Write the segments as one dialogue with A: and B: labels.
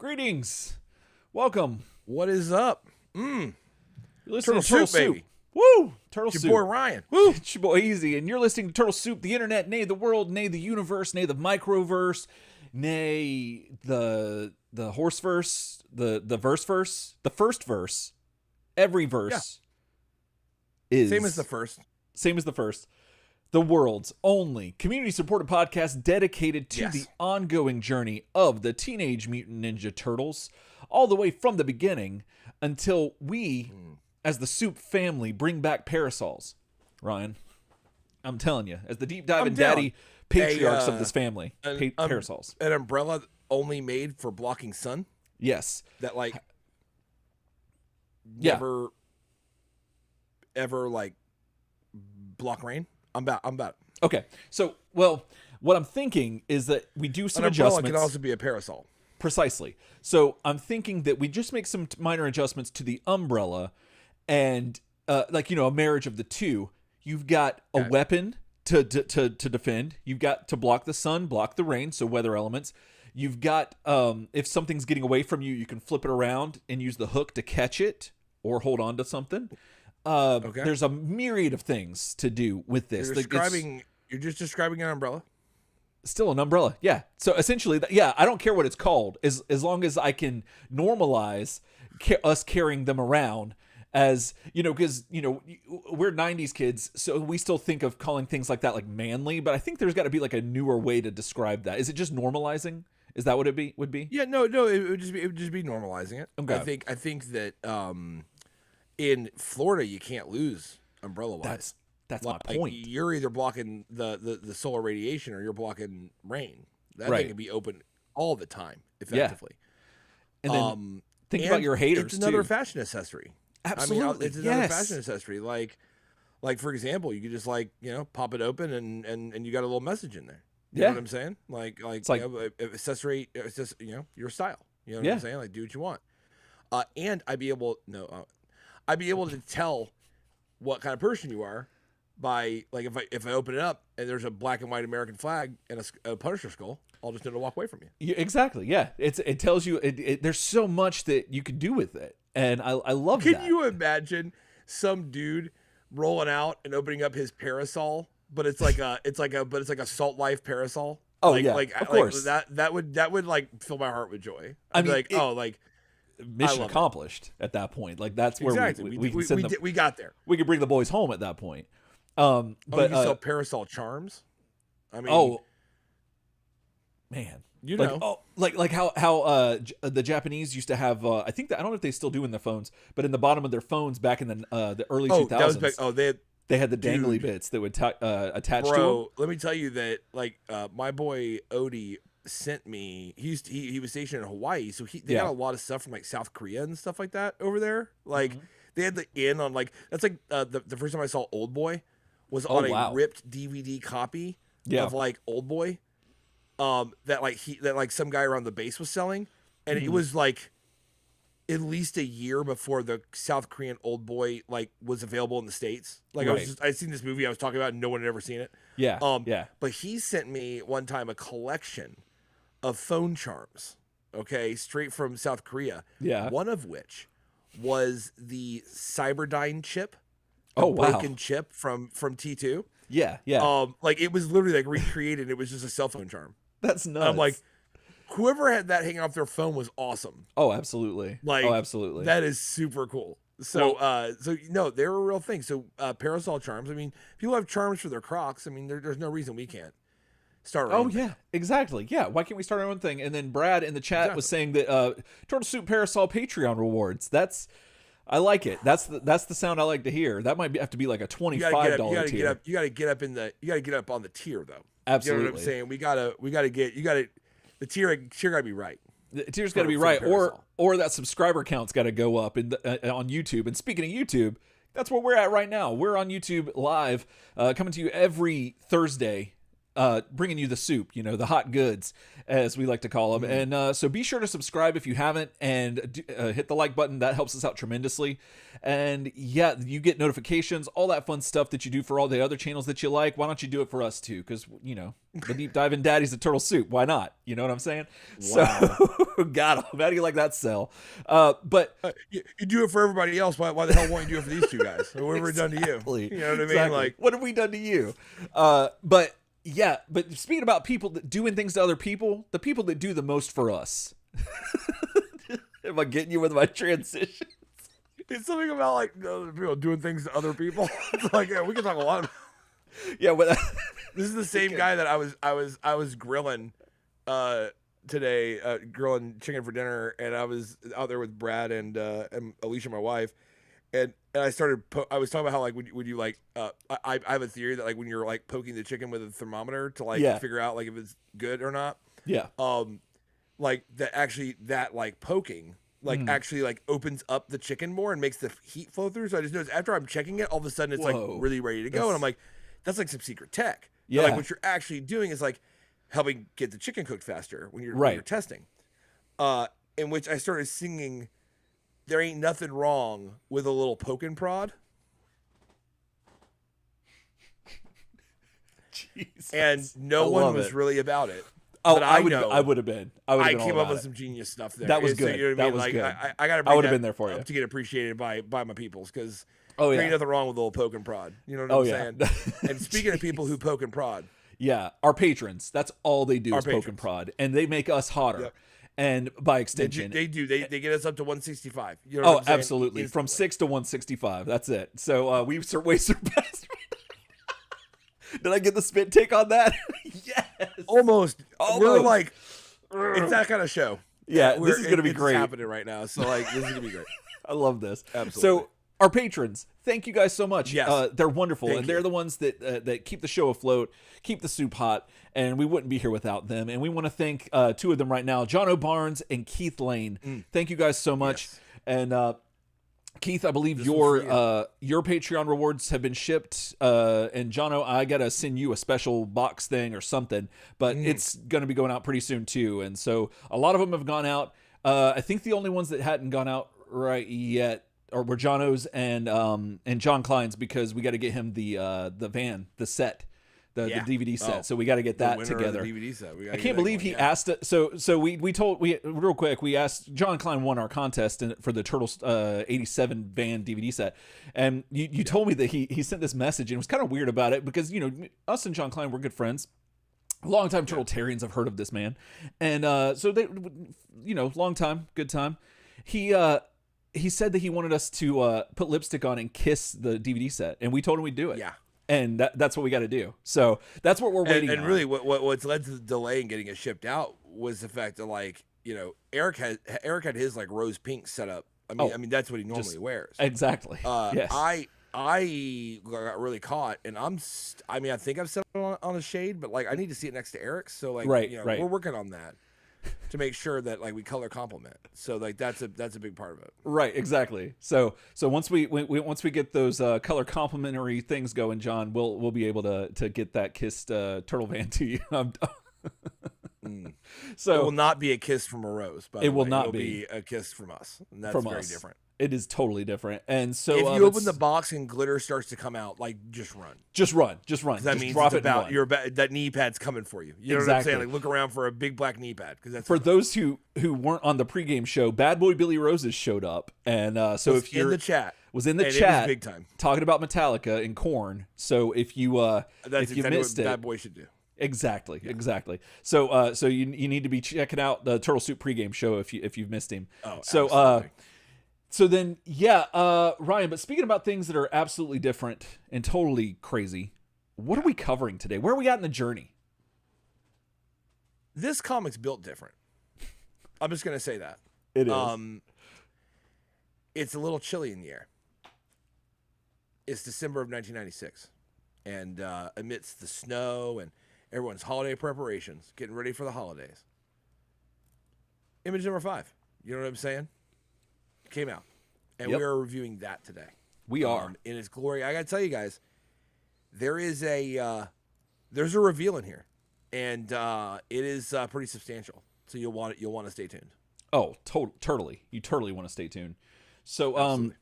A: Greetings. Welcome.
B: What is up?
A: You're listening to
B: Turtle
A: Turtle
B: Soup,
A: Soup.
B: baby.
A: Woo! Turtle
B: It's
A: Soup.
B: your boy Ryan.
A: Woo! It's your boy Easy, and you're listening to Turtle Soup, the internet, nay the world, nay the universe, nay the microverse, nay the horse verse, the verse, the first verse, every verse is
B: Same as the first.
A: Same as the first. The world's only community-supported podcast dedicated to the ongoing journey of the Teenage Mutant Ninja Turtles, all the way from the beginning until we, as the Soup family, bring back parasols. Ryan, I'm telling you, as the deep diving daddy patriarchs of this family, parasols.
B: An umbrella only made for blocking sun
A: Yes.
B: that
A: Yeah.
B: never ever block rain. I'm about.
A: Okay. So, well, what I'm thinking is that we do some
B: An umbrella
A: adjustments.
B: can also be a parasol.
A: Precisely. So I'm thinking that we just make some minor adjustments to the umbrella and a marriage of the two. You've got a weapon to defend. You've got to block the sun, block the rain, so weather elements. You've got, if something's getting away from you, you can flip it around and use the hook to catch it or hold on to something. There's a myriad of things to do with this.
B: You're just describing an umbrella?
A: Still an umbrella, yeah. So essentially, I don't care what it's called, as long as I can normalize us carrying them around, as because we're '90s kids, so we still think of calling things like that like manly. But I think there's got to be like a newer way to describe that. Is it just normalizing? Is that what it would be?
B: Yeah, no, it would just be normalizing it.
A: Okay.
B: I think that in Florida you can't lose umbrella wise.
A: That's my point.
B: You're either blocking the solar radiation or you're blocking rain. That
A: Right.
B: thing can be open all the time, effectively.
A: And then think about your haters.
B: It's another
A: too.
B: fashion accessory.
A: Absolutely,
B: it's another fashion accessory. Like for example, you could just pop it open and you got a little message in there. You know what I'm saying? It's accessory. It's just your style. You know what I'm saying? Like, do what you want. And I'd be able to tell what kind of person you are by if I open it up and there's a black and white American flag and a Punisher skull, I'll just know to walk away from you.
A: Exactly. Yeah. It tells you. There's so much that you can do with it, and I love that.
B: Can you imagine some dude rolling out and opening up his parasol, but it's like a Salt Life parasol?
A: Oh, of course.
B: That would fill my heart with joy.
A: Mission accomplished at that point. Like that's where we can send them.
B: We got there.
A: We can bring the boys home at that point.
B: But you can sell parasol charms.
A: Man, like how the Japanese used to have. I think that I don't know if they still do in their phones, but in the bottom of their phones back in the early 2000s, they had the dangly bits that would attach to them.
B: Let me tell you that my boy Odie sent me. He was stationed in Hawaii, so they got a lot of stuff from South Korea and stuff like that over there. They had the in on that's the first time I saw Old Boy was on a ripped DVD copy of Old Boy. That some guy around the base was selling, and it was at least a year before the South Korean Old Boy was available in the States. I'd seen this movie I was talking about, and no one had ever seen it. But he sent me one time a collection of phone charms, straight from South Korea. One of which was the Cyberdyne chip, broken chip from T2. It was literally recreated. It was just a cell phone charm.
A: That's nuts.
B: And I'm like, whoever had that hanging off their phone was awesome.
A: Oh, absolutely. Absolutely.
B: That is super cool. So, they're a real thing. So, parasol charms. I mean, people have charms for their Crocs. I mean, there's no reason we can't start our own thing.
A: Exactly. Yeah. Why can't we start our own thing? And then Brad in the chat was saying that Turtle Soup Parasol Patreon rewards. I like it. That's the sound I like to hear. That might have to be like a $25 tier.
B: You got to get up on the tier though.
A: Absolutely.
B: You know what I'm saying? The tier got to be right.
A: The tier's got to be right, or that subscriber count's got to go up on YouTube. And speaking of YouTube, that's where we're at right now. We're on YouTube live, coming to you every Thursday bringing you the soup, the hot goods, as we like to call them. And so be sure to subscribe if you haven't, and hit the like button. That helps us out tremendously. And yeah, you get notifications, all that fun stuff that you do for all the other channels that you like. Why don't you do it for us too? Because, the Deep Dive in Daddy's a Turtle Soup. Why not? You know what I'm saying?
B: Wow.
A: So, got him. How do you like that sell? But
B: you do it for everybody else. Why the hell won't you do it for these two guys? What have we done to you? You know what I mean?
A: Exactly.
B: Like,
A: what have we done to you? But yeah, but speaking about people that doing things to other people, the people that do the most for us. Am I getting you with my transition?
B: It's something about like people doing things to other people. It's like, yeah, we can talk a lot.
A: Yeah, but
B: this is the same guy that I was grilling today, grilling chicken for dinner, and I was out there with Brad and Alicia, my wife, and I started. I was talking about how like would you like I have a theory that like when you're like poking the chicken with a thermometer to like figure out like if it's good or not.
A: Yeah.
B: Like that like poking actually like opens up the chicken more and makes the heat flow through. So I just noticed after I'm checking it, all of a sudden it's like really ready to go, and I'm like, that's like some secret tech.
A: Yeah.
B: But, like what you're actually doing is like helping get the chicken cooked faster when you're testing. In which I started singing, "There ain't nothing wrong with a little poke and prod."
A: Jesus.
B: And no one was really about it.
A: Oh,
B: but
A: I would have been. I
B: came up with some genius stuff there.
A: That was good.
B: So, you know what I mean?
A: Was good.
B: I got to.
A: I would have been there for you
B: to get appreciated by my peoples, because
A: there
B: ain't nothing wrong with a little poke and prod. You know what I'm saying? And speaking of people who poke and prod,
A: our patrons. That's all they do is poke and prod, and they make us hotter. Yep. And by extension,
B: they do. They get us up to 165. You know what I'm saying?
A: Absolutely. From 6 to 165. That's it. So we've way surpassed. Did I get the spit take on that? Yes.
B: Almost. We're like, it's that kind of show.
A: Yeah, this is going to be great.
B: It's happening right now. So like, this is going to be great.
A: I love this.
B: Absolutely.
A: So our patrons, thank you guys so much.
B: Yes.
A: They're wonderful. They're the ones that keep the show afloat, keep the soup hot, and we wouldn't be here without them. And we want to thank two of them right now, John O'Barnes and Keith Lane. Thank you guys so much. Yes. And Keith, I believe your Patreon rewards have been shipped, and Jono, I gotta send you a special box thing or something, but it's gonna be going out pretty soon too. And so a lot of them have gone out. I think the only ones that hadn't gone out right yet were Jono's and John Klein's, because we got to get him the set. The DVD set, so we got to get that together.
B: DVD set.
A: I can't believe he asked it. So we real quick. We asked John Klein won our contest for the Turtles 87 van DVD set, and you told me that he sent this message and was kind of weird about it, because us and John Klein, we're good friends. Longtime Turtletarians have heard of this man, and so they long time, good time. He said that he wanted us to put lipstick on and kiss the DVD set, and we told him we'd do it.
B: Yeah.
A: And that's what we got to do. So that's what we're waiting on.
B: And really, what's led to the delay in getting it shipped out was the fact that, like, Eric had his like rose pink set up. I mean that's what he normally wears.
A: Exactly.
B: Yes. I got really caught, and I think I've set it on a shade, but like I need to see it next to Eric's. So like, we're working on that to make sure that like we color complement. So like that's a big part of it.
A: Right, exactly. So once we get those color complementary things going, John, we'll be able to get that kissed turtle van to you. So
B: it will not be a kiss from a rose, but
A: it will not be
B: a kiss from us. And that's very different.
A: It is totally different. And so
B: if you open the box and glitter starts to come out, like just run.
A: That
B: means
A: drop
B: it's about that knee pad's coming for you. You know what I'm saying? Like look around for a big black knee pad, because that's
A: for those who weren't on the pregame show. Bad Boy Billy Roses showed up, and so if you're
B: in the chat,
A: was in the
B: and
A: chat,
B: it was big time
A: talking about Metallica and Korn. So if you if you missed
B: what
A: it,
B: Bad Boy should do.
A: Exactly. So you need to be checking out the Turtle Soup pregame show if you've missed him.
B: Oh,
A: so
B: absolutely.
A: So then, Ryan, but speaking about things that are absolutely different and totally crazy, what are we covering today? Where are we at in the journey?
B: This comic's built different. I'm just going to say that.
A: It is.
B: It's a little chilly in the air. It's December of 1996. And amidst the snow and everyone's holiday preparations, getting ready for the holidays. Image number 5. You know what I'm saying? Came out, and we are reviewing that today.
A: We are
B: in its glory. I gotta tell you guys, there is a there's a reveal in here, and it is pretty substantial. So you'll want to stay tuned.
A: Oh, totally. You totally want to stay tuned. So,
B: Absolutely.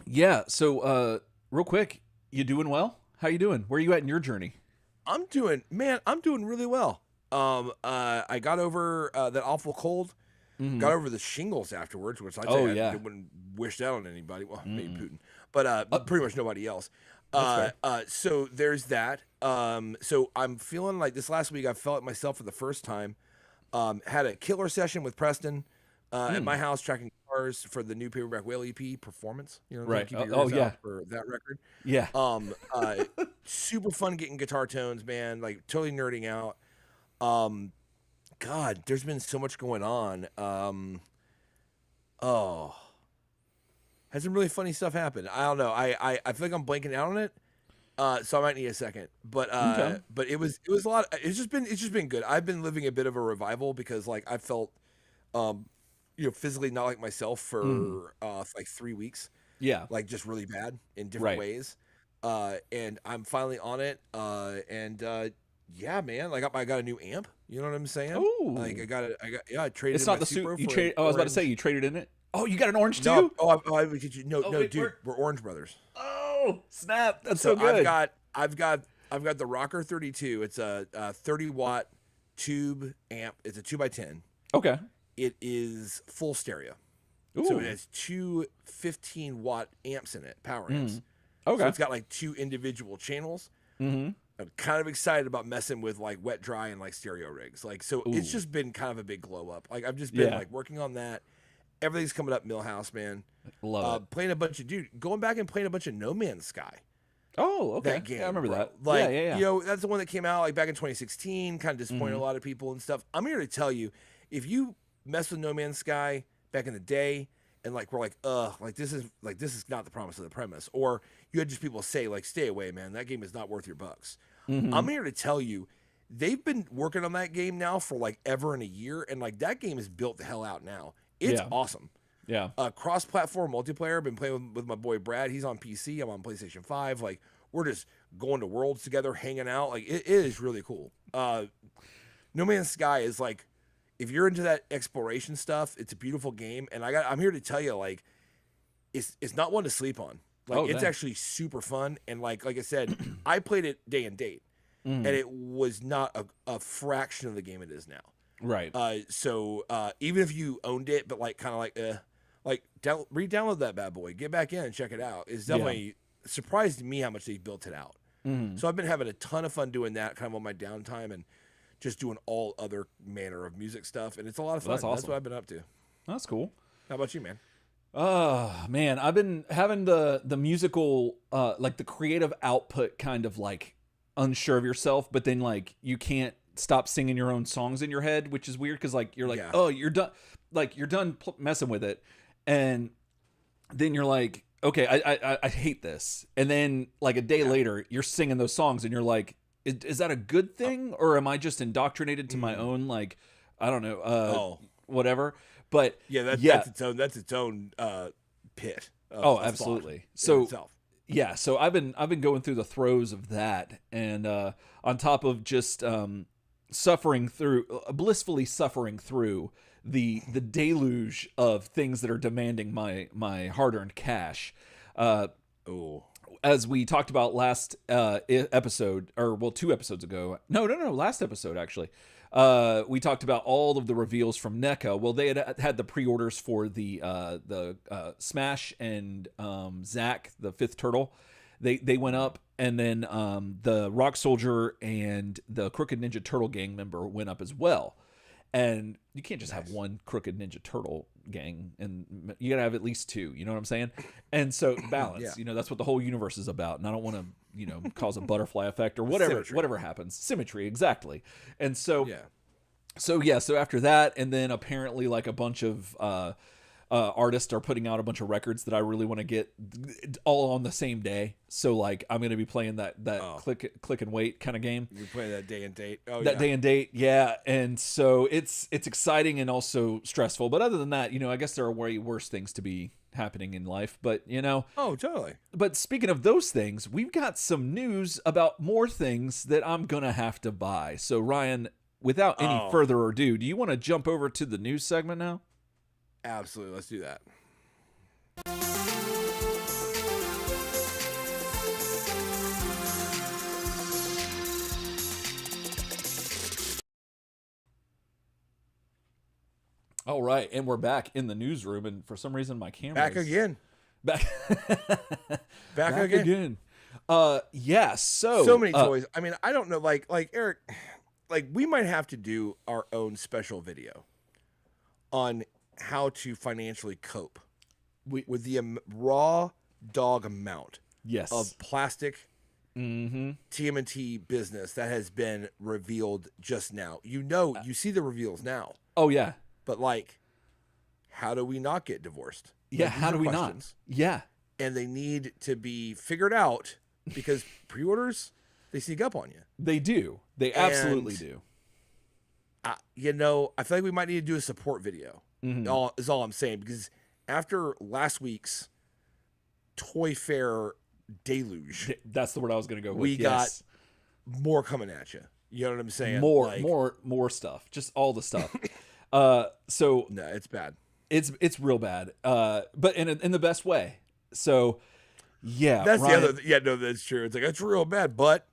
A: yeah. So, real quick, you doing well? How you doing? Where are you at in your journey?
B: I'm doing really well. I got over that awful cold.
A: Mm-hmm.
B: Got over the shingles afterwards, which I wouldn't wish that on anybody. Well, maybe Putin, but pretty much nobody else. So there's that. So I'm feeling like this last week I felt it myself for the first time. Had a killer session with Preston at my house tracking cars for the new Paperback Whale EP Performance. You know,
A: right?
B: Keep your ears out for that record.
A: Yeah.
B: Super fun getting guitar tones, man. Like totally nerding out. God, there's been so much going on. Has some really funny stuff happened. I don't know. I feel like I'm blanking out on it. So I might need a second. But but it was a lot. It's just been good. I've been living a bit of a revival because like I felt physically not like myself for like 3 weeks.
A: Yeah.
B: Like just really bad in different ways. And I'm finally on it. Yeah, man. Like I got a new amp. You know what I'm saying?
A: Oh,
B: like I traded.
A: It's not the suit you trade. I was about to say you traded in it. Oh, you got an orange too?
B: No, dude, we're Orange Brothers.
A: Oh, snap! That's so good.
B: I've got the Rocker 32. It's a 30-watt tube amp. It's a 2x10.
A: Okay.
B: It is full stereo.
A: Ooh.
B: So it has two 15-watt amps in it, power amps.
A: Okay.
B: So it's got like two individual channels.
A: Mm-hmm.
B: I'm kind of excited about messing with like wet, dry, and like stereo rigs. Like, so it's just been kind of a big glow up. Like I've just been like working on that. Everything's coming up Millhouse, man.
A: Love it.
B: Playing a bunch of going back and playing a bunch of No Man's Sky.
A: Oh, okay.
B: That game,
A: I remember that.
B: Like,
A: yeah.
B: You know, that's the one that came out like back in 2016. Kind of disappointed a lot of people and stuff. I'm here to tell you, if you mess with No Man's Sky back in the day, and like we're like, this is not the promise of the premise, or you had just people say like, stay away, man. That game is not worth your bucks. I'm here to tell you, they've been working on that game now for like ever and a year, and like that game is built the hell out now. It's awesome.
A: Yeah.
B: Cross-platform multiplayer. Been playing with my boy Brad. He's on PC. I'm on PlayStation 5. Like we're just going to worlds together, hanging out. Like it is really cool. No Man's Sky is like, if you're into that exploration stuff, it's a beautiful game. And I'm here to tell you, like, it's not one to sleep on. Like it's actually super fun. And like I said, I played it day and date, and it was not a fraction of the game it is now.
A: Right.
B: So even if you owned it, but like kind of like re-download that bad boy, get back in and check it out. It's definitely surprised me how much they built it out. So I've been having a ton of fun doing that kind of on my downtime and just doing all other manner of music stuff, and it's a lot of fun.
A: That's awesome.
B: That's what I've been up to.
A: That's cool.
B: How about you, man?
A: Man, I've been having the musical, like the creative output kind of like unsure of yourself, but then like you can't stop singing your own songs in your head, which is weird because like you're like, oh, you're done, like you're done messing with it, and then you're like, okay, I hate this, and then like a day later you're singing those songs and you're like, is that a good thing, or am I just indoctrinated to my own, like, I don't know, whatever. But
B: that's its own pit.
A: Absolutely. So so I've been going through the throes of that, and on top of just blissfully suffering through the deluge of things that are demanding my hard-earned cash. As we talked about last episode, or well, 2 episodes ago. No, last episode actually. We talked about all of the reveals from NECA. Well, they had the pre-orders for the Smash and Zack, the 5th turtle. They went up, and then the Rock Soldier and the Crooked Ninja Turtle gang member went up as well. And you can't just have one Crooked Ninja Turtle gang, and you gotta have at least 2. You know what I'm saying? And so balance. You know, that's what the whole universe is about. And I don't want to cause a butterfly effect or whatever happens. Symmetry, exactly. And so so after that, and then apparently like a bunch of artists are putting out a bunch of records that I really want to get all on the same day. So like I'm going to be playing that click and wait kind of game.
B: You're playing that day and date.
A: Day and date. Yeah. And so it's exciting and also stressful. But other than that, I guess there are way worse things to be happening in life, but you know.
B: Oh, totally.
A: But speaking of those things, we've got some news about more things that I'm gonna have to buy. So Ryan, without any further ado, do you want to jump over to the news segment now?
B: Absolutely. Let's do that.
A: All right, and we're back in the newsroom, and for some reason my camera
B: Back again.
A: Back again. Yeah,
B: so many toys. I mean, I don't know, like Eric, like we might have to do our own special video on how to financially cope with the raw dog amount of plastic TMNT business that has been revealed just now. You know, you see the reveals now.
A: Oh yeah.
B: But like, how do we not get divorced?
A: Yeah,
B: like,
A: how do we not? Yeah.
B: And they need to be figured out because pre-orders, they sneak up on you.
A: They do. They absolutely do.
B: You know, I feel like we might need to do a support video. Is all I'm saying, because after last week's Toy Fair deluge,
A: that's the word I was going to go with.
B: We got more coming at you. You know what I'm saying?
A: More stuff. Just all the stuff. So
B: no, it's bad.
A: It's real bad. But in the best way. So yeah,
B: that's Ryan, the other. Yeah, no, that's true. It's like it's real bad, but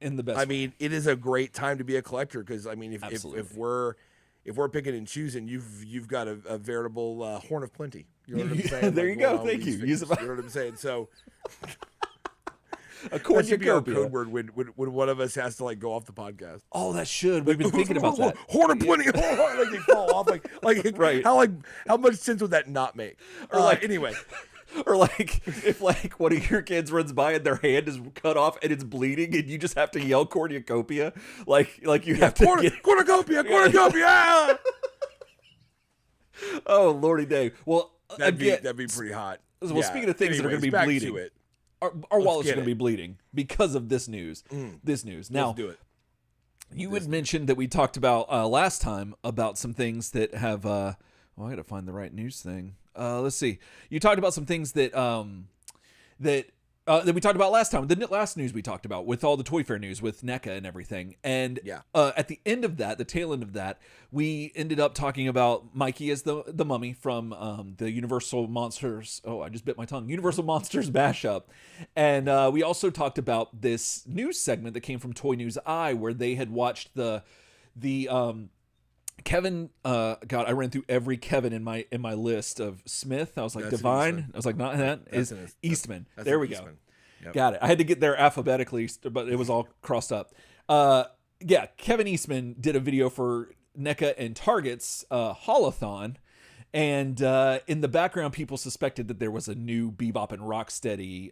A: in the best.
B: I mean, it is a great time to be a collector because I mean, if we're picking and choosing, you've got a veritable horn of plenty. You know what I'm saying?
A: There you go. Thank you.
B: You know what I'm saying? So.
A: A cornucopia.
B: Our code word when one of us has to like go off the podcast.
A: Oh, that should. We've been thinking about that.
B: Horn of plenty. Like they fall off. Like
A: right.
B: How much sense would that not make? Or anyway.
A: Or like if like one of your kids runs by and their hand is cut off and it's bleeding and you just have to yell cornucopia, like you have to cornucopia. Oh Lordy Dave. Well,
B: that'd be pretty hot.
A: Well, speaking of things that are going to be bleeding. Our wallets are going to be bleeding because of this news. This news. Now,
B: let's do it.
A: You had mentioned that we talked about last time about some things that have. I got to find the right news thing. Let's see. You talked about some things that that we talked about last time. The last news we talked about with all the Toy Fair news with NECA and everything. And at the end of that, the tail end of that, we ended up talking about Mikey as the mummy from the Universal Monsters. Oh, I just bit my tongue. Universal Monsters mashup. And we also talked about this news segment that came from Toy News Eye, where they had watched the Kevin, God, I ran through every Kevin in my list of Smith. I was like, Divine. I was like, not that. Is Eastman. There we go. Yep. Got it. I had to get there alphabetically, but it was all crossed up. Yeah, Kevin Eastman did a video for NECA and Target's Holothon. And in the background, people suspected that there was a new Bebop and Rocksteady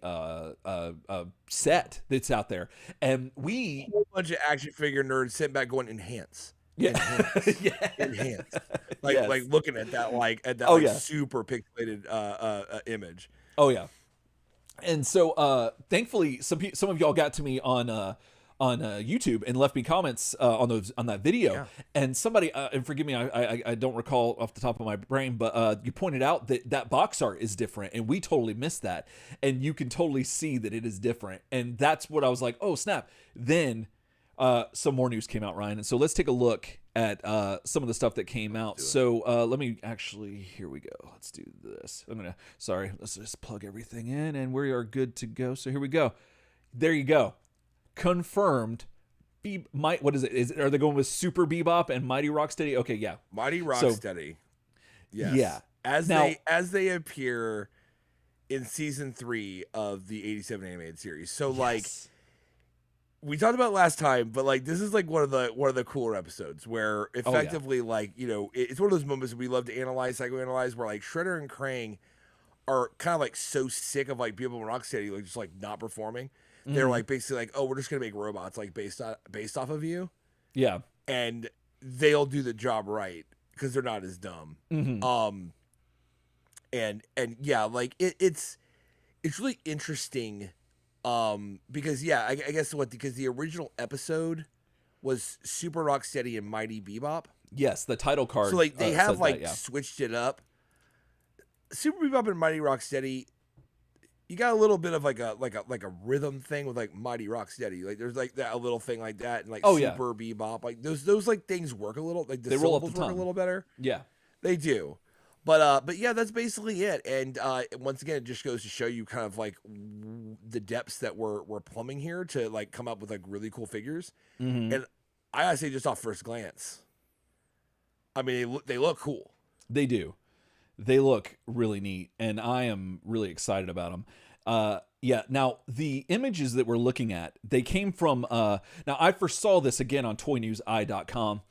A: set that's out there. And
B: a whole bunch of action figure nerds sitting back going, enhance.
A: Yeah.
B: Enhance. Like looking at that super pixelated image.
A: Oh yeah. And so thankfully some of y'all got to me on YouTube and left me comments on that video. And somebody and forgive me, I don't recall off the top of my brain, but you pointed out that box art is different, and we totally missed that. And you can totally see that it is different. And that's what I was like, oh snap. Then some more news came out, Ryan. And so let's take a look at some of the stuff that came out. So let me actually, here we go. Let's do this. Let's just plug everything in and we are good to go. So here we go. There you go. Confirmed. What is it? Are they going with Super Bebop and Mighty Rocksteady? Okay, yeah.
B: Mighty Rocksteady. Yes. Yeah. As they appear in season 3 of the 87 animated series. So like we talked about last time, but like this is like one of the cooler episodes where effectively like, you know, it's one of those moments we love to analyze, psychoanalyze, where like Shredder and Krang are kind of like so sick of like Bebop and Rocksteady like just like not performing. They're like basically like, oh, we're just gonna make robots like based off of you. Yeah. And they'll do the job right because they're not as dumb. And yeah, like it's really interesting. Because I guess because the original episode was Super Rocksteady and Mighty Bebop.
A: Yes, the title card.
B: So like they have like switched it up. Super Bebop and Mighty Rocksteady, you got a little bit of like a rhythm thing with like Mighty Rocksteady. Like there's like that a little thing like that, and like Super Bebop, like those like things work a little, like the syllables work a little better.
A: Yeah,
B: they do. But yeah, that's basically it. And once again, it just goes to show you kind of like the depths that we're plumbing here to like come up with like really cool figures.
A: Mm-hmm.
B: And I gotta say, just off first glance, I mean, they look cool.
A: They do. They look really neat, and I am really excited about them. Yeah, now the images that we're looking at, they came from, now I first saw this again on toynewseye.com,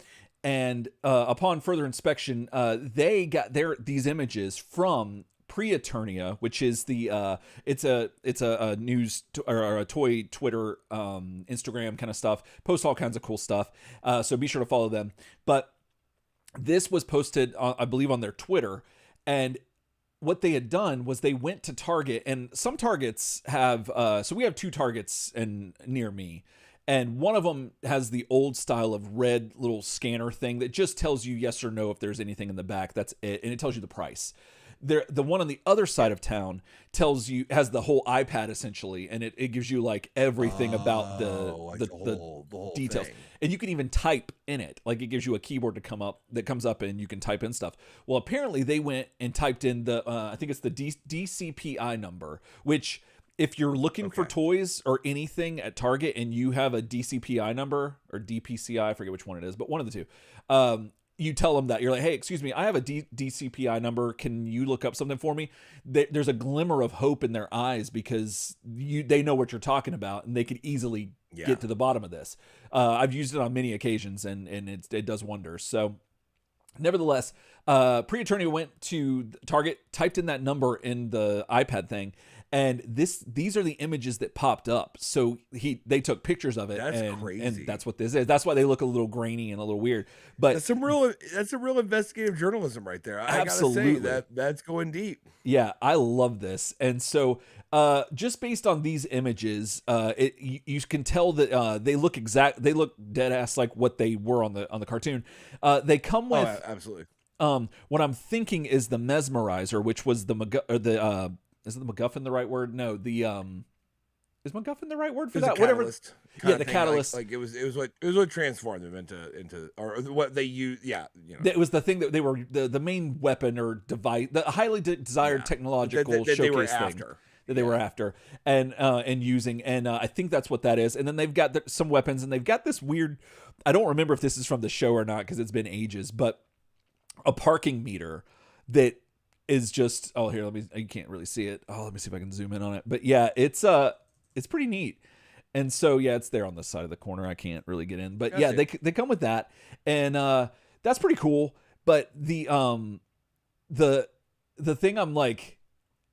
A: and upon further inspection, they got these images from Pre-Eternia, which is the it's a news or a toy Twitter, Instagram kind of stuff, post all kinds of cool stuff, so be sure to follow them. But this was posted, I believe, on their Twitter. And what they had done was they went to Target, and some Targets have, so we have 2 Targets near me, and one of them has the old style of red little scanner thing that just tells you yes or no if there's anything in the back. That's it, and it tells you the price. The one on the other side of town has the whole iPad essentially, and it gives you like everything about the whole details. Thing. And you can even type in it. Like it gives you a keyboard that comes up and you can type in stuff. Well, apparently they went and typed in the I think it's the DCPI number, which if you're looking for toys or anything at Target and you have a DCPI number or DPCI, I forget which one it is, but one of the two. You tell them that you're like, hey, excuse me, I have a DCPI number. Can you look up something for me? There's a glimmer of hope in their eyes because they know what you're talking about and they could easily get to the bottom of this. I've used it on many occasions and it does wonders. So nevertheless, Pre-Eternia went to Target, typed in that number in the iPad thing, and these are the images that popped up. So they took pictures of it.
B: That's crazy.
A: And that's what this is. That's why they look a little grainy and a little weird. But
B: that's some real investigative journalism right there. I gotta say that's going deep.
A: Yeah, I love this. And so just based on these images, you can tell that they look dead ass like what they were on the cartoon. They come with
B: absolutely.
A: What I'm thinking is the Mesmerizer, which was the is the MacGuffin the right word? No, is MacGuffin the right word for that? Whatever. Yeah, the catalyst.
B: Like it was what transformed them into or what they use. Yeah,
A: it was the thing that they were the main weapon or device, the highly desired technological showcase thing that they were after and using, and I think that's what that is. And then they've got some weapons, and they've got this weird. I don't remember if this is from the show or not because it's been ages, but a parking meter that is just here. You can't really see it. Let me see if I can zoom in on it. But yeah, it's pretty neat. And so yeah, it's there on the side of the corner. I can't really get in, but yeah, they come with that, and that's pretty cool. But the thing I'm like,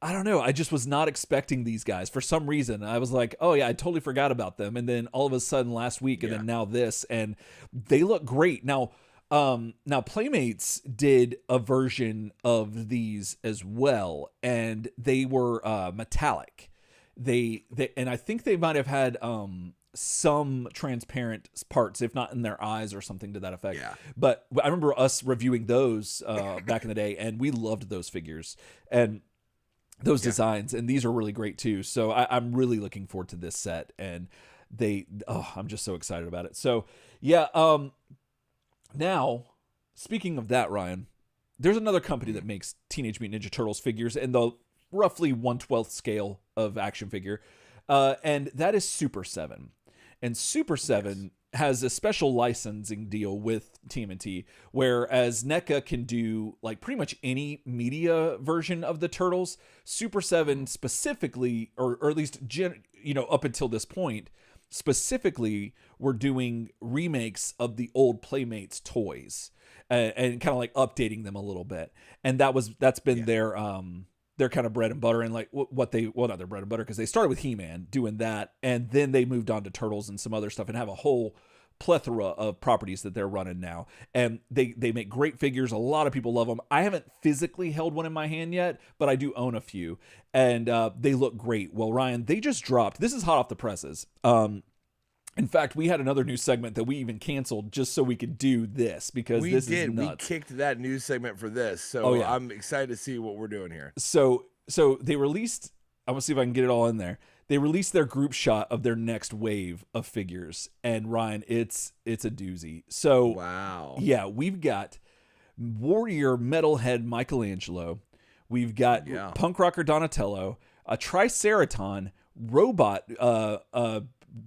A: I don't know. I just was not expecting these guys for some reason. I was like, oh yeah, I totally forgot about them. And then all of a sudden last week, and then now this, and they look great. Now Playmates did a version of these as well, and they were metallic. And I think they might have had some transparent parts, if not in their eyes or something to that effect. Yeah. But I remember us reviewing those back in the day, and we loved those figures and those designs, and these are really great too. So I'm really looking forward to this set, and I'm just so excited about it. So yeah. Now, speaking of that, Ryan, there's another company that makes Teenage Mutant Ninja Turtles figures in the roughly 1/12 scale of action figure, and that is Super 7. And Super 7 has a special licensing deal with TMNT, whereas NECA can do like pretty much any media version of the Turtles. Super 7 specifically, or at least up until this point, specifically we're doing remakes of the old Playmates toys and kind of like updating them a little bit, and that's been their kind of bread and butter, and like not their bread and butter because they started with He-Man doing that, and then they moved on to Turtles and some other stuff and have a whole plethora of properties that they're running now, and they make great figures. A lot of people love them. I haven't physically held one in my hand yet, but I do own a few, and they look great. Well, Ryan, they just dropped, this is hot off the presses, In fact, we had another news segment that we even canceled just so we could do this because this is nuts.
B: We kicked that news segment for this, so
A: Oh, yeah.
B: I'm excited to see what we're doing here.
A: So they released. I'm gonna see if I can get it all in there. They released their group shot of their next wave of figures, and Ryan, it's a doozy. So
B: wow,
A: yeah, we've got warrior metalhead Michelangelo, we've got punk rocker Donatello, a Triceraton, robot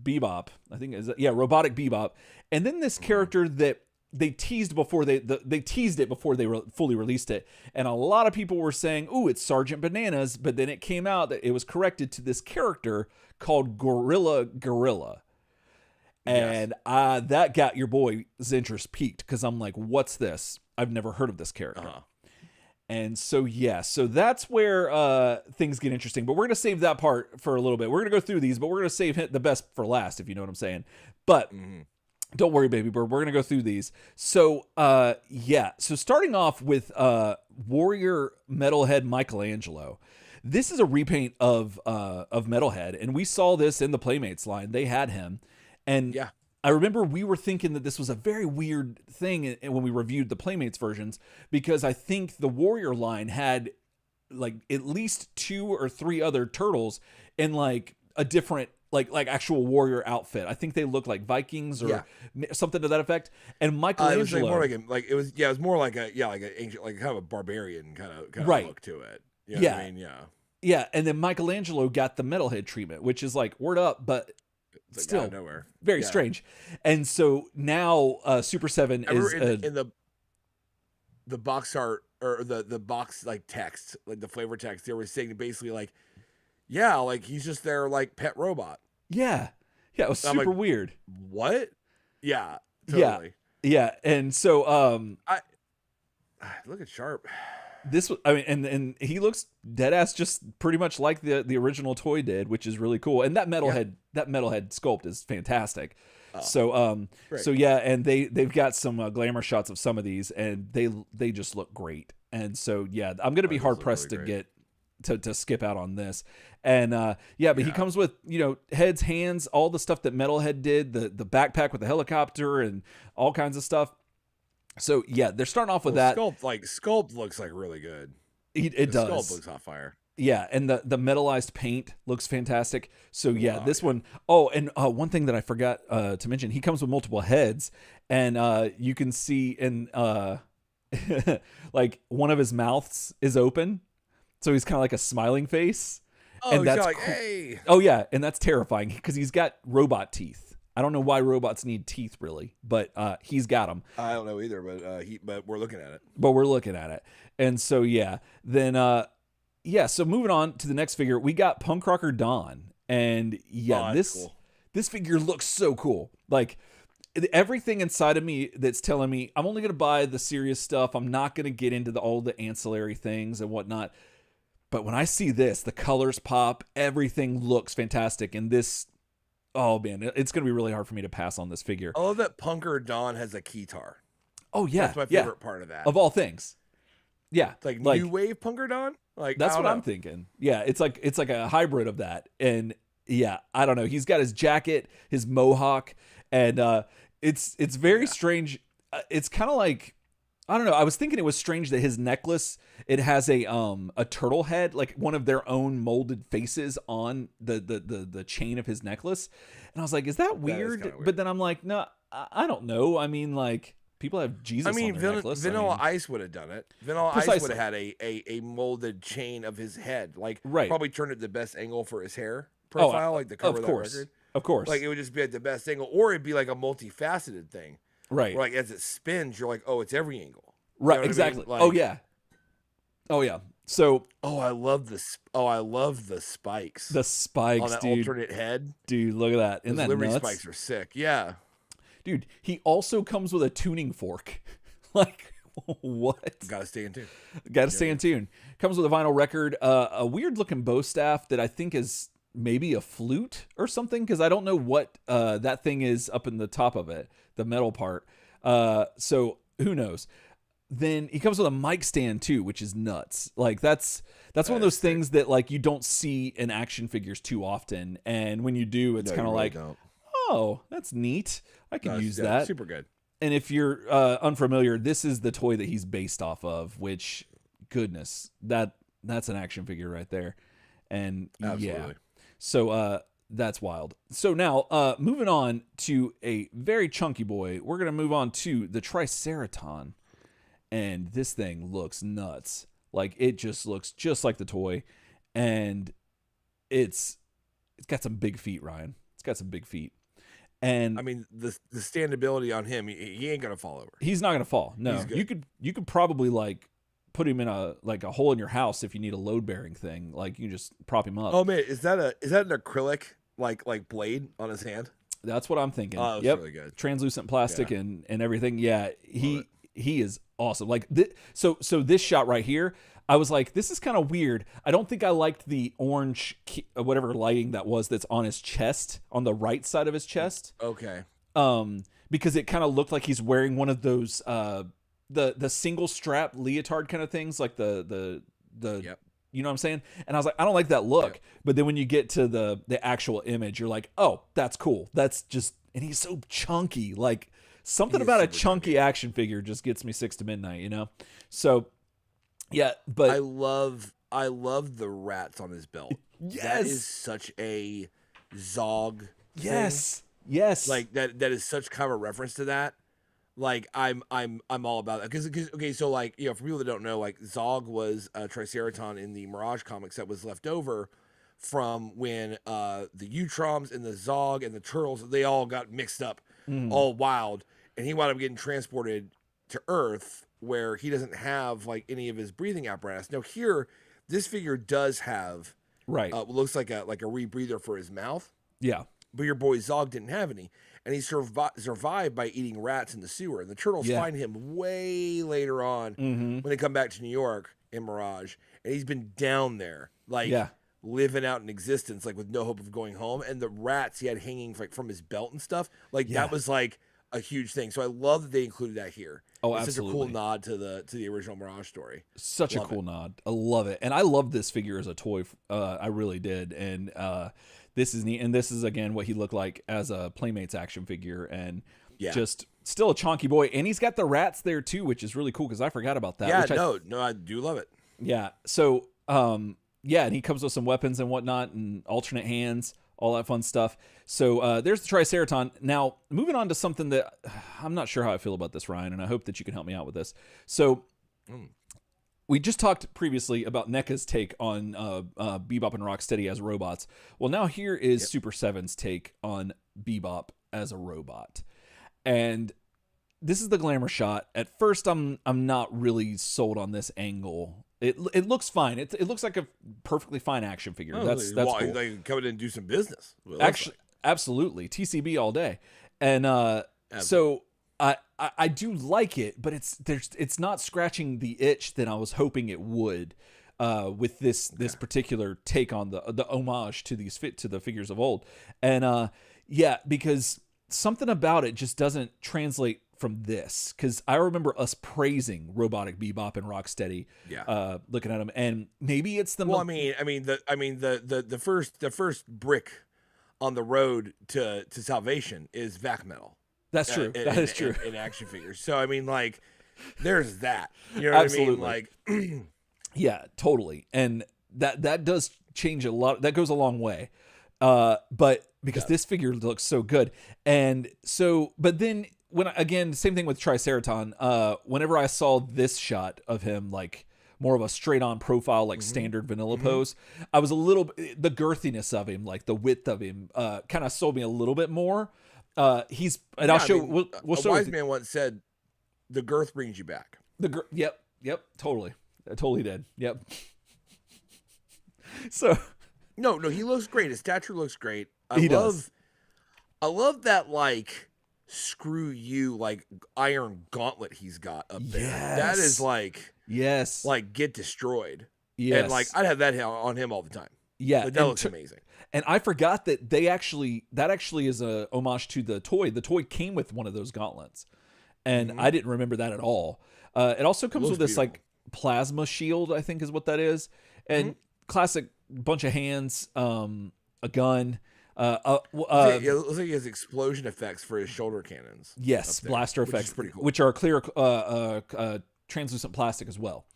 A: Bebop, I think robotic Bebop, and then this character that they teased before they teased it before they fully released it, and a lot of people were saying, "Ooh, it's Sergeant Bananas," but then it came out that it was corrected to this character called Gorilla, and that got your boy's interest peaked because I'm like, "What's this? I've never heard of this character." And so that's where things get interesting. But we're going to save that part for a little bit. We're going to go through these, but we're going to save the best for last, if you know what I'm saying. But don't worry, baby bird. We're going to go through these. So, So starting off with Warrior Metalhead Michelangelo. This is a repaint of Metalhead. And we saw this in the Playmates line. They had him. And I remember we were thinking that this was a very weird thing when we reviewed the Playmates versions, because I think the Warrior line had like at least 2 or 3 other turtles in like a different like actual warrior outfit. I think they looked like Vikings or something to that effect. And Michelangelo,
B: it was more like an ancient, like kind of a barbarian kind of look to it. You know what I mean?
A: Yeah. And then Michelangelo got the metalhead treatment, which is like word up, but
B: like
A: still
B: nowhere.
A: Very strange. And so now Super 7 is
B: in the box art or the box like text, like the flavor text, they were saying basically like, like he's just their like pet robot.
A: Yeah. It was super weird.
B: What? Yeah, totally.
A: Yeah. And so
B: I look at Sharp.
A: This was, I mean, and he looks dead ass just pretty much like the original toy did, which is really cool. And that metalhead sculpt is fantastic. And they've got some glamour shots of some of these, and they just look great. And so I'm gonna be hard pressed to get to skip out on this. And he comes with heads, hands, all the stuff that Metalhead did, the backpack with the helicopter and all kinds of stuff. So they're starting off with that.
B: Sculpt looks like really good.
A: It does.
B: Sculpt looks on fire.
A: Yeah, and the metallized paint looks fantastic. So this one. Oh, and one thing that I forgot to mention, he comes with multiple heads, and you can see in like one of his mouths is open, so he's kind of like a smiling face.
B: Oh,
A: and that's
B: like, hey.
A: Oh yeah, and that's terrifying because he's got robot teeth. I don't know why robots need teeth really, but he's got them.
B: I don't know either, but we're looking at it. And so so moving on to the next figure, we got Punk Rocker Don, and this figure looks so cool. Like everything inside of me that's telling me I'm only going to buy the serious stuff. I'm not going to get into all the ancillary things and whatnot. But when I see this, the colors pop, everything looks fantastic, and this. Oh man, it's gonna be really hard for me to pass on this figure. I love that Punker Don has a keytar.
A: Oh yeah,
B: that's my favorite part of that.
A: Of all things,
B: it's like new wave Punker Don. Like
A: that's what I'm thinking. Yeah, it's like a hybrid of that. And I don't know. He's got his jacket, his mohawk, and it's very strange. It's kind of like. I don't know. I was thinking it was strange that his necklace, it has a turtle head, like one of their own molded faces on the chain of his necklace. And I was like, is that weird? Weird. But then I'm like, no, I don't know. I mean, like people have Jesus on their necklace.
B: Vanilla Ice would have done it. Vanilla Ice would have had a molded chain of his head. Like probably turned it the best angle for his hair profile, like the cover of that record.
A: Of course.
B: Like it would just be at the best angle, or it'd be like a multifaceted thing.
A: Right.
B: Where, like as it spins, you're like, oh, it's every angle.
A: Right. You know exactly. I mean? Like, oh yeah. So.
B: I love the spikes.
A: The spikes
B: on that alternate head.
A: Dude, look at that. Isn't that
B: Liberty
A: nuts?
B: Spikes are sick. Yeah.
A: Dude, he also comes with a tuning fork. Like what?
B: Gotta stay in tune.
A: Stay in tune. Comes with a vinyl record, a weird looking bow staff that I think is maybe a flute or something, because I don't know what that thing is up in the top of it, the metal part. So who knows? Then he comes with a mic stand too, which is nuts. Like that's one of those things that like you don't see in action figures too often, and when you do, it's kind of like, oh, that's neat. I can use that.
B: Super good.
A: And if you're unfamiliar, this is the toy that he's based off of, which, goodness, that's an action figure right there. And
B: Absolutely.
A: So that's wild. So now, moving on to a very chunky boy, we're going to move on to the Triceraton. And this thing looks nuts. Like, it just looks just like the toy. And it's got some big feet, Ryan. It's got some big feet. And
B: I mean, the standability on him, he ain't gonna fall over.
A: He's not gonna fall. No, you could probably like put him in a hole in your house if you need a load bearing thing. Like, you just prop him up.
B: Oh man, is that an acrylic like blade on his hand?
A: That's what I'm thinking.
B: Oh, that's
A: yep,
B: really good.
A: Translucent plastic and everything. Yeah, he is awesome. Like so this shot right here, I was like, this is kind of weird. I don't think I liked the orange, whatever lighting that was that's on his chest, on the right side of his chest.
B: Okay.
A: Because it kind of looked like he's wearing one of those, the single strap leotard kind of things, like the
B: Yep.
A: You know what I'm saying? And I was like, I don't like that look. Yep. But then when you get to the actual image, you're like, oh, that's cool. That's just, and he's so chunky. Like, something about a chunky action figure just gets me 6 to midnight, you know? So, yeah, but
B: I love the rats on his belt.
A: Yes.
B: That is such a Zog thing.
A: Yes.
B: Like that is such kind of a reference to that. Like I'm all about that. Because okay, so like, you know, for people that don't know, like Zog was a Triceraton in the Mirage comics that was left over from when the Utroms and the Zog and the Turtles, they all got mixed up, all wild, and he wound up getting transported to Earth, where he doesn't have like any of his breathing apparatus. Now here, this figure does have what looks like a rebreather for his mouth.
A: Yeah.
B: But your boy Zog didn't have any, and he survived by eating rats in the sewer. And the Turtles find him way later on when they come back to New York in Mirage, and he's been down there living out an existence, like with no hope of going home. And the rats he had hanging from his belt and stuff, like that was like a huge thing. So I love that they included that here.
A: Oh,
B: it's
A: absolutely.
B: Such a cool nod to the original Mirage story.
A: Such a cool nod. I love it. And I love this figure as a toy. I really did. And this is neat. And this is, again, what he looked like as a Playmates action figure. And just still a chonky boy. And he's got the rats there, too, which is really cool because I forgot about that.
B: Yeah, I do love it.
A: Yeah. So, and he comes with some weapons and whatnot and alternate hands, all that fun stuff. So there's the Triceraton. Now, moving on to something that I'm not sure how I feel about this, Ryan, and I hope that you can help me out with this. So we just talked previously about NECA's take on Bebop and Rocksteady as robots. Well, now here is Super 7's take on Bebop as a robot. And this is the glamour shot. At first, I'm not really sold on this angle. It looks fine. It looks like a perfectly fine action figure. That's cool.
B: They come in and do some business.
A: Actually, absolutely, TCB all day. And so I do like it, but it's not scratching the itch that I was hoping it would with this particular take on the homage to the figures of old. And because something about it just doesn't translate from this, because I remember us praising Robotic Bebop and Rocksteady, looking at them, and maybe it's the
B: the first brick on the road to salvation is vac metal.
A: That's true. That is true
B: in action figures. So I mean, like, there's that. You know what I mean? Like,
A: yeah, totally. And that does change a lot. That goes a long way. But because this figure looks so good, and so, but then. Again, same thing with Triceraton. Whenever I saw this shot of him, like more of a straight on profile, like standard vanilla pose, I was the girthiness of him, like the width of him, kind of sold me a little bit more. I'll show. We'll show.
B: A wise man once said, "The girth brings you back."
A: Yep, totally. I totally did. Yep. So,
B: no, he looks great. His stature looks great.
A: I
B: love that, like, screw you, like, iron gauntlet he's got up there. That is like, like, get destroyed. And like, I'd have that on him all the time. That looks amazing. And
A: I forgot that that actually is a homage to the toy. The toy came with one of those gauntlets, and I didn't remember that at all. It also comes with this like plasma shield, I think is what that is, and classic bunch of hands, a gun.
B: It looks like he has explosion effects for his shoulder cannons.
A: Yes,
B: there,
A: blaster
B: which
A: effects,
B: is pretty cool.
A: which are clear translucent plastic as well.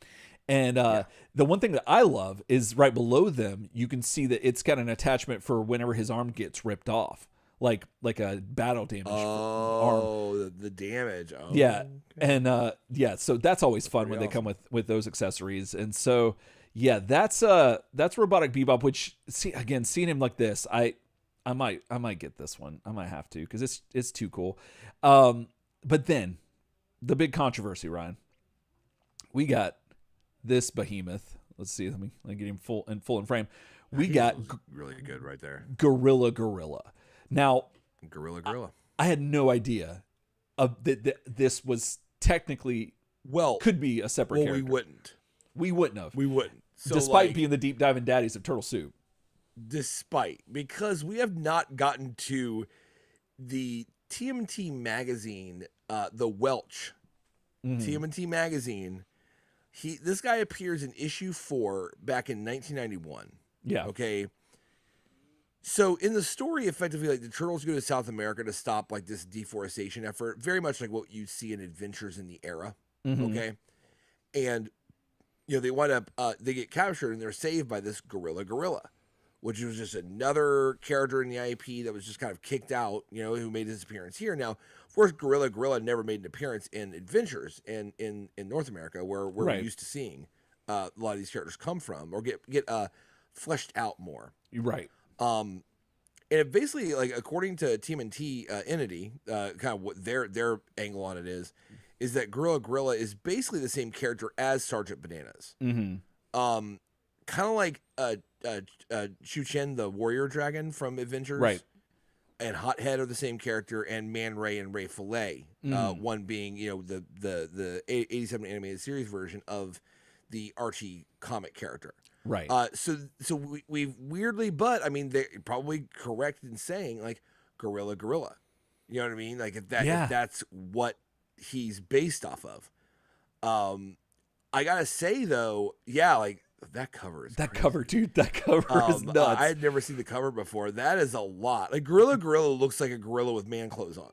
A: And the one thing that I love is right below them, you can see that it's got an attachment for whenever his arm gets ripped off, like a battle damage arm.
B: Oh, the damage. Oh,
A: Yeah,
B: okay.
A: and so that's always fun when they come with those accessories. And so yeah, that's Robotic Bebop. Which seeing him like this, I might get this one. I might have to because it's too cool. But then the big controversy, Ryan. We got this behemoth. Let's see. Let me get him full in frame. We got
B: really good right there.
A: Gorilla. Now,
B: Gorilla.
A: I had no idea that this was technically could be a separate character. We wouldn't have. So despite being the deep diving daddies of Turtle Soup.
B: Because we have not gotten to the TMNT magazine, the Welch TMNT magazine. This guy appears in issue 4 back in 1991.
A: Yeah.
B: Okay. So in the story, effectively, like the Turtles go to South America to stop like this deforestation effort, very much like what you see in Adventures in the Era. Okay. And they wind up, they get captured and they're saved by this Gorilla, which was just another character in the IP that was just kind of kicked out, who made his appearance here. Now, of course, Gorilla never made an appearance in Adventures in North America, where we're used to seeing a lot of these characters come from or get fleshed out more.
A: Right.
B: And it basically, like, according to TMNT Entity, kind of what their angle on it is that Gorilla is basically the same character as Sergeant Bananas. Kind of like Shu Chen, the warrior dragon from Adventures.
A: Right.
B: And Hothead are the same character, and Man Ray and Ray Fillet, one being the 87 animated series version of the Archie comic character.
A: Right.
B: So we've weirdly, but I mean they're probably correct in saying like Gorilla. You know what I mean? Like if that's what he's based off of. I gotta say though, like. That cover is crazy.
A: Cover, dude. That cover is nuts.
B: I had never seen the cover before. That is a lot. Like Gorilla looks like a gorilla with man clothes on.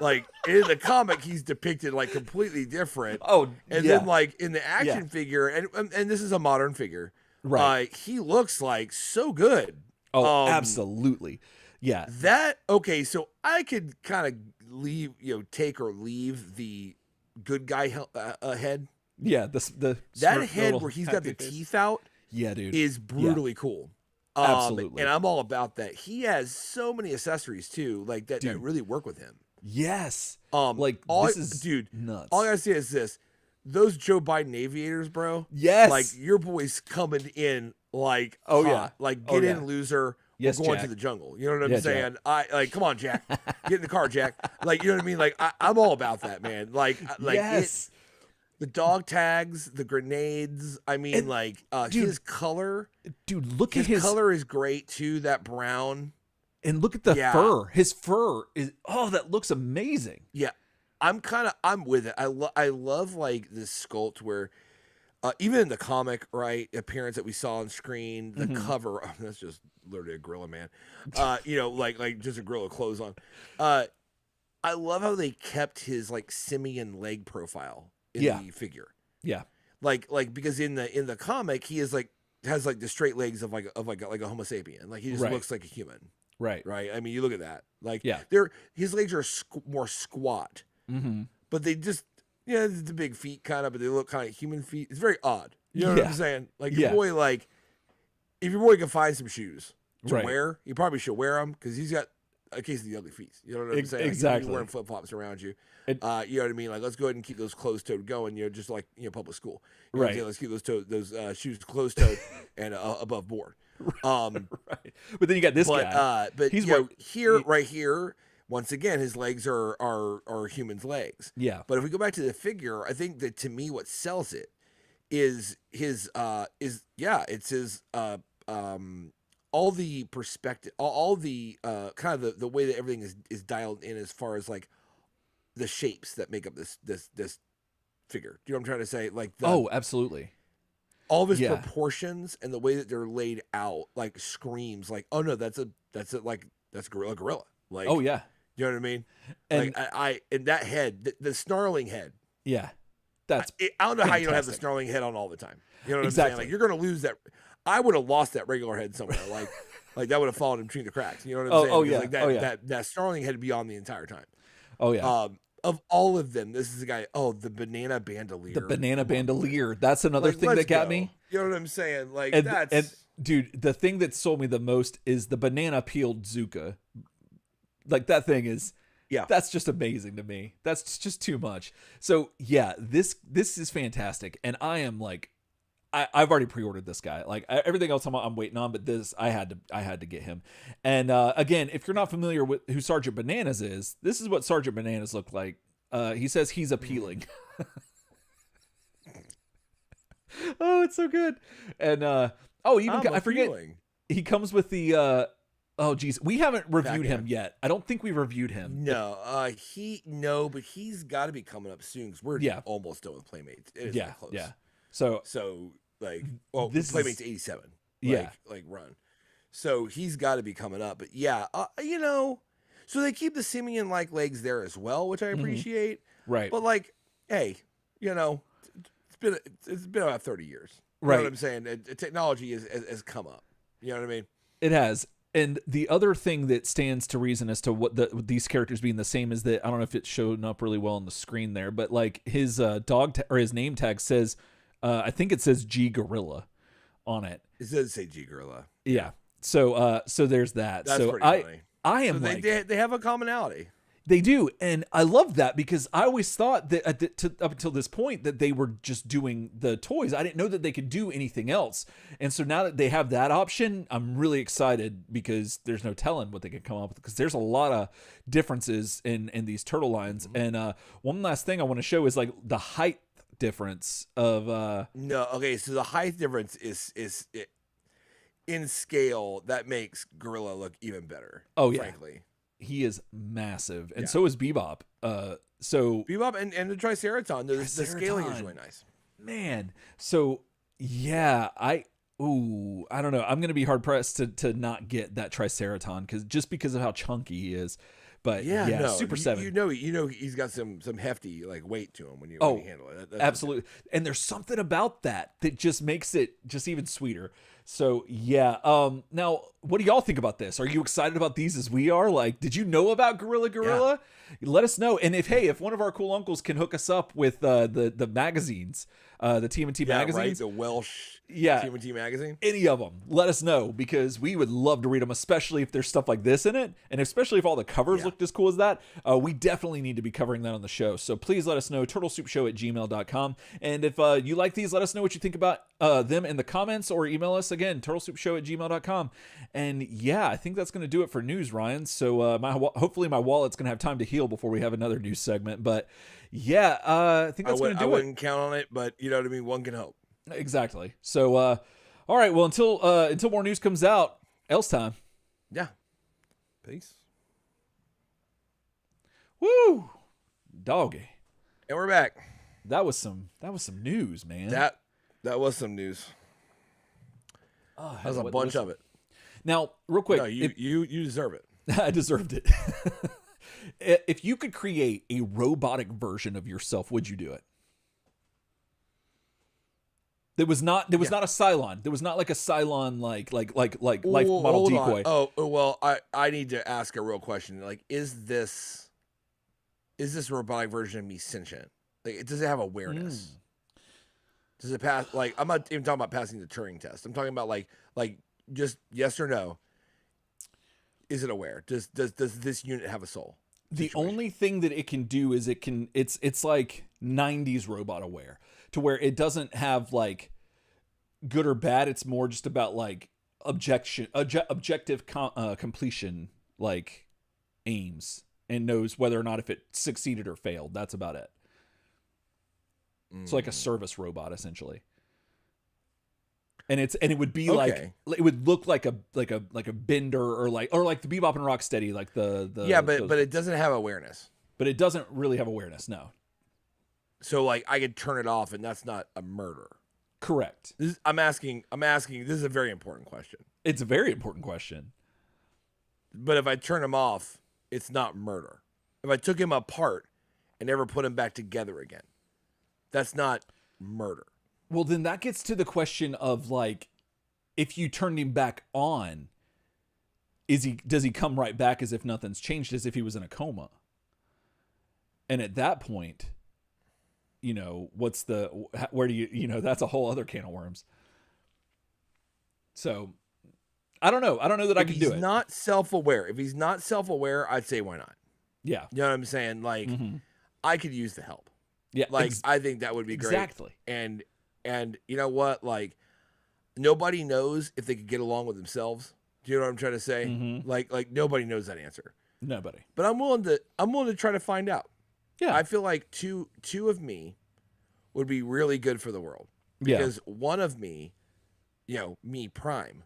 B: Like in the comic, he's depicted like completely different. Then like in the action figure, and this is a modern figure, right? He looks like so good.
A: Absolutely, yeah.
B: So I could kind of leave, take or leave the good guy head.
A: Yeah, that
B: head where he's got the teeth out,
A: dude,
B: is brutally cool.
A: Absolutely,
B: and I'm all about that. He has so many accessories too, like that really work with him.
A: Yes,
B: this is
A: nuts.
B: All I gotta say is this: those Joe Biden aviators, bro.
A: Yes,
B: like your boy's coming in like hot. Like get in, loser.
A: Yes,
B: we're going
A: Jack.
B: to the jungle. You know what I'm saying?
A: Jack.
B: Come on, Jack, get in the car, Jack. Like you know what I mean? Like I'm all about that, man. Like
A: yes.
B: The dog tags, the grenades. I mean, his color.
A: Dude, look at his
B: color is great too. That brown.
A: And look at the fur. His fur is that looks amazing.
B: Yeah, I'm with it. I love like this sculpt where, even in the comic appearance that we saw on screen, the cover. Oh, that's just literally a gorilla man. Like just a gorilla clothes on. I love how they kept his like simian leg profile in the figure. Yeah. Like because in the comic he is has the straight legs of like a Homo sapien. Like he just looks like a human. Right. I mean, you look at that. Like his legs are more squat. But they just the big feet kind of, but they look kind of human feet. It's very odd. You know what I'm saying? Like your boy, like if your boy can find some shoes to wear, he probably should wear them because he's got a case of the ugly feet. You know what I'm saying?
A: Exactly.
B: Like, wearing flip flops around you. You know what I mean? Like, let's go ahead and keep those closed-toed going. Just like public school. You know what I'm saying? Let's keep those shoes closed-toed and above board.
A: But then you got this guy.
B: But he's here. Once again, his legs are human's legs. Yeah. But if we go back to the figure, I think that to me, what sells it is his all the perspective, all the kind of the way that everything is dialed in as far as like the shapes that make up this figure. Do you know what I'm trying to say? Like
A: absolutely.
B: All of his proportions and the way that they're laid out like screams like, oh no, that's That's it. Like that's gorilla. Like,
A: oh yeah,
B: you know what I mean?
A: and
B: Like I and that head, the snarling head.
A: yeah, that's
B: I don't know how you don't have the
A: fantastic.
B: snarling head on all the time. You know what I'm
A: Exactly.
B: saying? Like you're gonna lose that. I would have lost that regular head somewhere. Like that would have fallen in between the cracks. You know what I'm saying?
A: Oh
B: Because,
A: yeah,
B: like that snarling head would be on the entire time.
A: oh yeah.
B: Of all of them, this is the guy. Oh, the banana bandolier.
A: The banana bandolier. That's another thing that got me.
B: You know what I'm saying? Like
A: And dude, the thing that sold me the most is the banana peeled Zuka. Like that thing is, that's just amazing to me. That's just too much. So yeah, this is fantastic, and I am like, I've already pre-ordered this guy. Like everything else I'm waiting on, but this I had to get him. And again, if you're not familiar with who Sergeant Bananas is, this is what Sergeant Bananas looked like. He says he's appealing. Oh, it's so good. And I forget he comes with the oh geez, we haven't reviewed him yet. I don't think we've reviewed him.
B: No, but he's got to be coming up soon because we're almost done with Playmates. It is that close.
A: Yeah. So
B: like, well,
A: this
B: Playmates 87. Like run. So he's got to be coming up. But yeah, you know, so they keep the simian like legs there as well, which I appreciate.
A: Right.
B: But like, hey, you know, it's been about 30 years. You know what I'm saying? Technology has come up. You know what I mean?
A: It has. And the other thing that stands to reason as to what these characters being the same is that I don't know if it's showing up really well on the screen there, but like his or his name tag says, I think it says G Gorilla on it.
B: It does say G Gorilla.
A: Yeah. So there's that.
B: That's
A: so
B: pretty funny.
A: I am
B: they have a commonality.
A: They do, and I love that because I always thought that up until this point that they were just doing the toys. I didn't know that they could do anything else, and so now that they have that option, I'm really excited because there's no telling what they can come up with because there's a lot of differences in these turtle lines. And one last thing I want to show is like the height difference of
B: so the height difference is in scale that makes Gorilla look even better. Frankly.
A: He is massive, and so is Bebop. So
B: Bebop and the Triceraton, the scaling is really nice.
A: Man, so yeah, I don't know. I'm gonna be hard pressed to not get that Triceraton because of how chunky he is. But Super 7.
B: You know, he's got some hefty like weight to him when you handle it. That's
A: absolutely. And there's something about that just makes it just even sweeter. So yeah. Now, what do y'all think about this? Are you excited about these as we are? Like, did you know about Gorilla? Yeah. Let us know. And if one of our cool uncles can hook us up with the magazines, the TMNT magazines,
B: right? The Welsh TMNT magazine,
A: any of them, let us know because we would love to read them, especially if there's stuff like this in it, and especially if all the covers looked as cool as that. We definitely need to be covering that on the show. So please let us know. turtlesoupshow@gmail.com. And if you like these, let us know what you think about them in the comments or email us again, turtlesoupshow@gmail.com. And yeah, I think that's going to do it for news, Ryan. So hopefully my wallet's going to have time to heal before we have another news segment. But yeah, I think that's going to do it.
B: I wouldn't count on it, but you know what I mean? One can hope.
A: Exactly. So, all right. Well, until more news comes out, else time.
B: Yeah. Peace.
A: Woo, doggy.
B: And we're back.
A: That was some news, man.
B: That was some news.
A: Oh,
B: that was a bunch of it.
A: Now, real quick,
B: no, you deserve it.
A: I deserved it. If you could create a robotic version of yourself, would you do it? There was not a Cylon. There was not like a Cylon like life model decoy.
B: Oh well, I need to ask a real question. Like, is this robotic version of me sentient? Like, does it have awareness? Does it pass? Like, I'm not even talking about passing the Turing test. I'm talking about like just yes or no. Is it aware? Does this unit have a soul?
A: The only thing that it can do is it's like 90s robot aware, to where it doesn't have like good or bad. It's more just about like objective completion, like aims, and knows whether or not if it succeeded or failed. That's about it. It's like a service robot essentially. And it would be like it would look like a Bender or like the Bebop and Rocksteady, like the
B: but it doesn't have awareness.
A: But it doesn't really have awareness, no.
B: So like I could turn it off, and that's not a murder.
A: Correct.
B: I'm asking. This is a very important question.
A: It's a very important question.
B: But if I turn him off, it's not murder. If I took him apart and never put him back together again, that's not murder.
A: Well, then that gets to the question of like, if you turned him back on, does he come right back as if nothing's changed, as if he was in a coma? And at that point, you know, where do you know, that's a whole other can of worms. So I don't know. I don't know that I can do it.
B: If he's not self-aware, I'd say why not?
A: Yeah.
B: You know what I'm saying? Like, I could use the help.
A: Yeah.
B: Like, I think that would be great.
A: Exactly.
B: And you know what? Like, nobody knows if they could get along with themselves. Do you know what I'm trying to say?
A: Mm-hmm.
B: Like nobody knows that answer.
A: Nobody.
B: But I'm willing to try to find out.
A: Yeah.
B: I feel like two of me would be really good for the world. Because one of me, you know, me prime,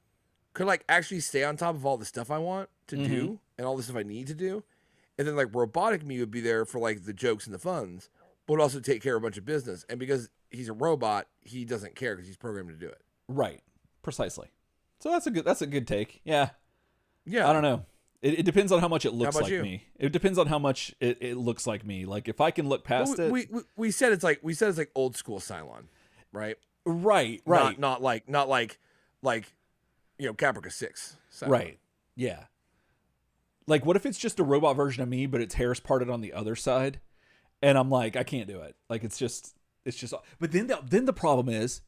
B: could like actually stay on top of all the stuff I want to do and all the stuff I need to do. And then like robotic me would be there for like the jokes and the funs, but would also take care of a bunch of business. And because he's a robot, he doesn't care because he's programmed to do it.
A: Right. Precisely. So that's a good take. Yeah.
B: Yeah.
A: I don't know. It depends on how much it looks like
B: you?
A: me. It depends on how much it looks like me. Like if I can look past it.
B: We said it's like old school Cylon, right?
A: Right.
B: Not like you know, Caprica 6. Cylon.
A: Right. Yeah. Like what if it's just a robot version of me, but its hair's parted on the other side, and I'm like, I can't do it. Like it's just. But then the problem is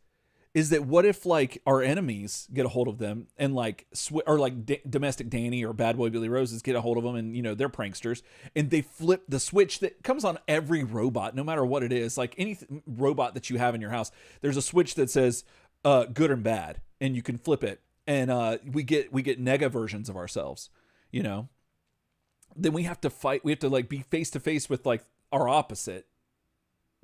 A: that what if like our enemies get a hold of them and like or like Domestic Danny or Bad Boy Billy Roses get a hold of them, and you know they're pranksters, and they flip the switch that comes on every robot, no matter what it is. Like any robot that you have in your house, there's a switch that says good and bad, and you can flip it, and we get Nega versions of ourselves, you know. Then we have to fight. We have to like be face to face with like our opposite,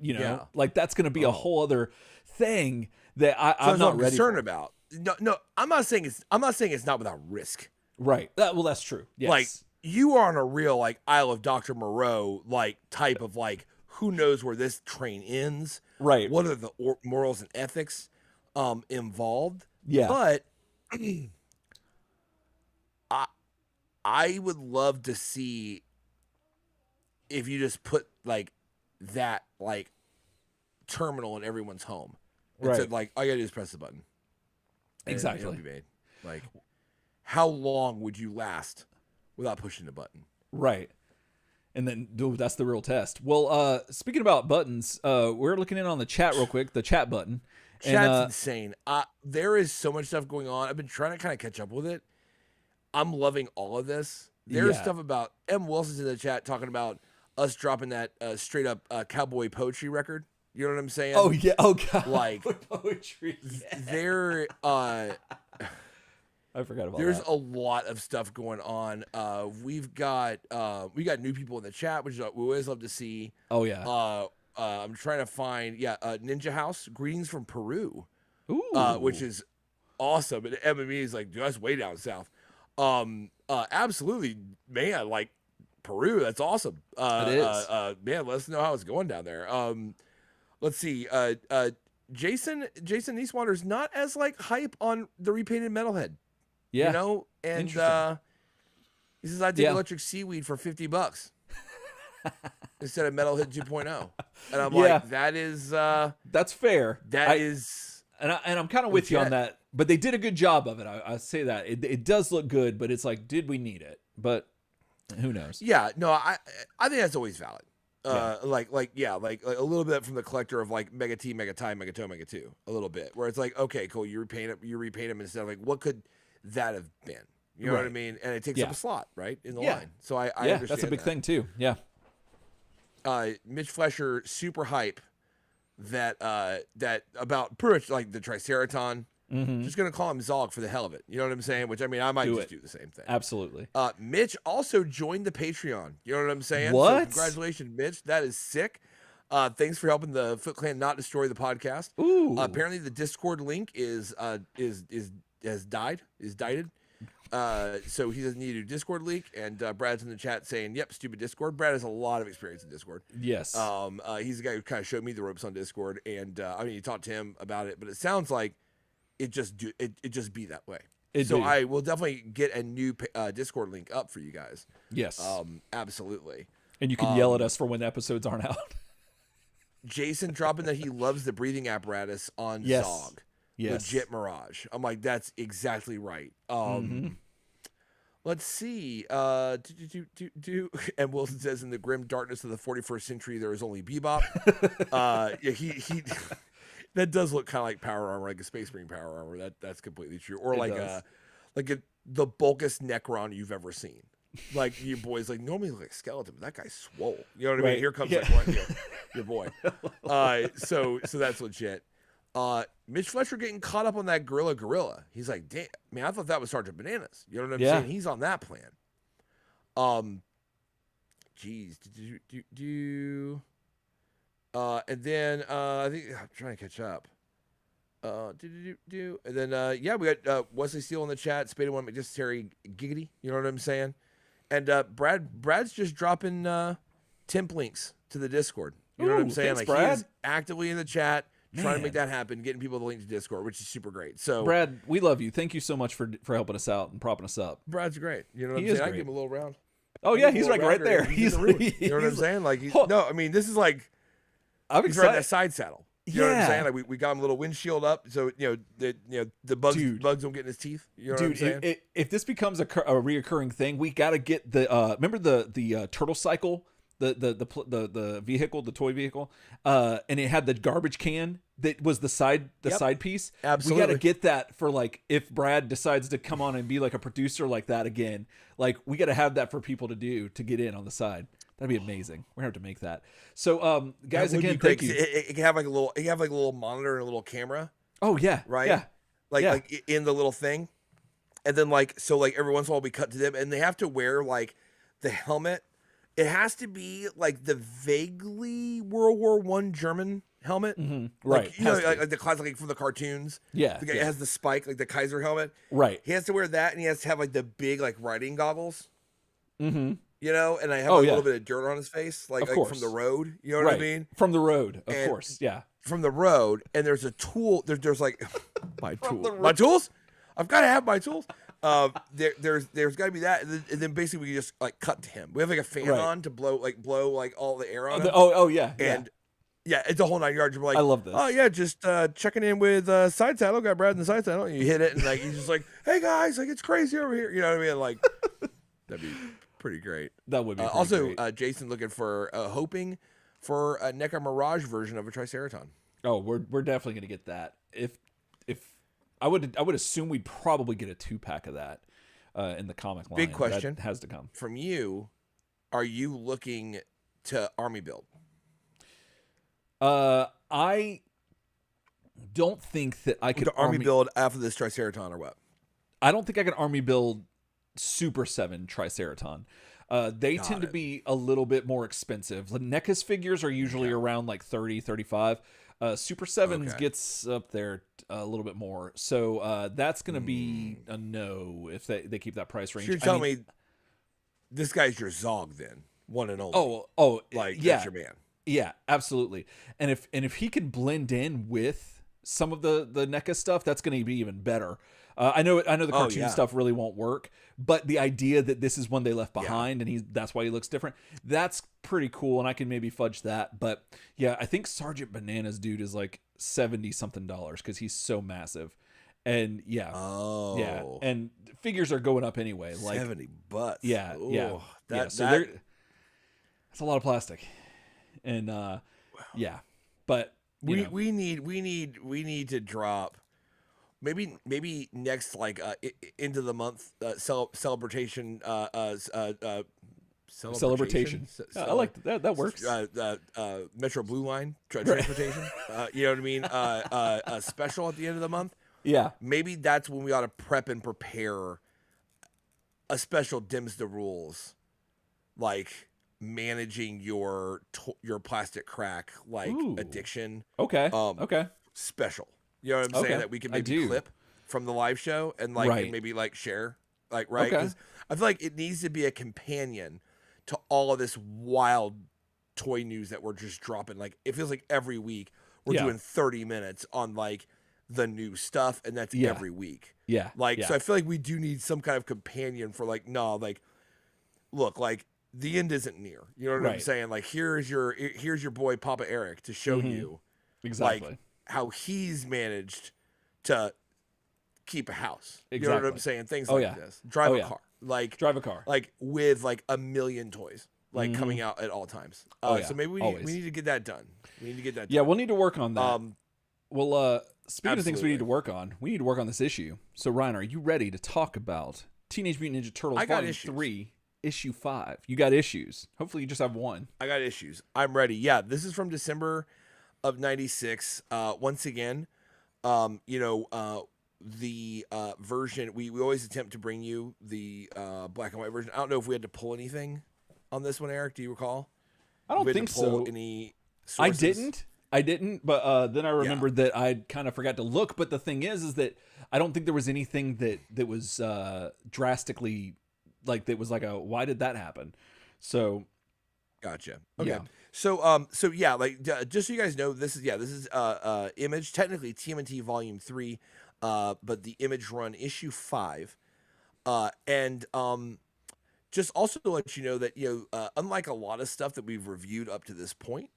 A: you know. Like that's going to be a whole other thing that I'm not ready
B: concerned
A: for.
B: about. No, I'm not saying it's not without risk.
A: Right. Well, that's true. Yes.
B: Like you are on a real like Isle of Dr. Moreau like type of like who knows where this train ends.
A: Right.
B: What are the morals and ethics involved?
A: Yeah.
B: But I would love to see if you just put like that like terminal in everyone's home. And said like all you gotta do is press the button.
A: Exactly.
B: It'll be made. Like how long would you last without pushing the button?
A: Right. And then that's the real test. Well, speaking about buttons, we're looking in on the chat real quick, the chat button.
B: Chat's insane. There is so much stuff going on. I've been trying to kind of catch up with it. I'm loving all of this. There's stuff about M. Wilson's in the chat talking about us dropping that straight up cowboy poetry record. You know what I'm saying?
A: Oh yeah. Oh god.
B: Like
A: poetry. Yeah.
B: There.
A: I forgot about
B: there's
A: that.
B: a lot of stuff going on. We got new people in the chat, which we always love to see.
A: Oh yeah.
B: I'm trying to find Ninja House. Greetings from Peru.
A: Ooh.
B: Which is awesome. And MME is like, dude, that's way down south. Absolutely, man. Like Peru, that's awesome.
A: It is.
B: Man, let us know how it's going down there. Let's see. Jason Nieswander's not as like hype on the repainted Metalhead.
A: Yeah.
B: You know, and he says I take electric seaweed for $50 instead of Metalhead 2.0. And I'm like, that is
A: that's fair.
B: That is,
A: and I'm kind of with you on that. But they did a good job of it. I say that it does look good, but it's like, did we need it? But who knows?
B: Yeah, no, I think that's always valid. Like a little bit from the collector of like Mega T, Mega Tie, Mega Toe, Mega 2, a little bit where it's like, okay, cool, you repaint them instead of like, what could that have been? You know what I mean? And it takes up a slot, right, in the line. So I understand
A: that's a big thing too. Yeah.
B: Mitch Flesher, super hype that about pretty much like the Triceraton.
A: Mm-hmm.
B: Just gonna call him Zog for the hell of it. You know what I'm saying? Which I mean, I might do the same thing.
A: Absolutely.
B: Mitch also joined the Patreon. You know what I'm saying?
A: What?
B: So congratulations, Mitch. That is sick. Thanks for helping the Foot Clan not destroy the podcast.
A: Ooh.
B: Apparently, the Discord link has died. So he doesn't need a Discord link. And Brad's in the chat saying, "Yep, stupid Discord." Brad has a lot of experience in Discord.
A: Yes.
B: He's the guy who kind of showed me the ropes on Discord, and I mean, you talked to him about it, but it sounds like it just be that way. So I will definitely get a new Discord link up for you guys.
A: Yes.
B: Absolutely.
A: And you can yell at us for when the episodes aren't out.
B: Jason dropping that he loves the breathing apparatus on
A: Yes.
B: Zog.
A: Yes.
B: Legit Mirage. I'm like, that's exactly right. Let's see. And Wilson says, in the grim darkness of the 41st century, there is only Bebop. He that does look kind of like power armor, like a Space Marine power armor. That's completely true. Or the bulkiest Necron you've ever seen. Like your boy's like normally look like a skeleton, but that guy's swole. You know what I mean? Here comes your boy. So that's legit. Mitch Fletcher getting caught up on that gorilla. He's like, damn, man, I thought that was Sergeant Bananas. You know what I'm saying? He's on that plan. Geez, and then I think I'm trying to catch up. And then we got Wesley Steele in the chat. Spaded one, just Terry Giggity. You know what I'm saying? And Brad's just dropping temp links to the Discord. You know what I'm saying?
A: Thanks,
B: like
A: Brad.
B: he is actively in the chat. Trying to make that happen, getting people the link to Discord, which is super great. So,
A: Brad, we love you. Thank you so much for helping us out and propping us up.
B: Brad's great. You know what I'm saying? I give him a little round.
A: Oh yeah, he's like right there.
B: He's in the room. You know what I'm saying? Like, no, I mean, this is like
A: I'm
B: he's
A: excited.
B: right that side saddle. You know what I'm saying? Like we got him a little windshield up, so the bugs don't get in his teeth. You know what I'm saying?
A: If this becomes a reoccurring thing, we got to get the remember the turtle cycle. The vehicle, the toy vehicle, and it had the garbage can that was the side piece.
B: Absolutely,
A: we got to get that for like if Brad decides to come on and be like a producer like that again. Like we got to have that for people to get in on the side. That'd be amazing. We're gonna have to make that. So, guys, again, thank you.
B: It can have like a little monitor and a little camera.
A: Oh yeah,
B: right.
A: Yeah,
B: like in the little thing, and then like every once in a while we cut to them, and they have to wear like the helmet. It has to be like the vaguely World War I German helmet,
A: right?
B: Like the classic like from the cartoons.
A: Yeah,
B: it has the spike, like the Kaiser helmet.
A: Right.
B: He has to wear that, and he has to have like the big like riding goggles.
A: Mm-hmm.
B: You know, and I have a little bit of dirt on his face, like from the road. You know what I mean?
A: From the road, of course. Yeah.
B: From the road, and there's a tool. There's like my tools. I've got to have my tools. There's got to be that, and then basically we just like cut to him. We have like a fan on to blow all the air on him.
A: And
B: it's a whole 9 yards. We're like,
A: I love this.
B: Oh yeah, just checking in with side saddle. Got Brad in the side saddle. And you hit it, and like he's just like, hey guys, like it's crazy over here. You know what I mean? Like that'd be pretty great.
A: That would be
B: also
A: great.
B: Jason looking for hoping for a NECA Mirage version of a Triceraton.
A: Oh, we're definitely gonna get that. If I would assume we'd probably get a 2-pack of that in the comic line.
B: Big question
A: that has to come
B: from you. Are you looking to army build?
A: I don't think that I could
B: army build after this Triceraton or what?
A: I don't think I can army build Super 7 Triceraton. They tend to be a little bit more expensive. NECA's figures are usually around like 30, 35. Super 7s gets up there a little bit more. So that's going to be a no if they keep that price range.
B: So you're telling me this guy's your Zog then, one and only. That's your man.
A: Yeah, absolutely. And if he can blend in with some of the NECA stuff, that's going to be even better. I know the cartoon stuff really won't work, but the idea that this is one they left behind and that's why he looks different, that's pretty cool, and I can maybe fudge that. But yeah, I think Sergeant Bananas dude is like $70-something because he's so massive. And and figures are going up anyway. Like
B: $70.
A: Yeah.
B: Ooh,
A: yeah.
B: That's
A: a lot of plastic. And but
B: we need to drop maybe next like into the month celebration.
A: I like that. That works.
B: Metro Blue Line transportation. You know what I mean? A special at the end of the month.
A: Yeah.
B: Maybe that's when we ought to prep and prepare a special dims the rules, like managing your plastic crack addiction.
A: Okay.
B: Special. You know what I'm saying? That we can maybe clip from the live show and and maybe share. Because I feel like it needs to be a companion to all of this wild toy news that we're just dropping. Like it feels like every week we're doing 30 minutes on the new stuff, and that's every week.
A: Yeah.
B: Like, so I feel like we do need some kind of companion for like, no, like, look, like the end isn't near. You know what I'm saying? Like, here's your boy Papa Eric to show you
A: exactly
B: like how he's managed to keep a house. You
A: exactly.
B: know what I'm saying? Things like this. Drive a car. Like
A: drive a car.
B: Like with like a million toys like coming out at all times. So maybe we need to get that done. We need to get that done.
A: Yeah, we'll need to work on that. Well, speaking of things we need to work on this issue. So Ryan, are you ready to talk about Teenage Mutant Ninja Turtles Volume 3, Issue 5? You got issues. Hopefully you just have one.
B: I got issues. I'm ready. Yeah, this is from December of 96. Once again, the version we always attempt to bring you the black and white version. I don't know if we had to pull anything on this one, Eric. Do you recall?
A: I don't think so.
B: Any sources?
A: I didn't, but then I remembered that I kind of forgot to look. But the thing is that I don't think there was anything that was drastically like that was like a why did that happen? So,
B: gotcha. Okay. Yeah. So like just so you guys know, this is Image, technically TMNT Volume 3, but the Image run issue 5, and just also to let you know that unlike a lot of stuff that we've reviewed up to this point.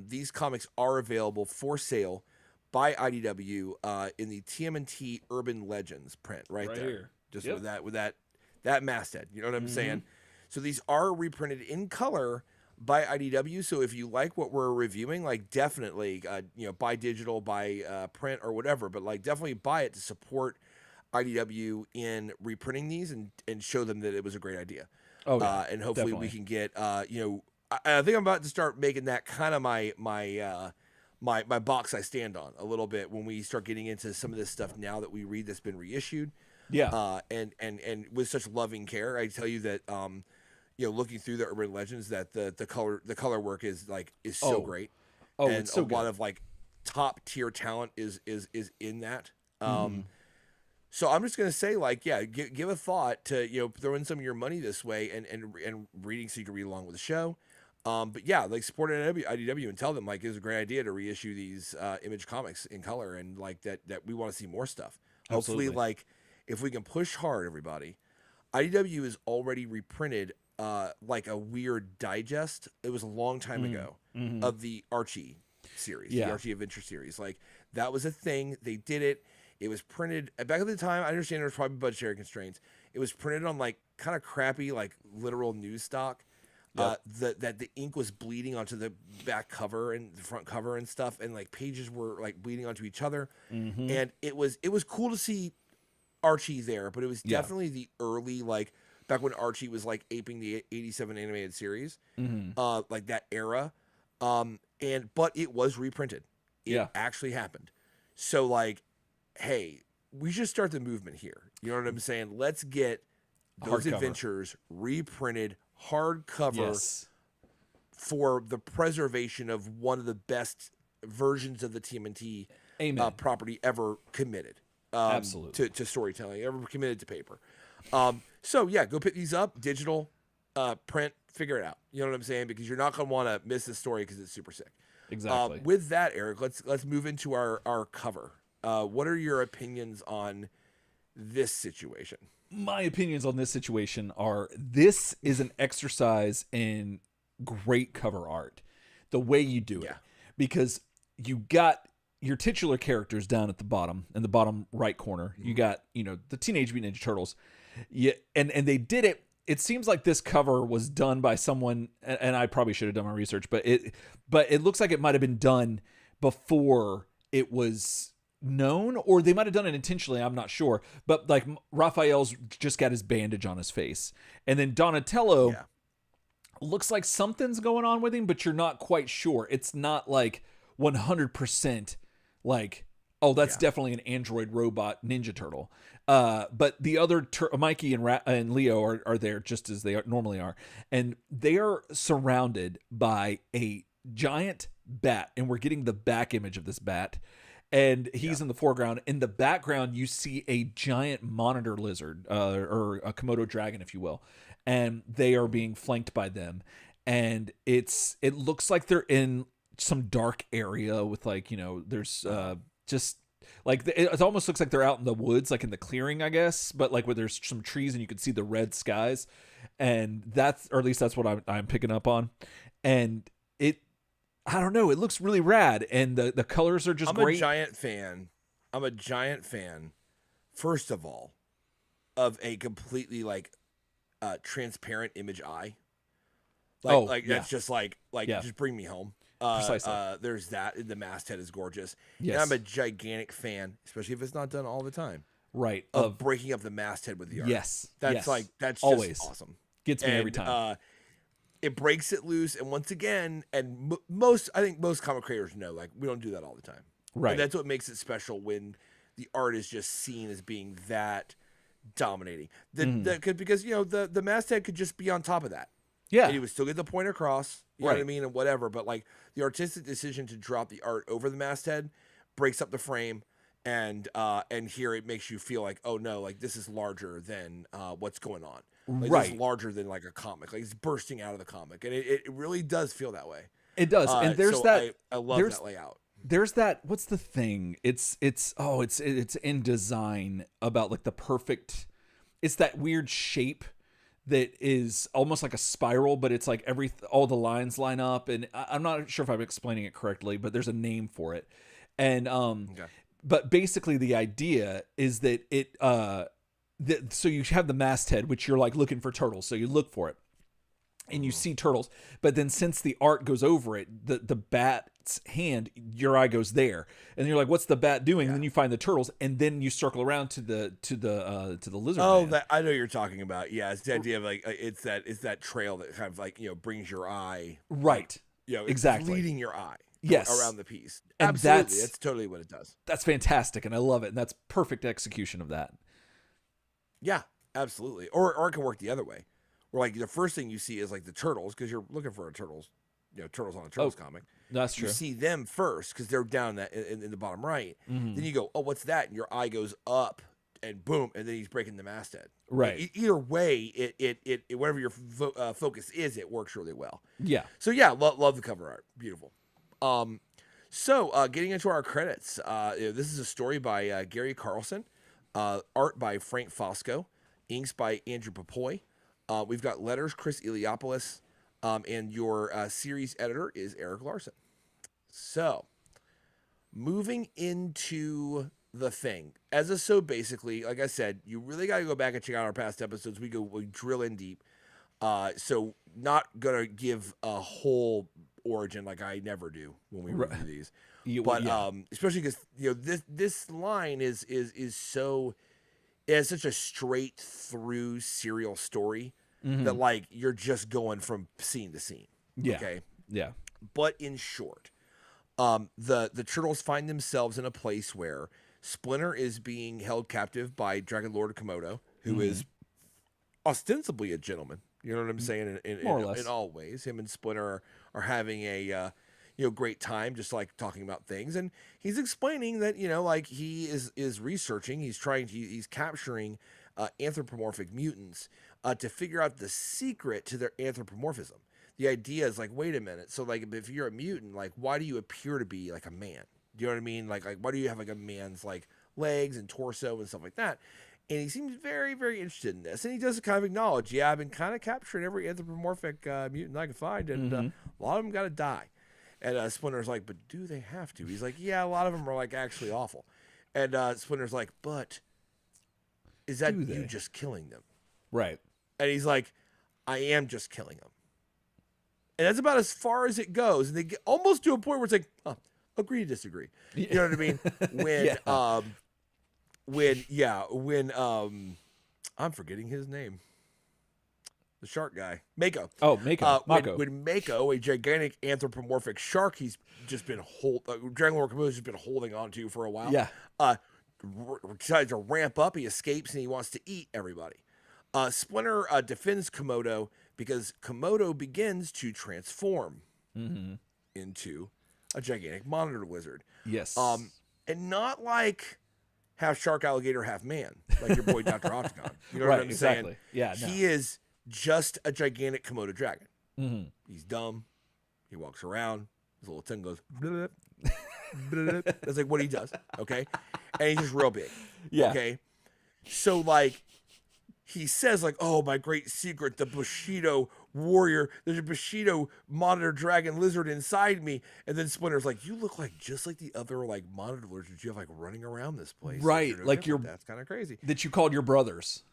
B: These comics are available for sale by IDW in the TMNT Urban Legends print right there. Here. Just with that masthead. You know what I'm saying? So these are reprinted in color by IDW. So if you like what we're reviewing, like definitely buy digital, buy print or whatever, but like definitely buy it to support IDW in reprinting these and show them that it was a great idea. And hopefully definitely. We can get I think I'm about to start making that kind of my box I stand on a little bit when we start getting into some of this stuff now that we read that's been reissued.
A: Yeah.
B: And with such loving care, I tell you that looking through the Urban Legends that the color work is so great.
A: Oh,
B: and
A: it's so
B: a
A: good.
B: lot of like top tier talent is in that. So I'm just gonna say, give a thought to throw in some of your money this way and reading so you can read along with the show. But yeah, like support IDW and tell them like it's a great idea to reissue these Image comics in color and like that we want to see more stuff.
A: Absolutely.
B: Hopefully, like if we can push hard, everybody. IDW is already reprinted like a weird digest. It was a long time ago of the Archie series, the Archie Adventure series. Like that was a thing. They did it. It was printed back at the time. I understand there was probably budgetary constraints. It was printed on like kind of crappy like literal news stock. That the ink was bleeding onto the back cover and the front cover and stuff, and like pages were like bleeding onto each other, and it was cool to see Archie there, but it was definitely the early like back when Archie was like aping the '87 animated series, like that era, but it was reprinted. It actually happened. So like, hey, we should start the movement here. You know what I'm saying? Let's get those adventures reprinted. Hardcover for the preservation of one of the best versions of the TMNT property ever committed
A: absolutely
B: to storytelling, ever committed to paper. So yeah, go pick these up, digital, print, figure it out. You know what I'm saying? Because you're not going to want to miss this story because it's super sick.
A: Exactly.
B: With that, Eric, let's move into our cover. What are your opinions on this situation?
A: My opinions on this situation are this is an exercise in great cover art, the way you do it, because you got your titular characters down at the bottom, in the bottom right corner. You got, the Teenage Mutant Ninja Turtles. And they did it. It seems like this cover was done by someone, and I probably should have done my research, but it looks like it might have been done before it was known, or they might have done it intentionally. I'm not sure, but like Raphael's just got his bandage on his face, and then Donatello looks like something's going on with him, but you're not quite sure. It's not like 100% like, oh, that's definitely an android robot Ninja Turtle. But the other Mikey and Leo are there just as they normally are, and they are surrounded by a giant bat, and we're getting the back image of this bat. And he's in the foreground. In the background, you see a giant monitor lizard, or a Komodo dragon, if you will. And they are being flanked by them. And it looks like they're in some dark area with like, there's just Like it almost looks like they're out in the woods, like in the clearing, I guess, but like where there's some trees and you can see the red skies, and or at least that's what I'm picking up on, and I don't know, it looks really rad, and the colors are just great.
B: I'm a giant fan, first of all, of a completely like transparent image eye. That's just just bring me home.
A: Precisely.
B: There's that. The masthead is gorgeous.
A: Yes.
B: And I'm a gigantic fan, especially if it's not done all the time.
A: Right.
B: Of breaking up the masthead with the art.
A: Yes.
B: That's just
A: always
B: awesome.
A: Gets me every time.
B: It breaks it loose, and once again, and I think most comic creators know, like, we don't do that all the time.
A: Right.
B: And that's what makes it special when the art is just seen as being that dominating. Because the masthead could just be on top of that.
A: Yeah.
B: And he would still get the point across. You know what I mean? And whatever. But like the artistic decision to drop the art over the masthead breaks up the frame, and here it makes you feel like, oh no, like this is larger than what's going on. Like,
A: right.
B: It's larger than like a comic. Like it's bursting out of the comic. And it really does feel that way.
A: It does. And there's
B: I love that layout.
A: There's that, what's the thing? It's in design about like the perfect, it's that weird shape that is almost like a spiral, but it's like all the lines line up, and I'm not sure if I'm explaining it correctly, but there's a name for it. And but basically the idea is that so you have the masthead, which you're like looking for turtles, so you look for it and you see turtles, but then since the art goes over it, the bat's hand, your eye goes there, and you're like, what's the bat doing? And then you find the turtles, and then you circle around to the lizard man.
B: I know what you're talking about. Yeah, it's the idea of like it's that trail that kind of like brings your eye
A: right. Exactly,
B: leading your eye around the piece.
A: And
B: absolutely, that's totally what it does.
A: That's fantastic, and I love it, and that's perfect execution of that.
B: Yeah, absolutely. Or it can work the other way, where like the first thing you see is like the turtles, because you're looking for turtles on a Turtles comic.
A: That's true.
B: You see them first because they're down in the bottom right.
A: Mm-hmm.
B: Then you go, oh, what's that? And your eye goes up, and boom, and then he's breaking the masthead.
A: Right.
B: Like, either way, it whatever your focus is, it works really well.
A: Yeah.
B: So yeah, love the cover art. Beautiful. So getting into our credits, this is a story by Gary Carlson, art by Frank Fosco, inks by Andrew Papoy. We've got letters, Chris Iliopoulos, and your series editor is Eric Larson. So, moving into the thing. So basically, like I said, you really got to go back and check out our past episodes. We drill in deep. So not going to give a whole origin like I never do when we review these. Especially because this line is so, it has such a straight through serial story that like you're just going from scene to scene.
A: Yeah.
B: Okay.
A: Yeah.
B: But in short, the turtles find themselves in a place where Splinter is being held captive by Dragon Lord Komodo, who is ostensibly a gentleman. You know what I'm saying? In all ways, him and Splinter are having a great time, just like talking about things. And he's explaining that like he is researching. He's capturing anthropomorphic mutants to figure out the secret to their anthropomorphism. The idea is like, wait a minute. So like, if you're a mutant, like, why do you appear to be like a man? Do you know what I mean? Like why do you have like a man's like legs and torso and stuff like that? And he seems very, very interested in this. And he does kind of acknowledge, yeah, I've been kind of capturing every anthropomorphic mutant I can find, and a lot of them got to die. And Splinter's like, but do they have to? He's like, yeah, a lot of them are like actually awful. And Splinter's like, but is that you just killing them?
A: Right.
B: And he's like, I am just killing them. And that's about as far as it goes. And they get almost to a point where it's like, agree to disagree. You know what I mean? When I'm forgetting his name. The shark guy. Mako.
A: Oh, Mako.
B: When Mako, a gigantic anthropomorphic shark he's just been Dragon Lord Komodo's just been holding on to for a while.
A: Yeah.
B: Decides to ramp up, he escapes and he wants to eat everybody. Splinter defends Komodo because Komodo begins to transform into a gigantic monitor lizard.
A: Yes.
B: And not like half shark, alligator, half man, like your boy Dr. Octagon. You know what I'm saying?
A: Yeah.
B: He is just a gigantic Komodo dragon. He's dumb. He walks around. His little tongue goes, bleh. That's like what he does. Okay. And he's just real big.
A: Yeah.
B: Okay. So like he says like, oh, my great secret, the Bushido warrior. There's a Bushido monitor dragon lizard inside me. And then Splinter's like, you look like just like the other like monitor lizards you have like running around this place.
A: Right.
B: No
A: like
B: that's kind of crazy.
A: That you called your brothers.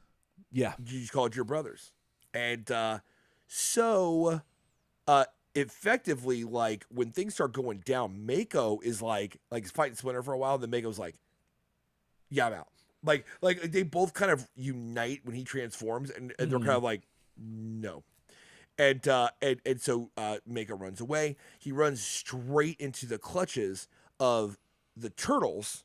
A: Yeah.
B: You just called your brothers. And so effectively, like when things start going down, Mako is like he's fighting Splinter for a while. Then Mako's like, yeah, I'm out. Like they both kind of unite when he transforms, and they're kind of like, no. And so Mako runs away. He runs straight into the clutches of the Turtles,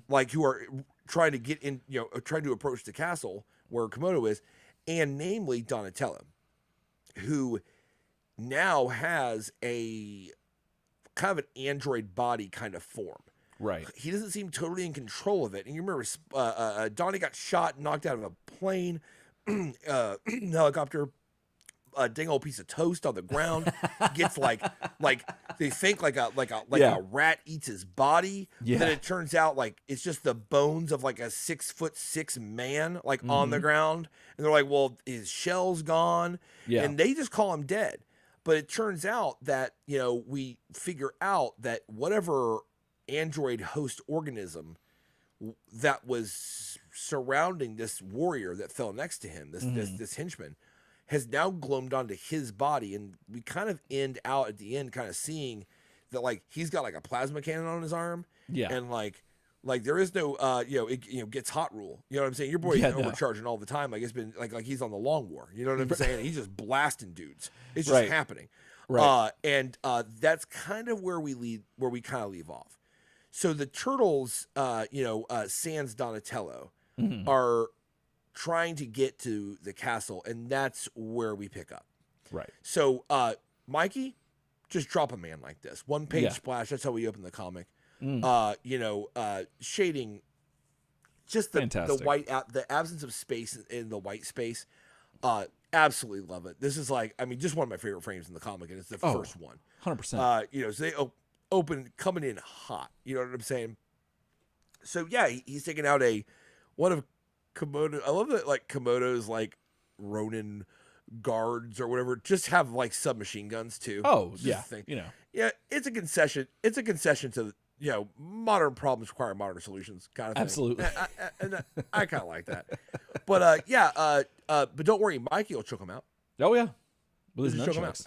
B: like who are trying to get in, trying to approach the castle where Komodo is, and namely Donatello, who now has a kind of an android body kind of form.
A: Right.
B: He doesn't seem totally in control of it. And you remember Donnie got shot, knocked out of a plane, helicopter, a dang old piece of toast on the ground. Gets like they think like a rat eats his body.
A: Yeah.
B: Then it turns out like it's just the bones of like a 6'6" man like on the ground. And they're like, well, his shell's gone.
A: Yeah.
B: And they just call him dead. But it turns out that, we figure out that whatever android host organism that was surrounding this warrior that fell next to him, this henchman, has now glommed onto his body, and we kind of end out at the end kind of seeing that like he's got like a plasma cannon on his arm, and like there is no it gets hot rule. You know what I'm saying? Your boy's overcharging all the time. Like it's been like he's on the long war. You know what I'm saying? He's just blasting dudes. It's just happening.
A: Right.
B: And that's kind of where we kind of leave off. So the Turtles, sans Donatello, are trying to get to the castle, and that's where we pick up.
A: Right.
B: So Mikey, just drop a man like this. One page splash. That's how we open the comic. Shading, just the white, the absence of space in the white space. Absolutely love it. This is like, just one of my favorite frames in the comic, and it's the first one.
A: 100%.
B: So they open coming in hot. You know what I'm saying? So yeah, he's taking out one of Komodo. I love that like Komodo's like Ronin guards or whatever just have like submachine guns too.
A: Oh yeah,
B: yeah, it's a concession. It's a concession to modern problems require modern solutions kind of thing.
A: Absolutely.
B: I kind of like that. But but don't worry, Mikey will choke him out.
A: Oh yeah, with his
B: choke him out.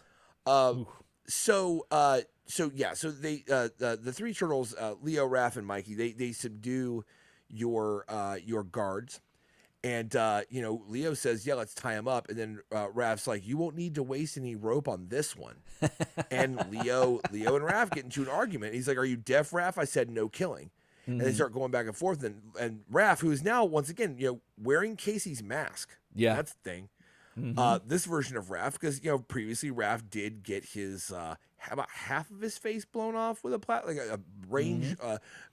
B: So they the three turtles, Leo, Raph, and Mikey, they subdue your guards. And Leo says, yeah, let's tie him up. And then Raph's like, you won't need to waste any rope on this one. And Leo and Raph get into an argument. He's like, are you deaf, Raph? I said no killing. And they start going back and forth. And Raph, who is now once again wearing Casey's mask.
A: Yeah,
B: that's the thing. This version of Raph, because previously Raph did get his about half of his face blown off with a range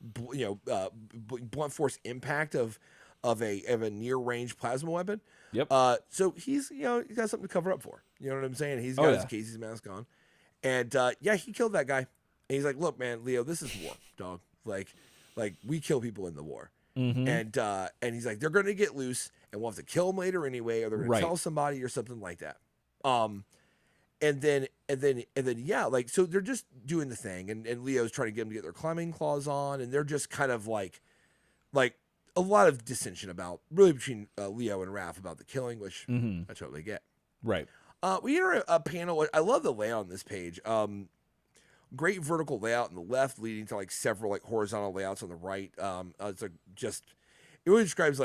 B: blunt force impact of a near range plasma weapon.
A: Yep.
B: So he's got something to cover up for. You know what I'm saying? He's got his Casey's mask on, and he killed that guy. And he's like, look, man, Leo, this is war, dog. Like we kill people in the war. And he's like, they're gonna get loose, and we'll have to kill them later anyway, or they're gonna tell somebody or something like that. And then so they're just doing the thing, and Leo's trying to get them to get their climbing claws on, and they're just kind of like a lot of dissension between Leo and Raph about the killing, which I totally get.
A: Right.
B: We enter a panel. I love the layout on this page. Great vertical layout on the left, leading to several horizontal layouts on the right. It's it really describes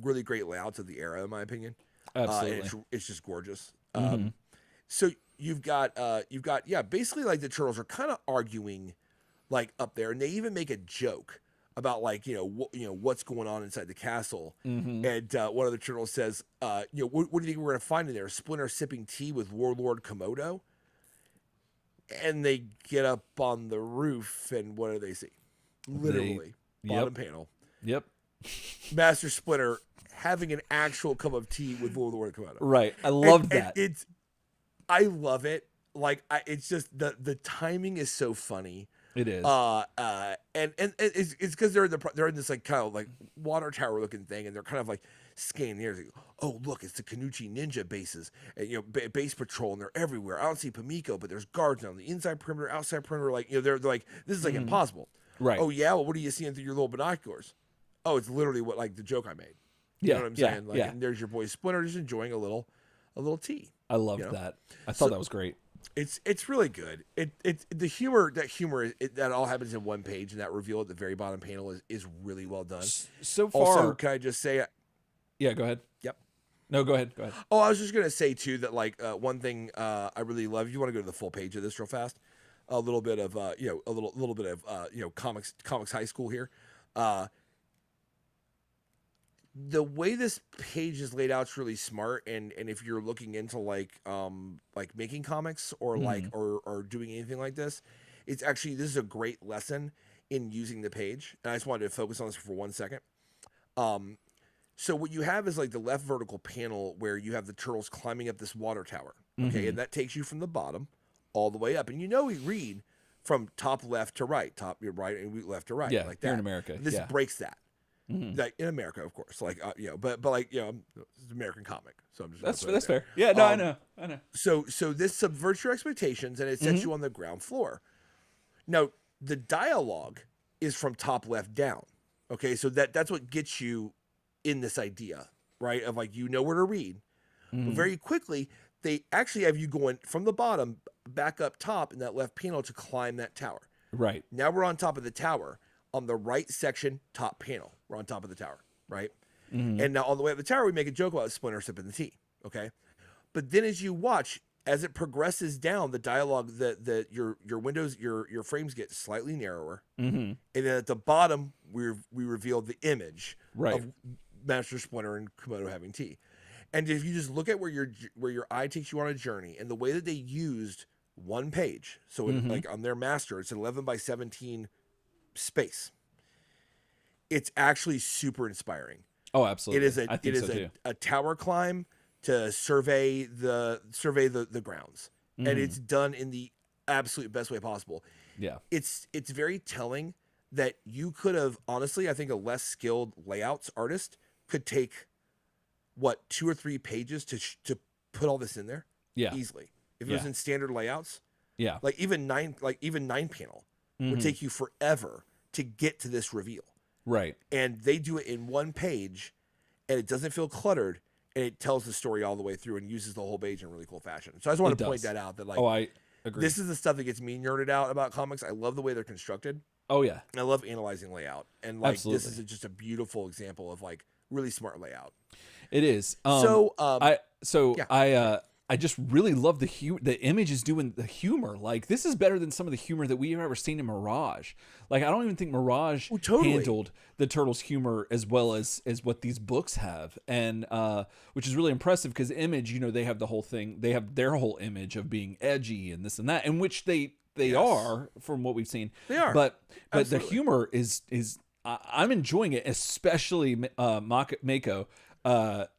B: really great layouts of the era, in my opinion.
A: Absolutely,
B: and it's just gorgeous. So you've got basically the Turtles are kind of arguing up there, and they even make a joke about what's going on inside the castle. And one of the Turtles says, what do you think we're gonna find in there? Splinter sipping tea with Warlord Komodo. And they get up on the roof, and what do they see? Literally, bottom panel.
A: Yep.
B: Master Splinter having an actual cup of tea with Warlord Komodo.
A: Right. I love that.
B: I love it. It's just the timing is so funny.
A: It is.
B: And it's because they're in this like kind of like water tower looking thing, and they're kind of like scanning the air. Like, oh look, it's the Kanuchi Ninja bases, and base patrol, and they're everywhere. I don't see Pamiko, but there's guards on the inside perimeter, outside perimeter. Like they're like, this is like impossible.
A: Right.
B: Oh yeah, well, what are you seeing through your little binoculars? Oh, it's literally what like the joke I made. You know what I'm saying? Like, and there's your boy Splinter just enjoying a little tea.
A: I loved that. I thought that was great.
B: It's really good. The humor that all happens in one page, and that reveal at the very bottom panel is really well done.
A: So far,
B: also, can I just say?
A: Yeah, go ahead.
B: Yep.
A: No, go ahead. Go ahead.
B: Oh, I was just gonna say too that like one thing I really love. You want to go to the full page of this real fast? A little bit of a little bit of comics high school here. The way this page is laid out is really smart, and if you're looking into like making comics or like or doing anything like this, this is a great lesson in using the page. And I just wanted to focus on this for 1 second. So what you have is like the left vertical panel where you have the turtles climbing up this water tower. Okay, and that takes you from the bottom all the way up, and we read from top left to right, top right and left to right, like that.
A: Here in America,
B: this breaks that. Like in America, of course, like but like it's an American comic, so I'm just
A: that's fair. Yeah, no, I know.
B: So this subverts your expectations and it sets you on the ground floor. Now the dialogue is from top left down. Okay, so that's what gets you in this idea, right? Of like where to read, but very quickly they actually have you going from the bottom back up top in that left panel to climb that tower.
A: Right
B: now we're on top of the tower. On the right section, top panel. We're on top of the tower, right? And now on the way up the tower, we make a joke about Splinter sipping the tea, okay? But then as you watch, as it progresses down, the dialogue, your windows, your frames get slightly narrower. And then at the bottom, we reveal the image of Master Splinter and Komodo having tea. And if you just look at where your eye takes you on a journey, and the way that they used one page, so like on their master, it's an 11 by 17 space. It's actually super inspiring.
A: Oh, absolutely.
B: It is a tower climb to survey the grounds, and it's done in the absolute best way possible.
A: Yeah,
B: it's very telling that you could have honestly, I think a less skilled layouts artist could take 2 or 3 pages to put all this in there. Yeah, easily. If it was in standard layouts.
A: Yeah,
B: like even nine panel. Would take you forever to get to this reveal.
A: Right.
B: And they do it in one page, and it doesn't feel cluttered, and it tells the story all the way through and uses the whole page in a really cool fashion. So I just want to point that out. That like,
A: I agree.
B: This is the stuff that gets me nerded out about comics. I love the way they're constructed.
A: Oh yeah.
B: And I love analyzing layout. And like this is just a beautiful example of like really smart layout.
A: It is. I just really love the image is doing the humor. Like this is better than some of the humor that we've ever seen in Mirage. Like I don't even think Mirage handled the Turtles' humor as well as what these books have, and which is really impressive because Image, they have the whole thing. They have their whole image of being edgy and this and that, and which they are from what we've seen.
B: They are,
A: but the humor is I'm enjoying it, especially Mako.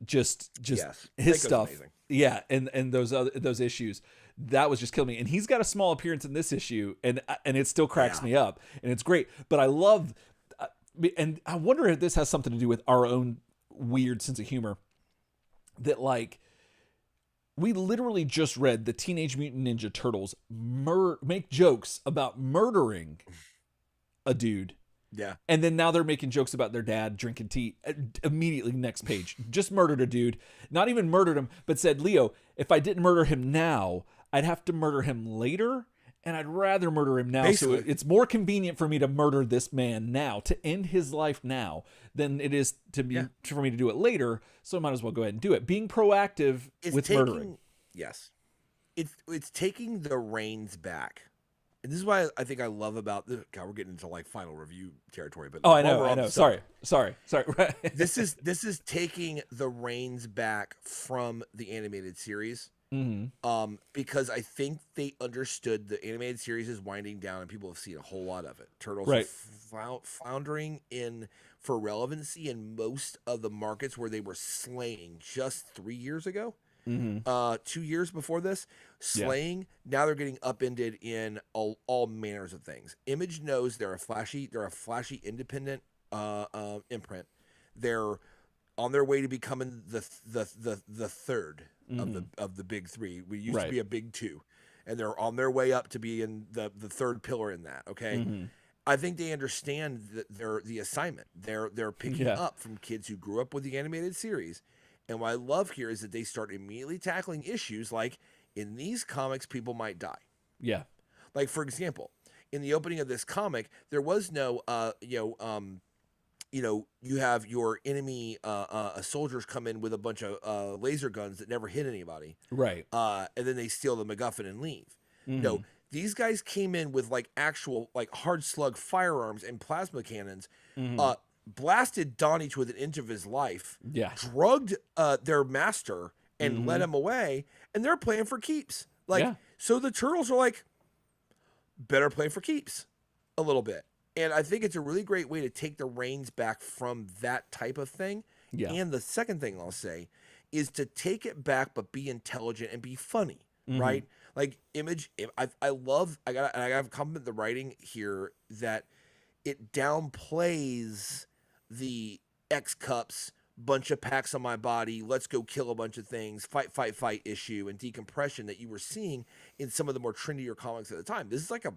A: Just his
B: Mako's
A: stuff.
B: Amazing.
A: Yeah, and those issues, that was just killing me. And he's got a small appearance in this issue, and it still cracks me up, and it's great. But I love, and I wonder if this has something to do with our own weird sense of humor. That like, we literally just read the Teenage Mutant Ninja Turtles make jokes about murdering a dude.
B: Yeah.
A: And then now they're making jokes about their dad drinking tea. Immediately next page. Just murdered a dude. Not even murdered him, but said, Leo, if I didn't murder him now, I'd have to murder him later. And I'd rather murder him now. Basically. So it's more convenient for me to murder this man now, to end his life now, than it is for me to do it later. So I might as well go ahead and do it. Being proactive with murdering.
B: Yes. It's taking the reins back. And this is why I think I love about the God. We're getting into like final review territory, but
A: I know. Sorry.
B: This is taking the reins back from the animated series, because I think they understood the animated series is winding down, and people have seen a whole lot of it. Turtles are floundering for relevancy in most of the markets where they were slaying just 3 years ago. 2 years before this. Slaying, now they're getting upended in all manners of things. Image knows they're a flashy independent imprint. They're on their way to becoming the third of the big three. We used to be a big two, and they're on their way up to be in the third pillar in that. Okay. I think they understand the assignment. They're picking up from kids who grew up with the animated series. And what I love here is that they start immediately tackling issues like, in these comics, people might die.
A: Yeah.
B: Like, for example, in the opening of this comic, there was no, you have your enemy soldiers come in with a bunch of laser guns that never hit anybody.
A: Right.
B: And then they steal the MacGuffin and leave. No, these guys came in with like actual like hard slug firearms and plasma cannons, blasted Donich with an inch of his life, drugged their master and led him away, and they're playing for keeps. Like, so the Turtles are like, better play for keeps a little bit. And I think it's a really great way to take the reins back from that type of thing. Yeah. And the second thing I'll say is to take it back, but be intelligent and be funny, right? Like Image, I gotta compliment the writing here that it downplays the X cups, bunch of packs on my body, let's go kill a bunch of things, fight issue and decompression that you were seeing in some of the more trendier comics at the time. This is like a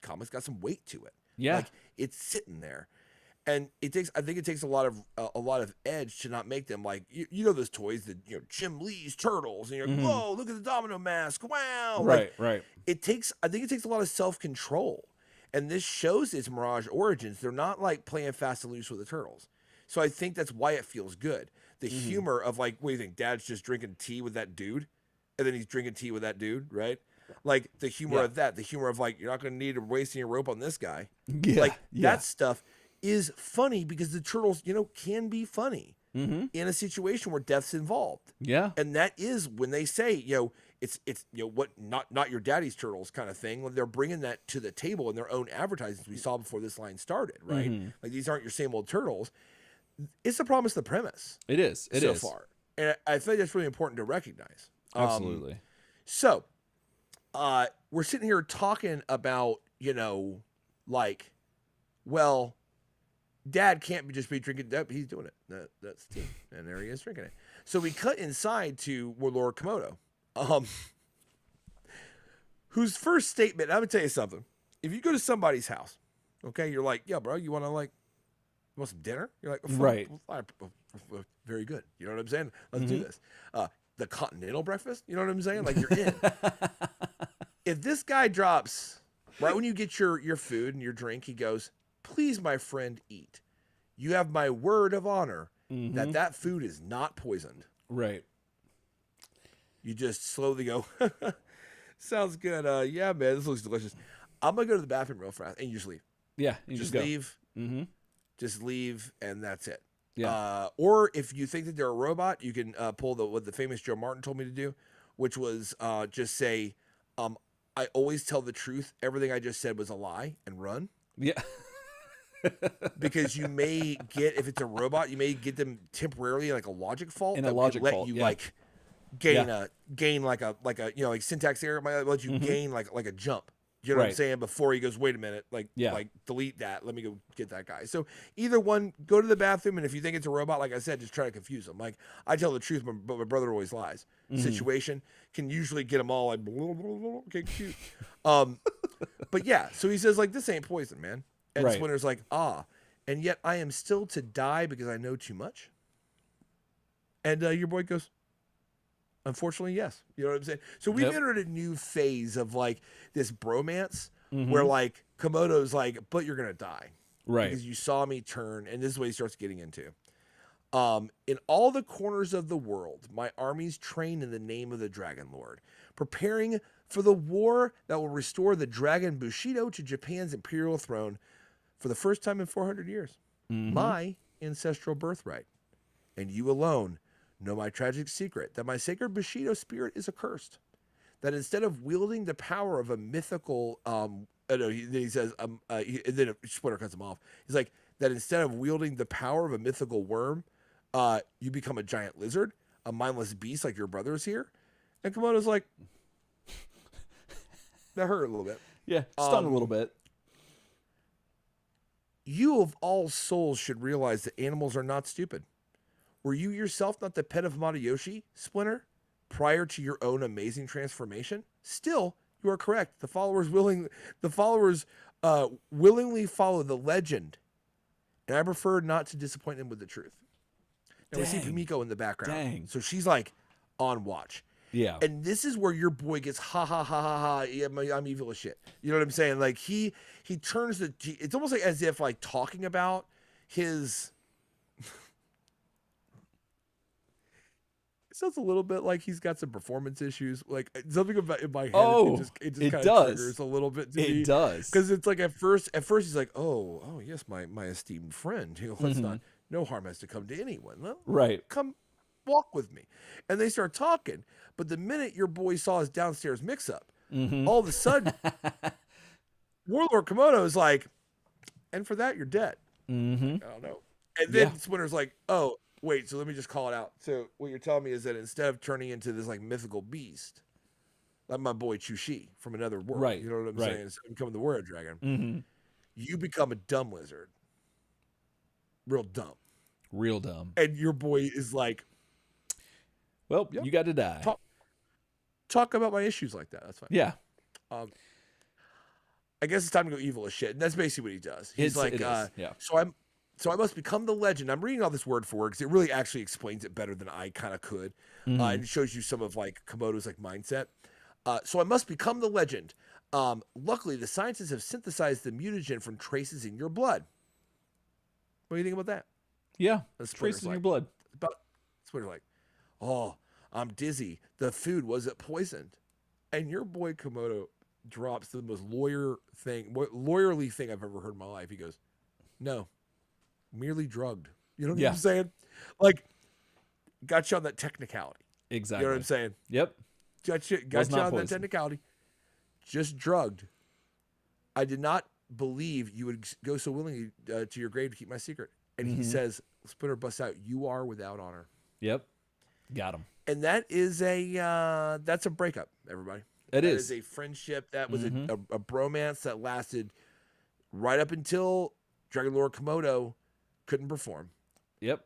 B: comic's got some weight to it.
A: Yeah,
B: like it's sitting there, and I think it takes a lot of edge to not make them like you know those toys that Jim Lee's Turtles, and you're like, whoa, look at the Domino mask, wow,
A: right.
B: I think it takes a lot of self-control, and this shows its Mirage origins. They're not like playing fast and loose with the Turtles. So I think that's why it feels good. The humor of like, what do you think? Dad's just drinking tea with that dude, and then he's drinking tea with that dude, right? Like the humor of that, the humor of like, you're not going to need to waste your rope on this guy. That stuff is funny because the Turtles, can be funny in a situation where death's involved.
A: Yeah,
B: and that is when they say, it's what not your daddy's Turtles kind of thing. When they're bringing that to the table in their own advertisements we saw before this line started, right? Like these aren't your same old Turtles. It's the promise, the premise.
A: It is. It is
B: so far, and I think that's really important to recognize.
A: Absolutely.
B: So, we're sitting here talking about, like, well, Dad can't just be drinking. He's doing it. That's tea, and there he is drinking it. So we cut inside to Lord Komodo, whose first statement. I'm gonna tell you something. If you go to somebody's house, okay, you're like, yeah, bro, you want some dinner? You're like,
A: right.
B: Very good. You know what I'm saying? Let's do this. The continental breakfast? You know what I'm saying? Like, you're in. If this guy drops, right when you get your food and your drink, he goes, please, my friend, eat. You have my word of honor that food is not poisoned.
A: Right.
B: You just slowly go, sounds good. Yeah, man, this looks delicious. I'm going to go to the bathroom real fast. And you just leave.
A: Yeah. You
B: just leave. Just leave, and that's it.
A: Yeah.
B: Or if you think that they're a robot, you can pull what the famous Joe Martin told me to do, which was just say, I always tell the truth. Everything I just said was a lie, and run.
A: Yeah.
B: Because you may get, if it's a robot, you may get them temporarily like a logic fault.
A: In a logic
B: let
A: fault,
B: you like gain like a syntax error. It might let you gain like a jump. You know what I'm saying? Before he goes, wait a minute, like delete that. Let me go get that guy. So either one, go to the bathroom, and if you think it's a robot, like I said, just try to confuse them. Like, I tell the truth, but my brother always lies. Situation can usually get them all like, okay, cute. But yeah, so he says like, this ain't poison, man. And Splinter's like, and yet I am still to die because I know too much. And your boy goes, unfortunately, yes. You know what I'm saying? So we've entered a new phase of like this bromance where like Komodo's like, but you're going to die.
A: Right.
B: Because you saw me turn. And this is what he starts getting into. In all the corners of the world, my armies train in the name of the Dragon Lord, preparing for the war that will restore the Dragon Bushido to Japan's imperial throne for the first time in 400 years. My ancestral birthright. And you alone know my tragic secret, that my sacred Bushido spirit is accursed. That instead of wielding the power of a mythical, he says, and then Splinter cuts him off. He's like, that instead of wielding the power of a mythical worm, you become a giant lizard. a mindless beast like your brother is here? And Komodo's like, that hurt a little bit.
A: Yeah, stung a little bit.
B: You of all souls should realize that animals are not stupid. Were you yourself not the pet of Matayoshi, Splinter, prior to your own amazing transformation? Still, you are correct. The followers willingly follow the legend, and I prefer not to disappoint them with the truth. Now we see Pimiko in the background, so she's like on watch.
A: Yeah,
B: and this is where your boy gets ha ha ha ha ha. Yeah, I'm evil as shit. You know what I'm saying? Like he turns it's almost like as if like talking about his. It sounds a little bit like he's got some performance issues. Like something about in my head, it just kind of triggers a little bit to me.
A: It does,
B: because it's like at first he's like, oh yes, my esteemed friend. You know, let's not. No harm has to come to anyone. Well,
A: right?
B: Come walk with me, and they start talking. But the minute your boy saw his downstairs mix-up, all of a sudden, Warlord Komodo is like, and for that, you're dead. I don't know. And then Splinter's like, oh, wait, so let me just call it out. So what you're telling me is that instead of turning into this like mythical beast, like my boy Chushi from another world,
A: right?
B: You know what I'm saying? Instead of becoming the warrior dragon, you become a dumb lizard. Real dumb. And your boy is like,
A: well, you got to die.
B: Talk about my issues like that. That's fine.
A: Yeah.
B: I guess it's time to go evil as shit. And that's basically what he does. He's like, so I must become the legend. I'm reading all this word for word because it really actually explains it better than I kind of could. And it shows you some of like Komodo's like mindset. So I must become the legend. Luckily, the scientists have synthesized the mutagen from traces in your blood. What do you think about that?
A: Yeah. Traces in your blood.
B: Splinter's like, oh, I'm dizzy. The food, was it poisoned? And your boy Komodo drops the most lawyerly thing I've ever heard in my life. He goes, no, merely drugged. You know what I'm saying? Like, got you on that technicality.
A: Exactly.
B: You know what I'm saying?
A: Yep.
B: Got you on that technicality. Just drugged. I did not believe you would go so willingly to your grave to keep my secret. And he says, Splinter busts out, you are without honor.
A: Yep. Got him.
B: And that is that's a breakup, everybody. That is a friendship. That was a bromance that lasted right up until Dragon Lord Komodo couldn't perform.
A: Yep.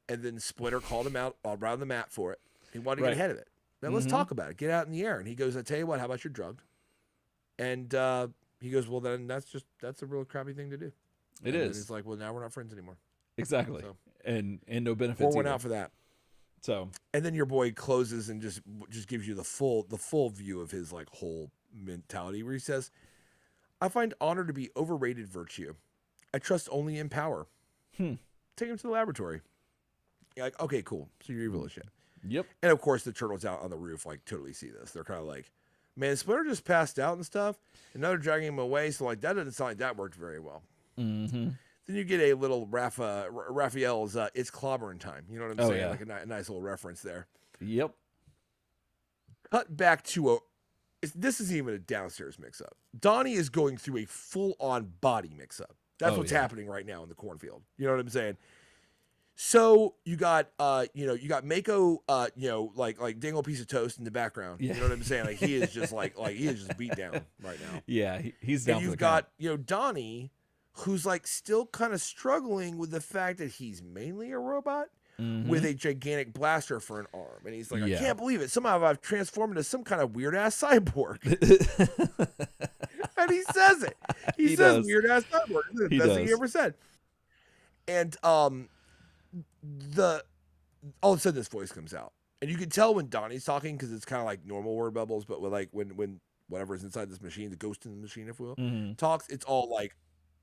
B: And then Splinter called him out all around the mat for it. He wanted to get ahead of it. Now let's talk about it. Get out in the air. And he goes, I tell you what, how about you're drugged? And he goes, well, then that's a real crappy thing to do.
A: It is.
B: And he's like, well, now we're not friends anymore.
A: Exactly. So, and no benefits.
B: Pour one out for that.
A: So,
B: and then your boy closes and just gives you the full view of his like whole mentality, where he says, I find honor to be overrated virtue. I trust only in power. Take him to the laboratory. You're like, okay, cool. So you're evil as shit.
A: Yep.
B: And of course the turtles out on the roof like totally see this. They're kind of like, man, Splinter just passed out and stuff, and now they're dragging him away. So like that doesn't sound like that worked very well. Then you get a little Raphael's It's Clobbering Time. You know what I'm saying?
A: Yeah.
B: Like a nice little reference there.
A: Yep.
B: Cut back to this isn't even a downstairs mix-up. Donnie is going through a full-on body mix-up. That's what's happening right now in the cornfield. You know what I'm saying? So you got Mako, like dangle piece of toast in the background.
A: Yeah.
B: You know what I'm saying? Like he is just he is just beat down right now.
A: Yeah, he's down.
B: And you've got Donnie, who's like still kind of struggling with the fact that he's mainly a robot with a gigantic blaster for an arm. And he's like, I can't believe it. Somehow I've transformed into some kind of weird ass cyborg. And he says it. He says weird ass cyborg. It's the best thing he ever said. And all of a sudden this voice comes out. And you can tell when Donnie's talking because it's kind of like normal word bubbles, but when whatever's inside this machine, the ghost in the machine, if you will, talks, it's all like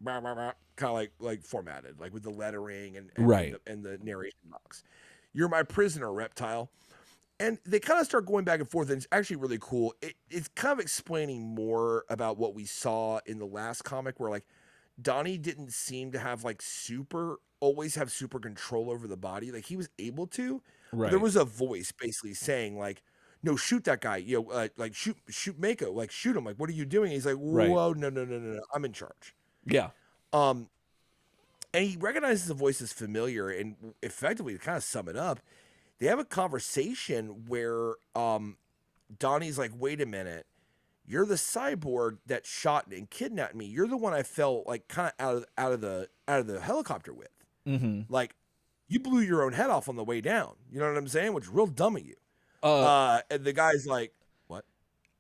B: kind of like formatted, like with the lettering and the narration box. You're my prisoner, reptile. And they kind of start going back and forth, and it's actually really cool. It's kind of explaining more about what we saw in the last comic, where like Donnie didn't seem to have always have super control over the body. Like he was able to, but there was a voice basically saying like, no, shoot that guy, like shoot Mako, like shoot him. Like, what are you doing? He's like, whoa, no, I'm in charge.
A: Yeah.
B: And he recognizes the voice as familiar, and effectively, to kind of sum it up, they have a conversation where Donnie's like, wait a minute, you're the cyborg that shot and kidnapped me. You're the one I fell like kind of out of the helicopter with.
A: Mm-hmm.
B: Like, you blew your own head off on the way down. You know what I'm saying? Which is real dumb of you. And the guy's like, what?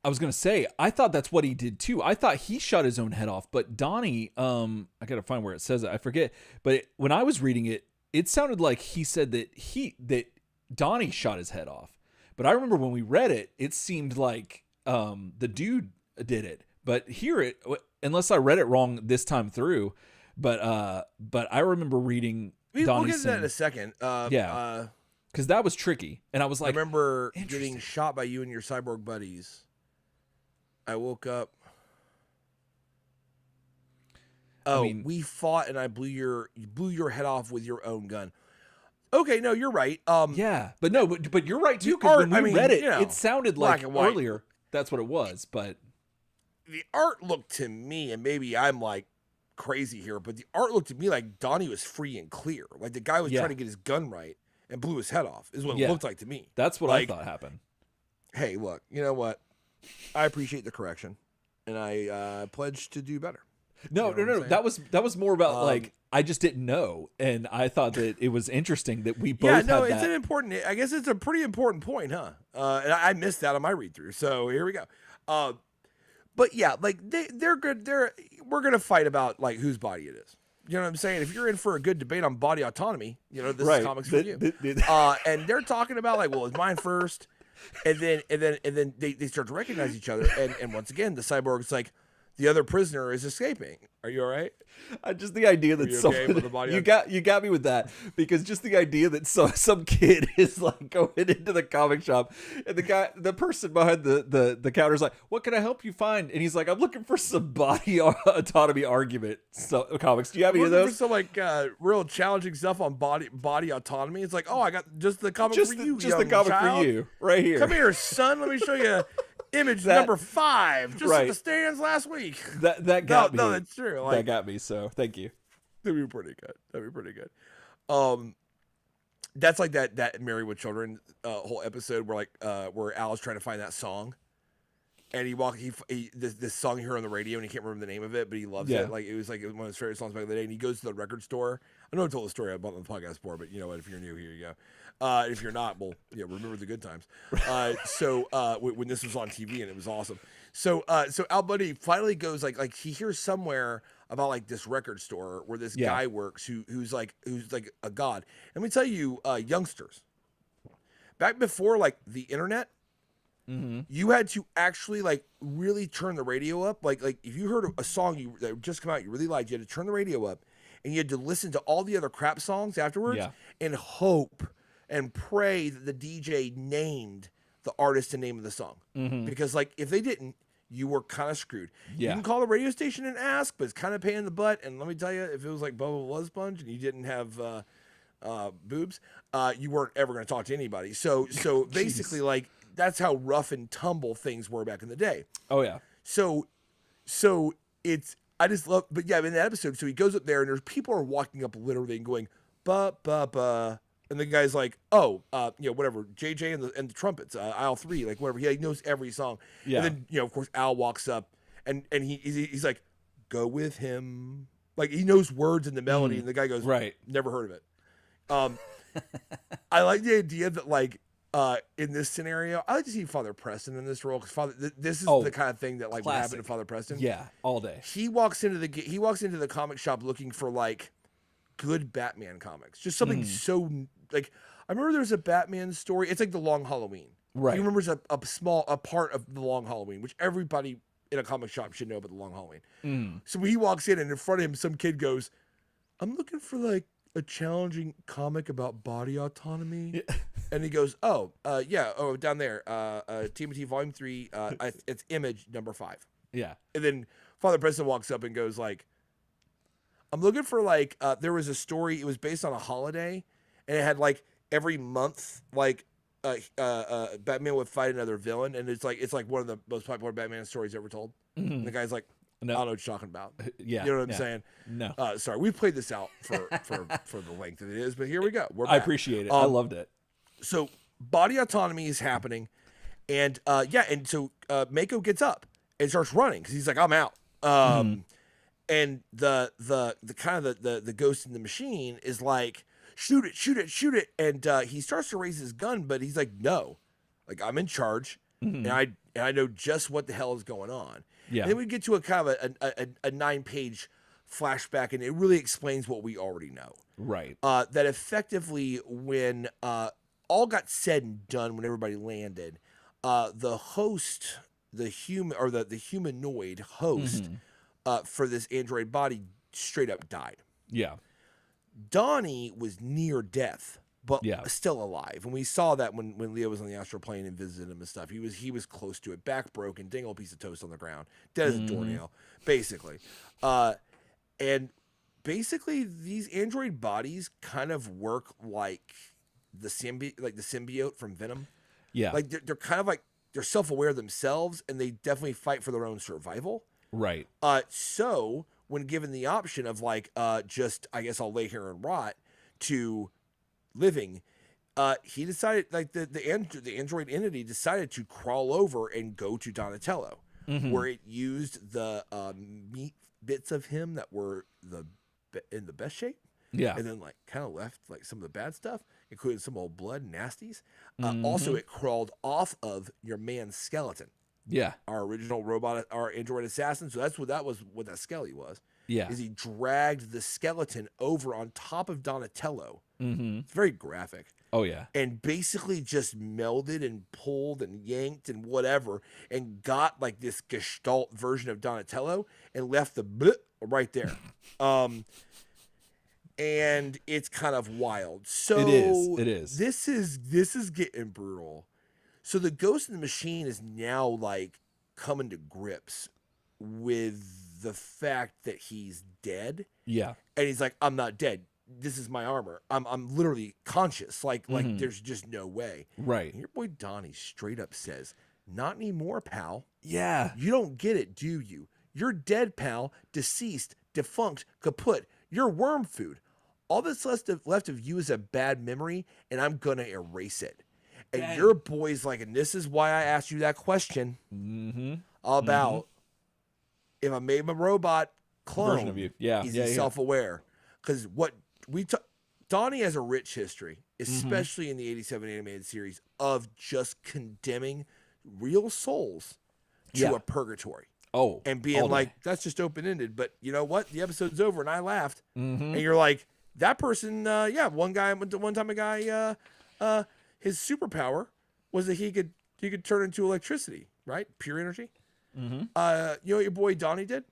A: I was gonna say, I thought that's what he did too. I thought he shot his own head off, but Donnie, I gotta find where it says it. I forget. But when I was reading it, it sounded like he said that Donnie shot his head off. But I remember when we read it, it seemed like the dude did it. But unless I read it wrong this time through, but I remember reading.
B: We'll get to that in a second.
A: Yeah, because that was tricky, and I was like,
B: I remember getting shot by you and your cyborg buddies. I woke up. Oh, we fought, and I blew your head off with your own gun. Okay, no, you're right.
A: Yeah, but you're right too. Because when we read it, it sounded like earlier that's what it was. But
B: the art looked to me, and maybe I'm like crazy here, but the art looked to me like Donnie was free and clear. Like the guy was trying to get his gun right and blew his head off. Is what it looked like to me.
A: That's what I thought happened.
B: Hey, look, you know what? I appreciate the correction, and I pledge to do better.
A: No. That was more about like I just didn't know, and I thought that it was interesting that we both. Yeah, no,
B: it's an important. I guess it's a pretty important point, huh? And I missed that on my read through. So here we go. But yeah, like they're good. We're gonna fight about like whose body it is. You know what I'm saying? If you're in for a good debate on body autonomy, you know this is comics for you. And they're talking about like, well, it's mine first, and then they start to recognize each other, and once again the cyborg's like, the other prisoner is escaping. Are you all right?
A: Just the idea that you got me with that, because just the idea that some kid is like going into the comic shop, and the person behind the counter is like, "What can I help you find?" And he's like, "I'm looking for some body autonomy argument comics. Do you have any of those?"
B: For some like real challenging stuff on body autonomy. It's like, oh, I got just the comic for you,
A: just the comic for you, right here.
B: Come here, son. Let me show you. Image number 5, just at the stands last week.
A: That got me.
B: No, that's true. Like,
A: that got me. So thank you.
B: That'd be pretty good. That's like that Married with Children whole episode where Al's trying to find that song, and this song he heard on the radio, and he can't remember the name of it, but he loves it. Like it was like one of his favorite songs back in the day. And he goes to the record store. I know I told the story about on the podcast before, but you know what? If you're new, here you go. If you're not, well, remember the good times. So when this was on TV, and it was awesome. So Al Bundy finally goes like he hears somewhere about like this record store where this guy works who's like a god. And let me tell you, youngsters, back before like the internet, you had to actually like really turn the radio up. Like if you heard a song that just come out you really liked, you had to turn the radio up, and you had to listen to all the other crap songs afterwards and hope and pray that the DJ named the artist and name of the song. Because like if they didn't, you were kind of screwed. You can call the radio station and ask, but it's kind of pain in the butt. And let me tell you, if it was like Bubba Was Sponge and you didn't have boobs, you weren't ever going to talk to anybody. So basically, like that's how rough and tumble things were back in the day.
A: Oh yeah.
B: So it's I just love, but yeah, in that episode, so he goes up there and there's people are walking up literally and going ba ba ba. And the guy's like, oh, whatever, JJ and the trumpets, aisle 3, like whatever. He knows every song. Yeah. And then, of course, Al walks up and he's like, go with him. Like he knows words in the melody, and the guy goes, right, never heard of it. I like the idea that like in this scenario, I like to see Father Preston in this role because this is the kind of thing that like would happen to Father Preston.
A: Yeah, all day.
B: He walks into the comic shop looking for like good Batman comics, just something so like I remember there's a Batman story. It's like The Long Halloween.
A: Right.
B: He remembers a part of The Long Halloween, which everybody in a comic shop should know about The Long Halloween. So when he walks in and in front of him, some kid goes, "I'm looking for like a challenging comic about body autonomy," and he goes, "Oh, down there, TMNT Volume 3, it's Image number 5."
A: Yeah.
B: And then Father Preston walks up and goes like, I'm looking for like there was a story. It was based on a holiday, and it had like every month like Batman would fight another villain, and it's like one of the most popular Batman stories ever told. And the guy's like, I don't know what you're talking about.
A: Yeah,
B: you know what I'm saying?
A: No,
B: sorry, we played this out for the length that it is, but here we go.
A: I appreciate it. I loved it.
B: so body autonomy is happening, and so Mako gets up and starts running because he's like, I'm out. And the kind of the ghost in the machine is like, shoot it, and he starts to raise his gun, but he's like, no, like I'm in charge, and I know just what the hell is going on.
A: Yeah.
B: And then we get to a kind of a 9-page flashback, and it really explains what we already know.
A: Right.
B: That effectively, when all got said and done, when everybody landed, the host, the human or the humanoid host for this android body straight up died.
A: Yeah.
B: Donnie was near death, but
A: Yeah.
B: still alive. And we saw that when Leo was on the astral plane and visited him and stuff. He was close to it, back broken, dang old piece of toast on the ground, dead as a doornail, basically. And basically, these android bodies kind of work like the symbiote from Venom.
A: Yeah.
B: Like they're kind of like they're self-aware themselves, and they definitely fight for their own survival.
A: Right.
B: So when given the option of like just I guess I'll lay here and rot to living, he decided like the android entity decided to crawl over and go to Donatello, where it used the meat bits of him that were in the best shape.
A: Yeah.
B: And then like kind of left like some of the bad stuff, including some old blood and nasties. Also, it crawled off of your man's skeleton.
A: Yeah.
B: Our original robot, our android assassin. So that was what that skelly was.
A: Yeah.
B: Is he dragged the skeleton over on top of Donatello. It's very graphic.
A: Oh yeah.
B: And basically just melded and pulled and yanked and whatever, and got like this gestalt version of Donatello and left the blip right there. And it's kind of wild. So
A: It is.
B: This is getting brutal. So the ghost in the machine is now like coming to grips with the fact that he's dead.
A: Yeah.
B: And he's like, I'm not dead. This is my armor. I'm literally conscious. Like there's just no way.
A: Right.
B: And your boy Donnie straight up says, not anymore, pal.
A: Yeah.
B: You don't get it, do you? You're dead, pal. Deceased, defunct, kaput. You're worm food. All that's left of you is a bad memory, and I'm gonna erase it. And
A: Dang.
B: your boy's like, and this is why I asked you that question about if I made my robot clone,
A: Version of you. Yeah.
B: is he self-aware? Because what Donnie has a rich history, especially in the 87 animated series, of just condemning real souls to a purgatory.
A: Oh.
B: And being like, that's just open-ended. But you know what? The episode's over, and I laughed. And you're like, that person, one time a guy, his superpower was that he could turn into electricity, right? Pure energy. You know what your boy Donnie did?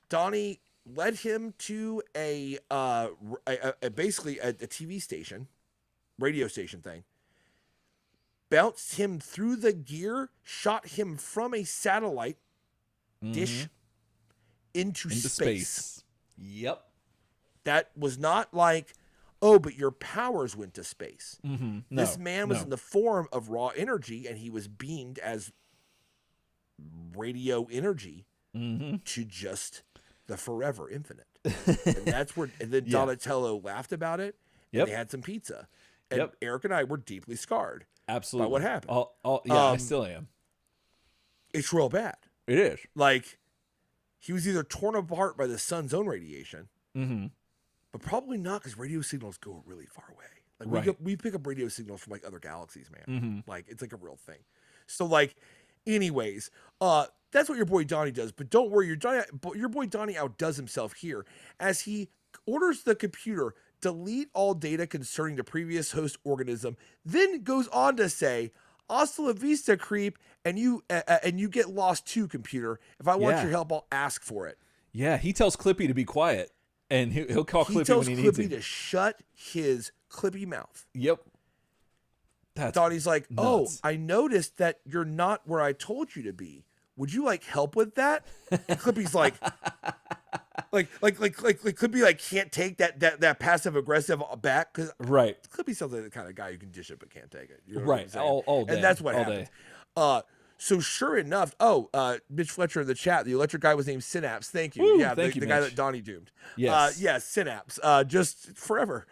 B: Donnie led him to basically a TV station, radio station thing, bounced him through the gear, shot him from a satellite dish into space.
A: Yep.
B: That was not like, oh, but your powers went to space.
A: No,
B: this man was in the form of raw energy, and he was beamed as radio energy to just the forever infinite. And that's where, and then Donatello laughed about it, and they had some pizza. And Eric and I were deeply scarred.
A: Absolutely.
B: By what happened.
A: I still am.
B: It's real bad.
A: It is.
B: Like, he was either torn apart by the sun's own radiation, but probably not, because radio signals go really far away. Like we pick up radio signals from like other galaxies, man. Like it's like a real thing. So like, anyways, that's what your boy Donnie does. But don't worry, your boy Donnie outdoes himself here as he orders the computer delete all data concerning the previous host organism. Then goes on to say, "Hasta la vista, creep," and you get lost too, computer. If I want your help, I'll ask for it. Yeah,
A: he tells Clippy to be quiet. And he'll call Clippy when he needs him.
B: He tells Clippy to shut his Clippy mouth.
A: Yep. That's
B: Donnie's like,
A: nuts.
B: oh, I noticed that you're not where I told you to be. Would you like help with that? And Clippy's like Clippy like can't take that passive aggressive back, because Clippy sounds like the kind of guy who can dish it but can't take it. You know what I'm saying?
A: all day.
B: And that's what happened. So sure enough, Mitch Fletcher in the chat, the electric guy was named Synapse. Thank you.
A: Thank you,
B: the guy that Donnie doomed.
A: Yes.
B: Synapse. Just forever.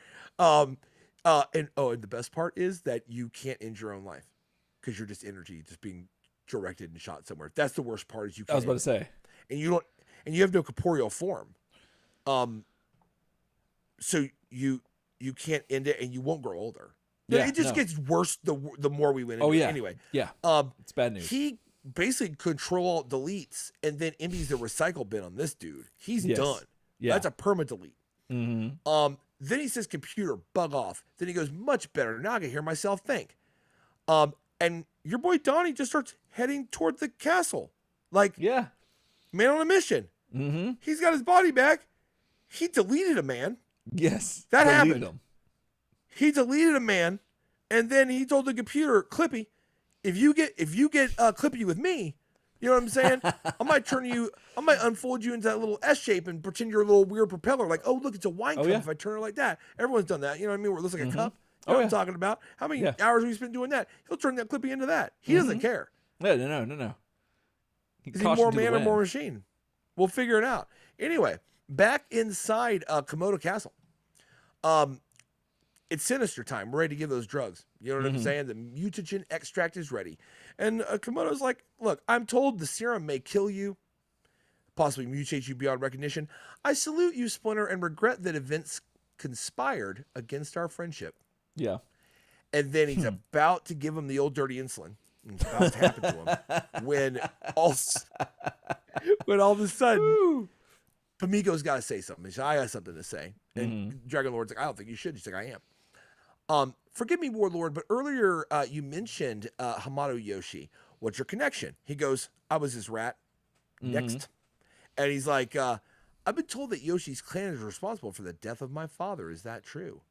B: And the best part is that you can't end your own life because you're just energy, just being directed and shot somewhere. That's the worst part. Is you
A: I
B: can't
A: was about to say,
B: and you don't, and you have no corporeal form. So you can't end it, and you won't grow older.
A: Yeah,
B: it just gets worse the more we went into it. Anyway,
A: yeah, it's bad news.
B: He basically control deletes and then empties the recycle bin on this dude. He's done. Yeah, that's a perma delete.
A: Mm-hmm.
B: Then he says, "Computer, bug off." Then he goes, "Much better. Now I can hear myself think." And your boy Donnie just starts heading toward the castle, like man on a mission.
A: Mm-hmm.
B: He's got his body back. He deleted a man.
A: Yes,
B: that happened. He deleted a man, and then he told the computer, "Clippy, if you get Clippy with me, you know what I'm saying? I might unfold you into that little S shape and pretend you're a little weird propeller. Like, oh look, it's a wine cup. If I turn it like that, everyone's done that. You know what I mean? Where it looks like a cup. You know what I'm talking about? How many hours have you spent doing that? He'll turn that Clippy into that. He doesn't care.
A: No.
B: Is he more man or more machine? We'll figure it out. Anyway, back inside Komodo Castle. It's sinister time. We're ready to give those drugs. You know what I'm saying? The mutagen extract is ready. And Komodo's like, look, I'm told the serum may kill you, possibly mutate you beyond recognition. I salute you, Splinter, and regret that events conspired against our friendship.
A: Yeah.
B: And then he's about to give him the old dirty insulin. It's about to happen to him when all of a sudden, Pamiko's got to say something. He said, I got something to say. And Dragon Lord's like, I don't think you should. He's like, I am. Forgive me, Warlord, but earlier you mentioned Hamato Yoshi. What's your connection? He goes, I was his rat. Next. And he's like, I've been told that Yoshi's clan is responsible for the death of my father. Is that true?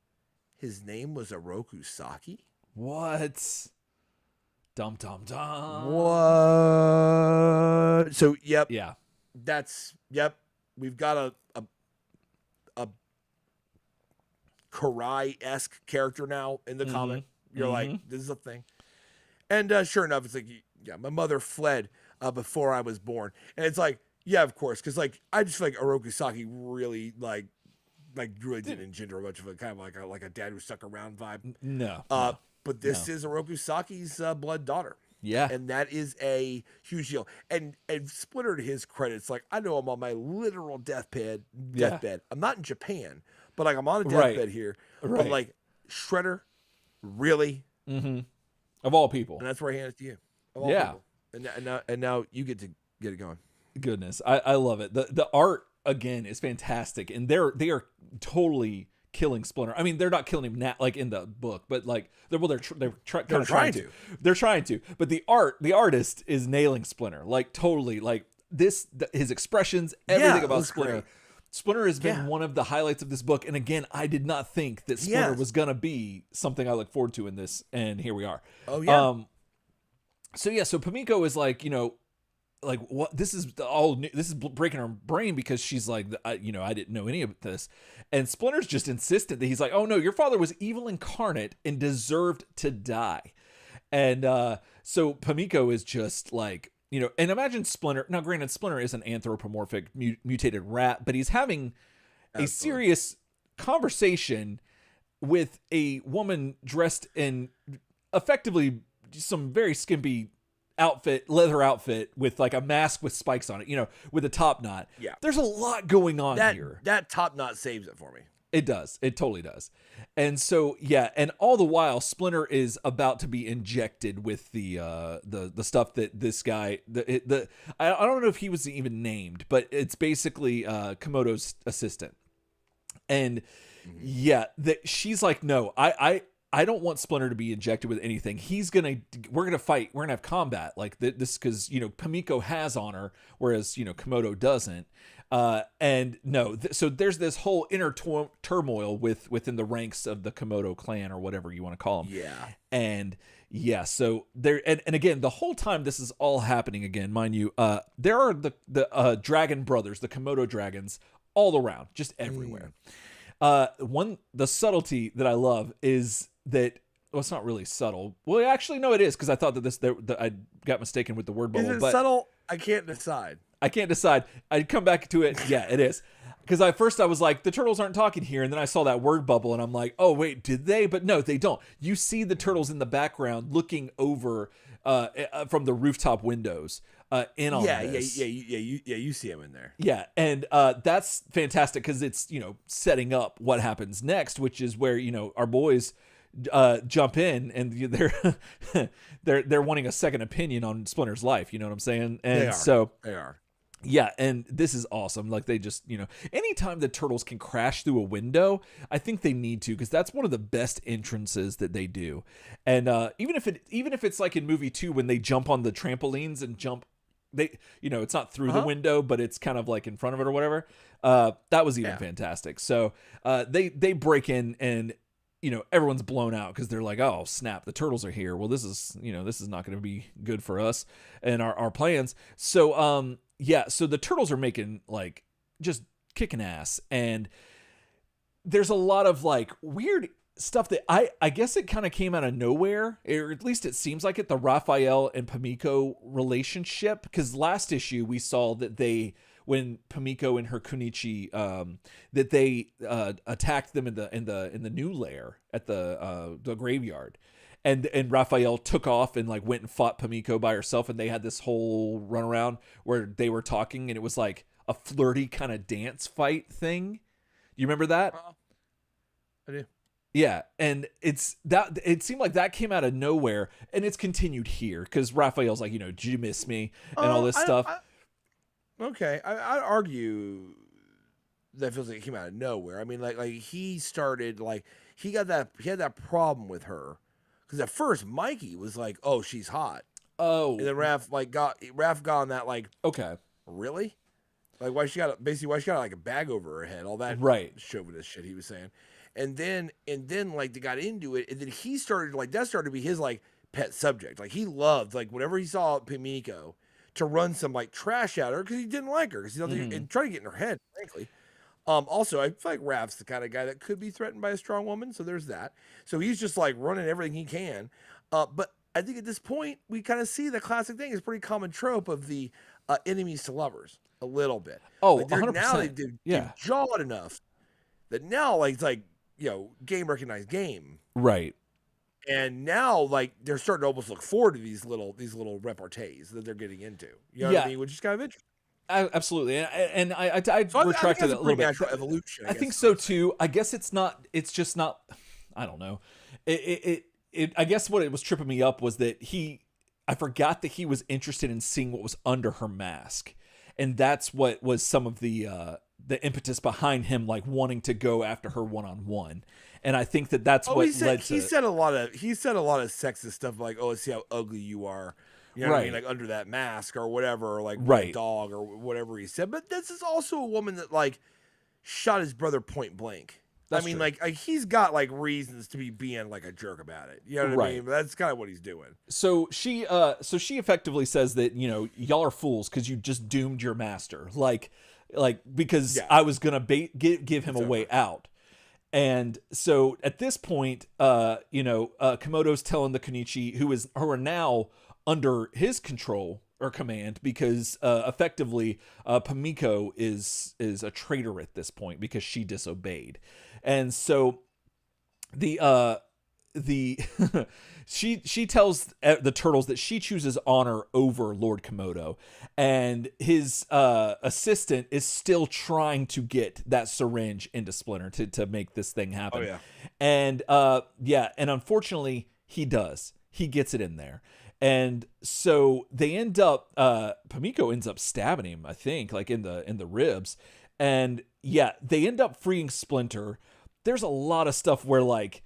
B: His name was Oroku Saki?
A: What? Dum.
B: What? So, yep.
A: Yeah.
B: We've got a Karai-esque character now in the comic. You're like, this is a thing. And sure enough, it's like, my mother fled before I was born. And it's like, yeah, of course. Because, like, I just feel like Oroku Saki really, really didn't engender much of a kind of like a dad who stuck around vibe.
A: No.
B: But this is Oroku Saki's blood daughter.
A: Yeah.
B: And that is a huge deal. And Splinter, to his credit, it's like, I know I'm on my literal deathbed. I'm not in Japan, but like I'm on a deathbed here. Right. But like Shredder, really?
A: Of all people.
B: And that's where I hand it to you. Of all people. And now you get to get it going.
A: Goodness. I love it. The art again is fantastic. And they are totally killing Splinter. I mean, they're not killing him now, like in the book, but like they're trying to. They're trying to. But the artist is nailing Splinter, like totally, like his expressions, everything about Splinter. Great. Splinter has been one of the highlights of this book, and again, I did not think that Splinter was gonna be something I look forward to in this, and here we are.
B: Oh yeah.
A: So Pamiko is like, like what this is all new, this is breaking her brain because she's like, I didn't know any of this, and Splinter's just insistent that he's like, oh no, your father was evil incarnate and deserved to die. And so Pamiko is just like, and imagine Splinter. Now granted, Splinter is an anthropomorphic mutated rat, but he's having a serious conversation with a woman dressed in effectively some very skimpy leather outfit with like a mask with spikes on it, with a top knot.
B: Yeah.
A: There's a lot going on here.
B: That top knot saves it for me.
A: It does. It totally does. And so, and all the while Splinter is about to be injected with the stuff that this guy, I don't know if he was even named, but it's basically Komodo's assistant. And she's like, no, I don't want Splinter to be injected with anything. We're gonna fight. We're gonna have combat like this because Pamiko has honor, whereas Komodo doesn't. And no, so there's this whole inner turmoil within the ranks of the Komodo clan or whatever you want to call them.
B: Yeah.
A: And so there, and again, the whole time this is all happening again, mind you, there are the dragon brothers, the Komodo dragons, all around, just everywhere. The subtlety that I love is that, well, it's not really subtle. Well, actually, no, it is, because I thought that I got mistaken with the word bubble.
B: Is it subtle? I can't decide.
A: I'd come back to it. Yeah, it is. Because at first I was like, the turtles aren't talking here. And then I saw that word bubble and I'm like, oh, wait, did they? But no, they don't. You see the turtles in the background looking over from the rooftop windows in on this.
B: You see them in there.
A: Yeah. And that's fantastic because it's, setting up what happens next, which is where, our boys jump in and they're wanting a second opinion on Splinter's life. You know what I'm saying? And
B: they are.
A: Yeah, and this is awesome. Like they just, anytime the turtles can crash through a window, I think they need to because that's one of the best entrances that they do. And even if it's like in movie 2 when they jump on the trampolines and jump, it's not through the window, but it's kind of like in front of it or whatever. That was even fantastic. So they break in and everyone's blown out because they're like, oh snap, the turtles are here. Well, this is not going to be good for us and our plans. So so the turtles are making like just kicking ass, and there's a lot of like weird stuff that I guess it kind of came out of nowhere, or at least it seems like it. The Raphael and Pamiko relationship, because last issue we saw that when Pamiko and her Kunichi that they attacked them in the new lair at the graveyard. And Raphael took off and like went and fought Pamiko by herself, and they had this whole runaround where they were talking, and it was like a flirty kind of dance fight thing. You remember that?
B: I do.
A: Yeah, and it seemed like that came out of nowhere, and it's continued here because Raphael's like, did you miss me and all this stuff.
B: Okay, I'd argue that feels like it came out of nowhere. I mean, like he started like he had that problem with her. Because at first Mikey was like, "Oh, she's hot."
A: Oh,
B: and then Raph got on that like,
A: okay,
B: really? Like why she got like a bag over her head? All that chauvinist shit he was saying, and then like they got into it, and then he started like that started to be his like pet subject. Like he loved like whenever he saw Pamiko to run some like trash at her because he didn't like her because and try to get in her head, frankly. Also, I feel like Raph's the kind of guy that could be threatened by a strong woman, so there's that. So he's just like running everything he can. But I think at this point, we kind of see the classic thing. It's a pretty common trope of the enemies to lovers a little bit.
A: Oh,
B: like
A: 100%.
B: Now they've jawed enough that now like it's like, game recognized game.
A: Right.
B: And now like they're starting to almost look forward to these little repartees that they're getting into. You know what I mean? Which is kind of interesting.
A: Absolutely, and I retracted it a little bit.
B: Evolution,
A: I think so too. I guess it's just not. I don't know. I guess what it was tripping me up was that I forgot that he was interested in seeing what was under her mask, and that's what was some of the impetus behind him like wanting to go after her one-on-one. And I think that's what led to.
B: He said a lot of sexist stuff like, "Oh, let's see how ugly you are." You know what I mean? Like under that mask or whatever, or like a dog or whatever he said. But this is also a woman that like shot his brother point blank. That's true. Like he's got like reasons to be being like a jerk about it. You know what I mean? But that's kind of what he's doing.
A: So she effectively says that, y'all are fools because you just doomed your master. Like because I was going to give him a way out. And so at this point, Komodo's telling the Kunichi who are now under his control or command because effectively Pamiko is a traitor at this point because she disobeyed. And so the she tells the turtles that she chooses honor over Lord Komodo, and his assistant is still trying to get that syringe into Splinter to make this thing happen.
B: Oh, yeah.
A: And and unfortunately he gets it in there. And so they end up Pamiko ends up stabbing him, I think, like in the ribs. And they end up freeing Splinter. There's a lot of stuff where like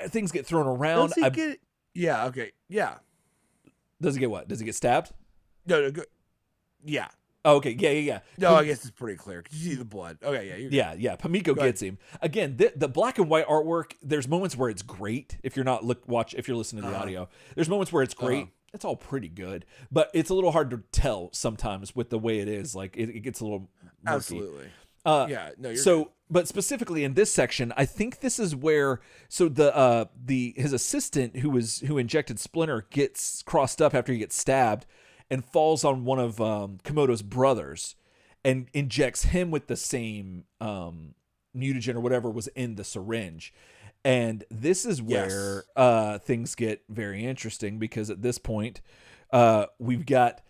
A: things get thrown around.
B: Does he get? Yeah. Okay. Yeah.
A: Does he get what? Does he get stabbed?
B: No. Yeah.
A: Oh, okay. Yeah.
B: No, I guess it's pretty clear. You see the blood. Okay.
A: Yeah. Pamiko gets him again. The black and white artwork. There's moments where it's great. If you're not if you're listening to the audio, there's moments where it's great. It's all pretty good, but it's a little hard to tell sometimes with the way it is. Like it gets a little murky.
B: Absolutely. You're good.
A: But specifically in this section, I think this is where his assistant who injected Splinter gets crossed up after he gets stabbed and falls on one of Komodo's brothers, and injects him with the same mutagen or whatever was in the syringe. And this is where things get very interesting, because at this point, we've got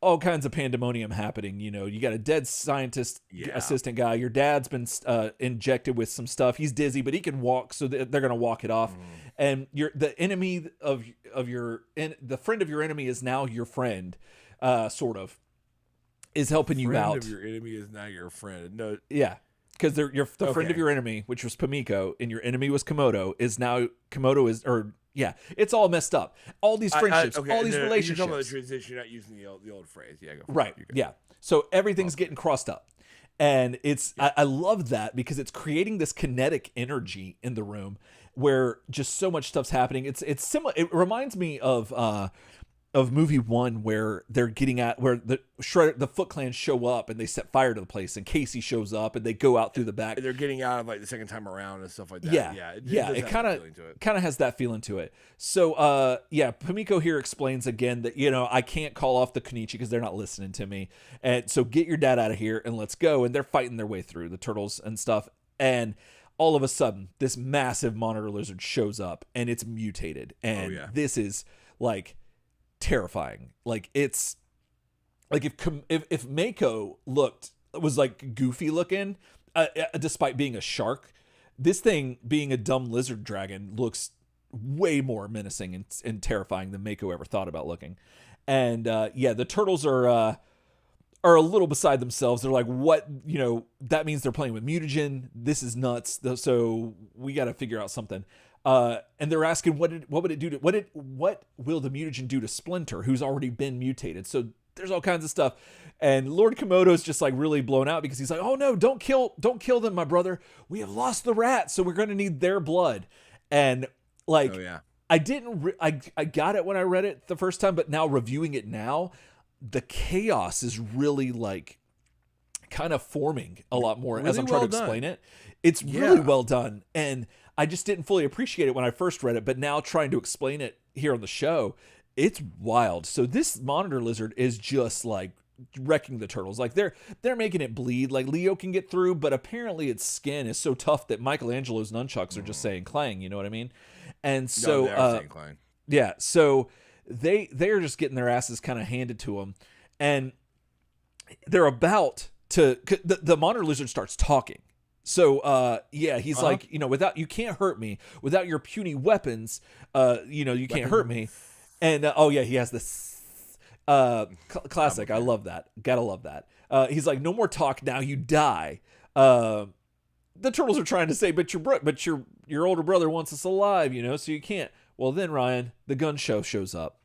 A: all kinds of pandemonium happening. You know, you got a dead scientist assistant guy. Your dad's been injected with some stuff. He's dizzy, but he can walk, so they're going to walk it off. And the enemy of the friend of your enemy is now your friend, sort of, is helping you out.
B: The friend of your enemy is now your friend. No,
A: yeah. Because the friend of your enemy, which was Pamiko, and your enemy was Komodo, is now it's all messed up. All these friendships, all these relationships.
B: You're talking about the transition. You're not using the old phrase. Yeah, go
A: right. Yeah. So everything's getting crossed up, and it's I love that, because it's creating this kinetic energy in the room where just so much stuff's happening. It's similar. It reminds me of movie 1, where they're getting at where the Foot Clan show up and they set fire to the place, and Casey shows up and they go out through the back.
B: They're getting out of like the second time around and stuff like that.
A: It kind of has that feeling to it. So Pamiko here explains again that, you know, I can't call off the Konichi because they're not listening to me, and so get your dad out of here and let's go. And they're fighting their way through the turtles and stuff, and all of a sudden this massive monitor lizard shows up and it's mutated, and this is like terrifying. Like, it's like if Mako was like goofy looking, despite being a shark, this thing being a dumb lizard dragon looks way more menacing and terrifying than Mako ever thought about looking. And the turtles are a little beside themselves. They're like, what, you know, that means they're playing with mutagen. This is nuts. So we got to figure out something. And they're asking, what will the mutagen do to Splinter, who's already been mutated? So there's all kinds of stuff. And Lord Komodo's just like really blown out, because he's like, oh no, don't kill them, my brother. We have lost the rat, so we're going to need their blood. And like, I got it when I read it the first time, but now reviewing it now, the chaos is really like kind of forming a lot more as I'm trying to explain it. It's really well done. And I just didn't fully appreciate it when I first read it, but now trying to explain it here on the show, it's wild. So this monitor lizard is just like wrecking the turtles. Like they're making it bleed. Like Leo can get through, but apparently its skin is so tough that Michelangelo's nunchucks are just saying clang. You know what I mean? And so,
B: saying clang.
A: Yeah. So they're just getting their asses kind of handed to them, and they're about to. The monitor lizard starts talking. So, he's like, you know, you can't hurt me without your puny weapons. You can't hurt me. And, he has this, classic. I love that. Gotta love that. He's like, no more talk now, you die. The turtles are trying to say, but your older brother wants us alive, you know, so you can't. Well, then Ryan, the gun show shows up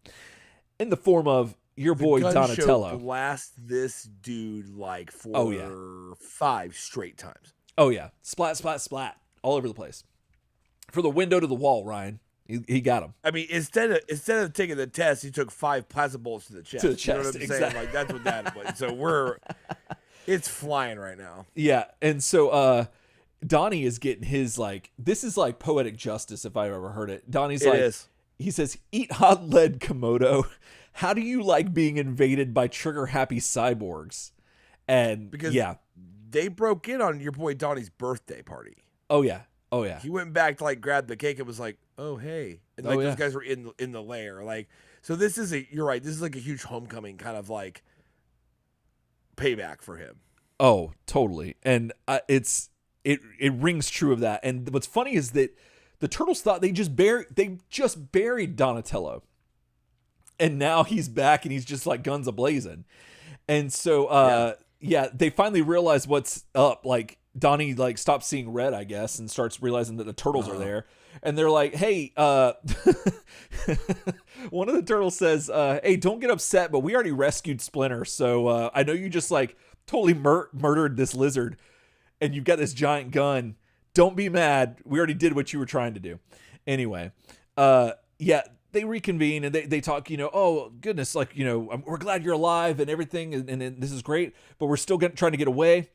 A: in the form of your boy Donatello.
B: Blast this dude like for 5 straight times.
A: Oh, yeah. Splat, splat, splat. All over the place. For the window to the wall, Ryan. He got him.
B: I mean, instead of taking the test, he took 5 plasma bolts to the chest.
A: To the chest,
B: you know what I'm
A: exactly.
B: saying? Like, that's what that was. So it's flying right now.
A: Yeah. And so Donnie is getting his, like, this is like poetic justice if I've ever heard it. Donnie's he says, eat hot lead, Komodo. How do you like being invaded by trigger-happy cyborgs? And,
B: they broke in on your boy Donnie's birthday party.
A: Oh yeah.
B: He went back to like grab the cake and was like, "Oh hey," and like those guys were in the lair. Like, so this is you're right. This is like a huge homecoming kind of like payback for him.
A: Oh, totally. And it rings true of that. And what's funny is that the turtles thought they just buried Donatello, and now he's back and he's just like guns a-blazing. And so they finally realize what's up. Like, Donnie like stops seeing red, I guess, and starts realizing that the turtles are there. And they're like, hey, one of the turtles says, hey, don't get upset, but we already rescued Splinter. So I know you just like totally murdered this lizard and you've got this giant gun. Don't be mad. We already did what you were trying to do. Anyway, they reconvene and they talk, you know, oh goodness, like, you know, we're glad you're alive and everything. And this is great, but we're still trying to get away.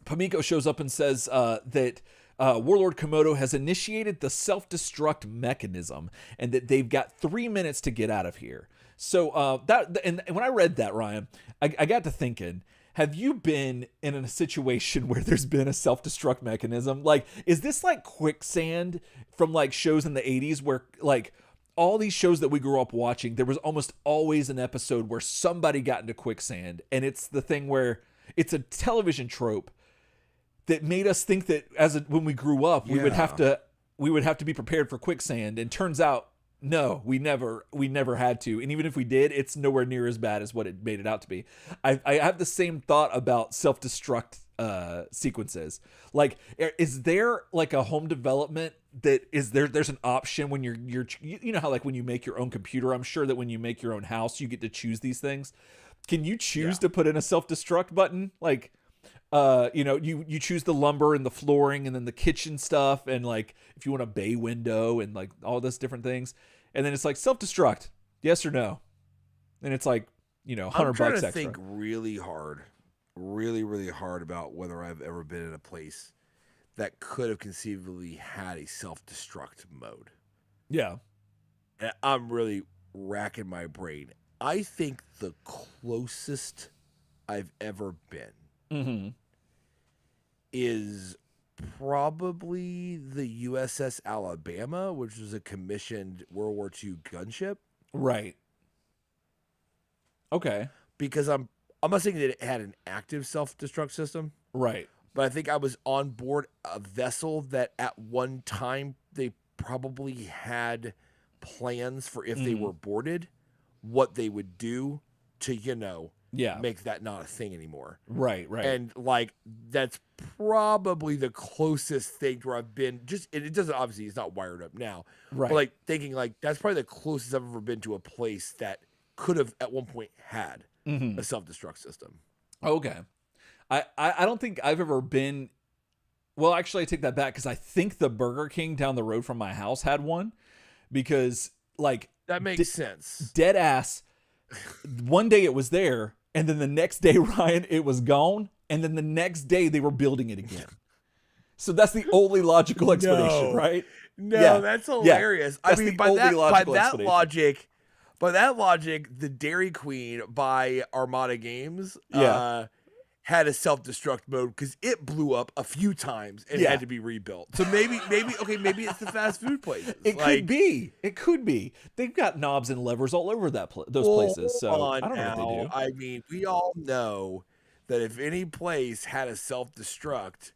A: Pamiko shows up and says that Warlord Komodo has initiated the self-destruct mechanism and that they've got 3 minutes to get out of here. So and when I read that, Ryan, I got to thinking, have you been in a situation where there's been a self-destruct mechanism? Like, is this like quicksand from like shows in the 80s where like all these shows that we grew up watching, there was almost always an episode where somebody got into quicksand, and it's the thing where it's a television trope that made us think that when we grew up, we would have to be prepared for quicksand, and turns out no, we never had to. And even if we did, it's nowhere near as bad as what it made it out to be. I have the same thought about self-destruct sequences. Like, is there like a home development that there's an option when you're you know how like when you make your own computer, I'm sure that when you make your own house, you get to choose these things. Can you choose to put in a self-destruct button? Like, you know, you choose the lumber and the flooring and then the kitchen stuff, and like if you want a bay window and like all this different things, and then it's like self-destruct, yes or no, and it's like, you know, $100 extra. I'm trying to think
B: really hard about whether I've ever been in a place that could have conceivably had a self-destruct mode.
A: Yeah,
B: and I'm really racking my brain. I think the closest I've ever been is probably the USS Alabama, which was a commissioned World War II gunship.
A: Right. Okay.
B: Because I'm not saying that it had an active self-destruct system.
A: Right.
B: But I think I was on board a vessel that at one time they probably had plans for if they were boarded, what they would do to, you know, make that not a thing anymore.
A: Right.
B: And like that's probably the closest thing where I've been. Just it doesn't, obviously it's not wired up now.
A: Right.
B: But like thinking like that's probably the closest I've ever been to a place that could have at one point had a self-destruct system.
A: Okay. I don't think I've ever been. Well, actually, I take that back because I think the Burger King down the road from my house had one, because like
B: that makes sense.
A: Dead ass. One day it was there, and then the next day, Ryan, it was gone, and then the next day they were building it again. So that's the only logical explanation, right?
B: No, that's hilarious.
A: That's
B: I mean,
A: by that
B: logic, the Dairy Queen by Armada Games had a self-destruct mode because it blew up a few times and had to be rebuilt. So maybe it's the fast food places.
A: It could be. They've got knobs and levers all over those places. So I don't know what they do.
B: I mean, we all know that if any place had a self-destruct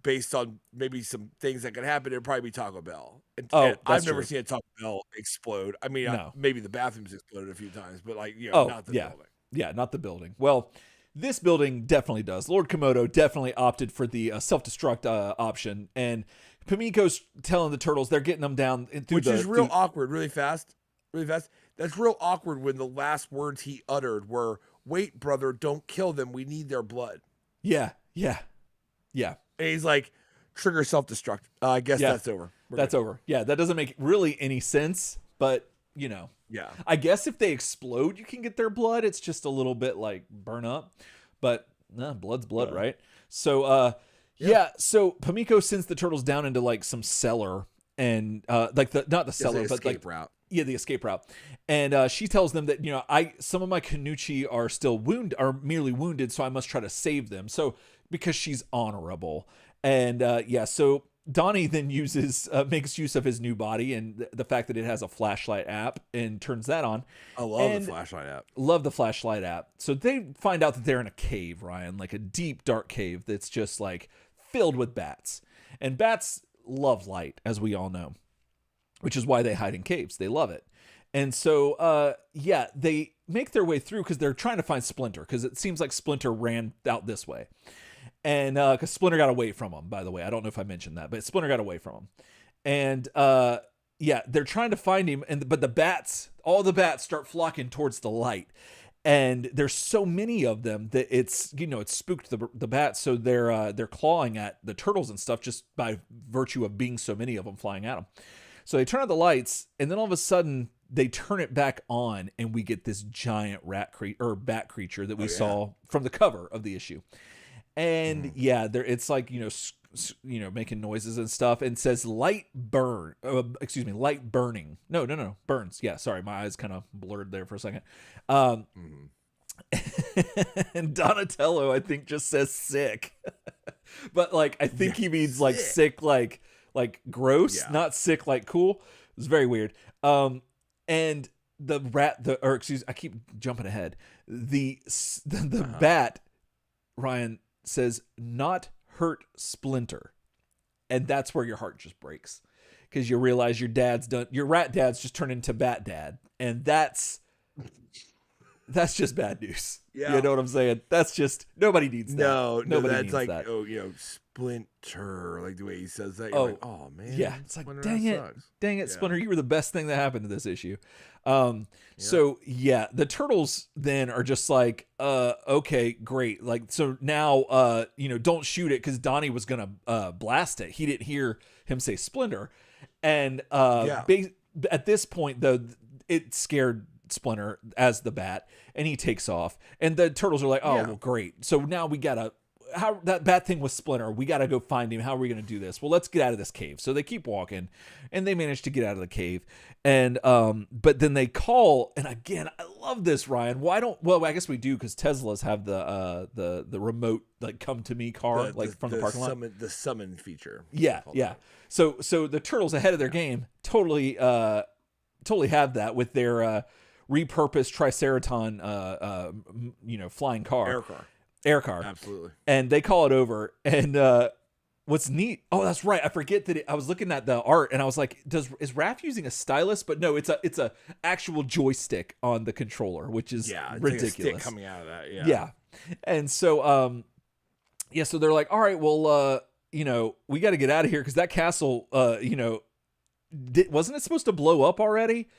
B: based on maybe some things that could happen, it'd probably be Taco Bell. And I've never seen a Taco Bell explode. I mean, maybe the bathrooms exploded a few times, but like, you know, not the building.
A: Yeah, not the building. Well, this building definitely does. Lord Komodo definitely opted for the self-destruct option, and Pamiko's telling the turtles they're getting them down
B: which is real awkward, really fast. That's real awkward when the last words he uttered were, "Wait, brother, don't kill them. We need their blood."
A: Yeah.
B: And he's like, "Trigger self-destruct. I guess that's over.
A: That's over." Yeah, that doesn't make really any sense, but you know.
B: Yeah.
A: I guess if they explode, you can get their blood. It's just a little bit like burn up, but blood's blood, right? So, so Pamiko sends the turtles down into like some cellar, and like not the cellar, but like
B: route.
A: Yeah, the escape route. And she tells them that, you know, some of my Kanuchi are merely wounded, so I must try to save them. So because she's honorable. And so Donnie then makes use of his new body and the fact that it has a flashlight app and turns that on.
B: I love the flashlight app.
A: Love the flashlight app. So they find out that they're in a cave, Ryan, like a deep, dark cave that's just like filled with bats. And bats love light, as we all know, which is why they hide in caves. They love it. And so, they make their way through because they're trying to find Splinter, because it seems like Splinter ran out this way. And because Splinter got away from him, by the way. I don't know if I mentioned that, but Splinter got away from him. And they're trying to find him, but all the bats start flocking towards the light. And there's so many of them that it's spooked the bats, so they're clawing at the turtles and stuff just by virtue of being so many of them flying at them. So they turn on the lights, and then all of a sudden they turn it back on, and we get this giant bat creature that we saw from the cover of the issue. And it's like, making noises and stuff, and says light burning. No, burns. Yeah, sorry, my eyes kind of blurred there for a second. And Donatello, I think, just says sick. But like I think he means like sick, like gross, not sick like cool. It's very weird. And the rat, I keep jumping ahead. The bat, Ryan says, not hurt Splinter, and that's where your heart just breaks, because you realize your rat dad's just turned into Bat Dad, and that's just bad news. Yeah. You know what I'm saying? That's just, nobody needs that. Nobody
B: that's
A: needs
B: like,
A: that.
B: oh, Splinter, like the way he says that. You're like, oh man.
A: Yeah. It's like, dang it, Splinter, you were the best thing that happened to this issue. So yeah, the Turtles then are just like, okay, great. Like, so now, don't shoot it, because Donnie was going to blast it. He didn't hear him say Splinter. And at this point, though, it scared Splinter as the bat, and he takes off, and the Turtles are like, well, great, so now we gotta, how that bat thing with Splinter, we gotta go find him. How are we gonna do this? Well, let's get out of this cave. So they keep walking, and they manage to get out of the cave, and but then they call, and again, I love this, Ryan. I guess we do, because Teslas have the remote, like, come to me car, from the parking lot,
B: the summon feature.
A: So the Turtles, ahead of their game, totally have that with their repurposed Triceraton, flying car. Air car.
B: Absolutely.
A: And they call it over. And what's neat, that's right, I forget that I was looking at the art, and I was like, is Raph using a stylus? But no, it's a actual joystick on the controller, which is ridiculous. Like a stick
B: coming out of that.
A: Yeah. And so so they're like, all right, well, we got to get out of here, because that castle, wasn't it supposed to blow up already?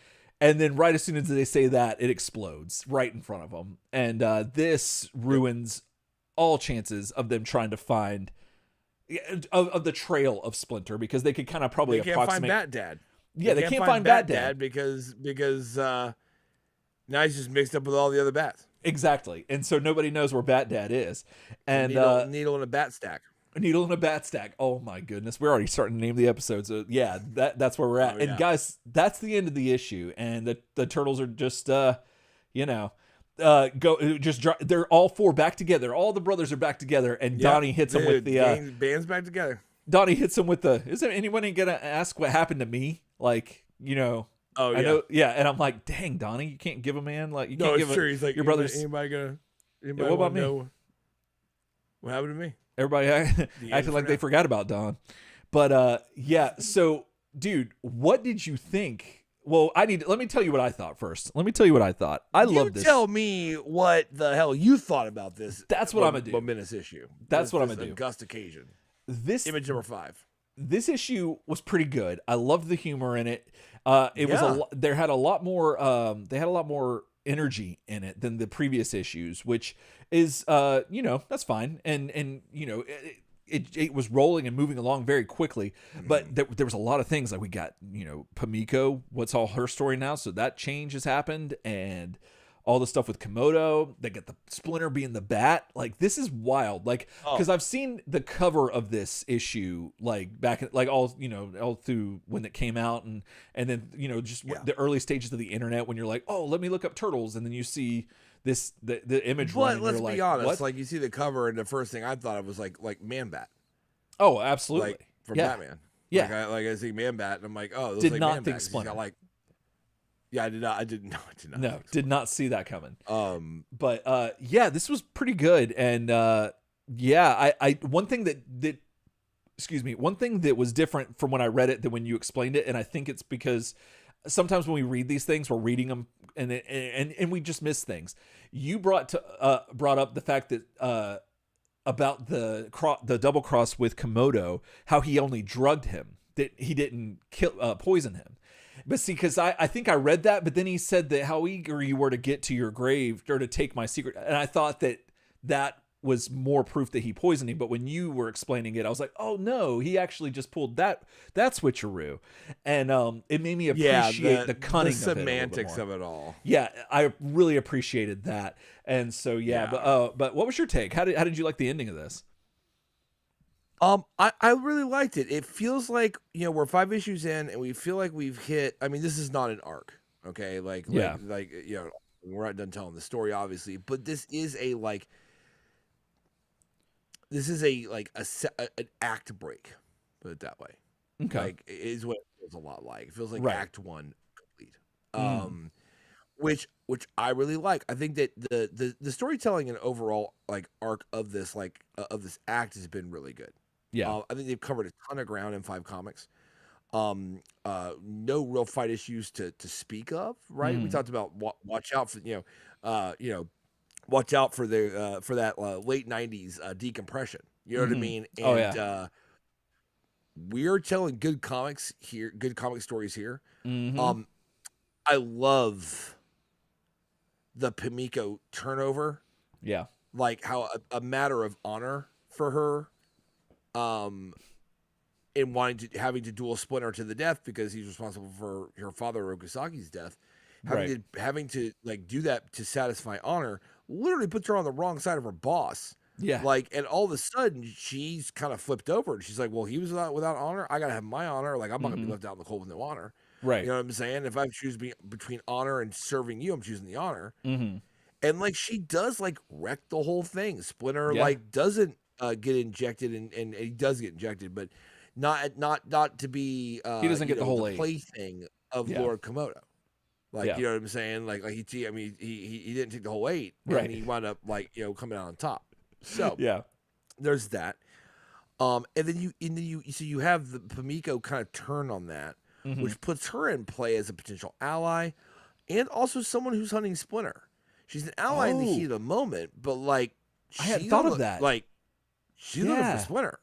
A: And then right as soon as they say that, it explodes right in front of them. And this ruins all chances of them trying to find of the trail of Splinter, because they could kind of probably
B: approximate. They can't find Bat Dad.
A: Yeah, they can't find Bat Dad
B: because now he's just mixed up with all the other bats.
A: Exactly. And so nobody knows where Bat Dad is. And
B: needle in a bat stack.
A: A needle in a bat stack. Oh my goodness. We're already starting to name the episode. So yeah, that's where we're at. And guys, that's the end of the issue. And the Turtles are just, they're all four back together. All the brothers are back together. And Donnie hits them with the,
B: band's back together.
A: Donnie hits him with the, is there anyone going to ask what happened to me? Like,
B: Oh,
A: I know. Yeah. And I'm like, dang, Donnie, you can't give a man, like, you can't give
B: He's like,
A: your brothers.
B: Anybody
A: what about me?
B: Know what happened to me?
A: Everybody acting like they forgot about Don. But so dude, what did you think? Well, let me tell you what I thought first. Let me tell you what I thought. I love this.
B: Tell me what the hell you thought about this.
A: That's what I'm gonna do.
B: Momentous issue.
A: That's what I'm gonna do.
B: August occasion.
A: This
B: image number 5.
A: This issue was pretty good. I loved the humor in it. There had a lot more. They had a lot more energy in it than the previous issues, which is that's fine, and it was rolling and moving along very quickly, but there was a lot of things, like we got Pamiko, what's all her story now, so that change has happened, and all the stuff with Komodo, they get the Splinter being the bat. Like, this is wild, like, because I've seen the cover of this issue, like back in, like all through when it came out, and then the early stages of the internet, when you're like, oh, let me look up Turtles, and then you see the image.
B: But let's be honest, what? Like, you see the cover, and the first thing I thought of was like Man Bat.
A: Oh, absolutely,
B: like from Batman.
A: Yeah,
B: I see Man Bat, and I'm like, oh,
A: did
B: like
A: not
B: Man
A: think
B: Bat.
A: Splinter.
B: I did not.
A: No, did not see that coming. But this was pretty good, and one thing that was different from when I read it than when you explained it, and I think it's because sometimes when we read these things, we're reading them and we just miss things. You brought up the fact that about the double cross with Komodo, how he only drugged him, that he didn't poison him. But see, because I think I read that, but then he said that how eager you were to get to your grave or to take my secret. And I thought that was more proof that he poisoned him. But when you were explaining it, I was like, oh no, he actually just pulled that switcheroo. And it made me appreciate the cunning,
B: the semantics of it all.
A: Yeah, I really appreciated that. And so, but what was your take? How did you like the ending of this?
B: I really liked it. It feels like, we're 5 issues in, and we feel like we've hit, I mean, this is not an arc, okay? We're not done telling the story, obviously, but this is a an act break, put it that way.
A: Okay.
B: Like, it is what it feels a lot like. It feels like
A: Right.
B: Act One complete.
A: Mm.
B: Which I really like. I think that the storytelling and overall arc of this of this act has been really good.
A: Yeah.
B: I think they've covered a ton of ground in 5 comics. No real fight issues to speak of, right? We
A: Mm.
B: talked about watch out for watch out for the for that late 90s decompression. You know what I mean?
A: Oh
B: And
A: yeah.
B: we're telling good comics here, good comic stories here.
A: Mm-hmm.
B: I love the Pimiko turnover,
A: Yeah.
B: like how a matter of honor for her, in wanting to having to duel Splinter to the death because he's responsible for her father Okusaki's death.
A: Right.
B: Having to do that to satisfy honor literally puts her on the wrong side of her boss.
A: Yeah.
B: And all of a sudden she's kind of flipped over and she's like, well, he was without honor. I gotta have my honor. Like, I'm not gonna be left out in the cold with no honor.
A: Right.
B: You know what I'm saying? If I choose between honor and serving you, I'm choosing the honor.
A: Mm-hmm.
B: And she does wreck the whole thing. Splinter
A: Yeah.
B: doesn't get injected and he does get injected, but not to be
A: He doesn't get the whole eight.
B: plaything of
A: Yeah.
B: Lord Komodo.
A: Yeah.
B: You know what I'm saying? He didn't take the whole 8,
A: Right.
B: and he wound up coming out on top. So
A: Yeah.
B: there's that. And then you have the Pimiko kind of turn on that, which puts her in play as a potential ally, and also someone who's hunting Splinter. She's an ally in the heat of the moment, but
A: I hadn't thought of that.
B: She's looking for Splinter,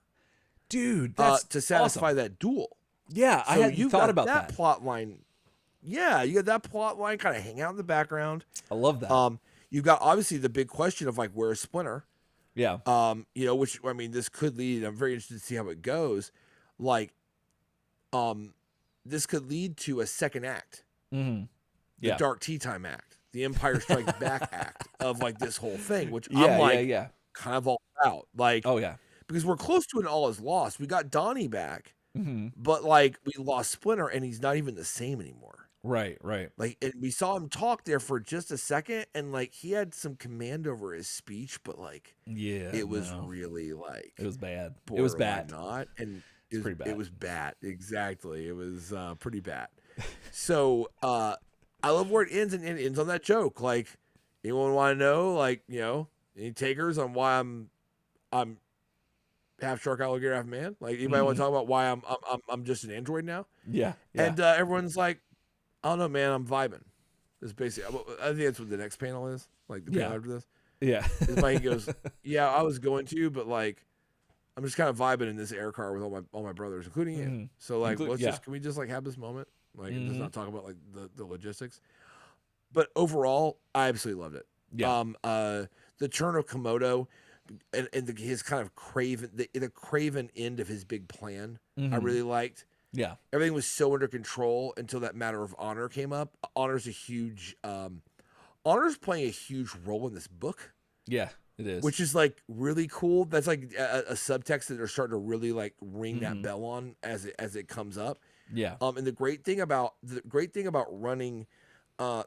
A: dude. That's
B: to satisfy
A: awesome.
B: that duel.
A: Yeah,
B: So
A: I hadn't
B: you've
A: thought
B: got
A: about
B: that
A: that.
B: plot line. Yeah, you got that plot line kind of hang out in the background.
A: I love that.
B: You've got obviously the big question of where is Splinter?
A: Yeah.
B: Which I mean, this could lead. I'm very interested to see how it goes. This could lead to a second act,
A: Mm-hmm.
B: the
A: Yeah.
B: Dark Tea Time act, the Empire Strikes Back act of this whole thing, which
A: Yeah.
B: I'm
A: Yeah.
B: kind of all about.
A: Oh yeah.
B: Because we're close to an all is lost. We got Donnie back,
A: Mm-hmm.
B: but we lost Splinter, and he's not even the same anymore.
A: Right. Right.
B: And we saw him talk there for just a second, and he had some command over his speech, but
A: Yeah.
B: it was really
A: It was bad. It was bad.
B: Not, and it was
A: pretty bad.
B: It was bad. Exactly. It was pretty bad. So I love where it ends, and it ends on that joke. Anyone want to know? Any takers on why I'm half shark, alligator, half man? Anybody want to talk about why I'm just an android now?
A: Yeah.
B: And everyone's like, I don't know, man. I'm vibing. It's basically. I think that's what the next panel is. The panel after this.
A: Yeah.
B: He goes, yeah, I was going to, but I'm just kind of vibing in this air car with all my brothers, including you. So can we just have this moment? Just not talk about the logistics. But overall, I absolutely loved it.
A: Yeah.
B: The turn of Komodo and his kind of craven, the craven end of his big plan, I really liked.
A: Yeah.
B: Everything was so under control until that matter of honor came up. Honor's playing a huge role in this book.
A: Yeah, it is.
B: Which is really cool. That's a subtext that they're starting to really ring that bell on as it comes up.
A: Yeah.
B: And the great thing about running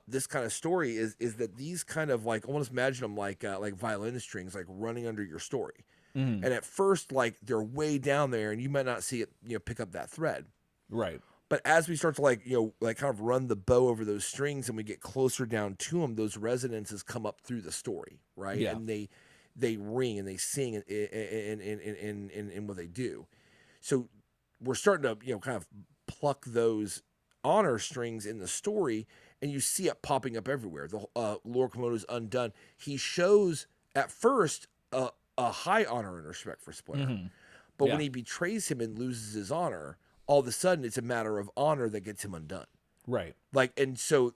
B: this kind of story is that these kind of almost imagine them like violin strings running under your story. And at first they're way down there and you might not see it pick up that thread.
A: Right.
B: But as we start to kind of run the bow over those strings and we get closer down to them, those resonances come up through the story, right?
A: Yeah.
B: And they ring and they sing in what they do. So we're starting to kind of pluck those honor strings in the story, and you see it popping up everywhere. The Lord Komodo's undone. He shows at first a high honor and respect for Splinter, but when he betrays him and loses his honor, all of a sudden it's a matter of honor that gets him undone.
A: Right.
B: And so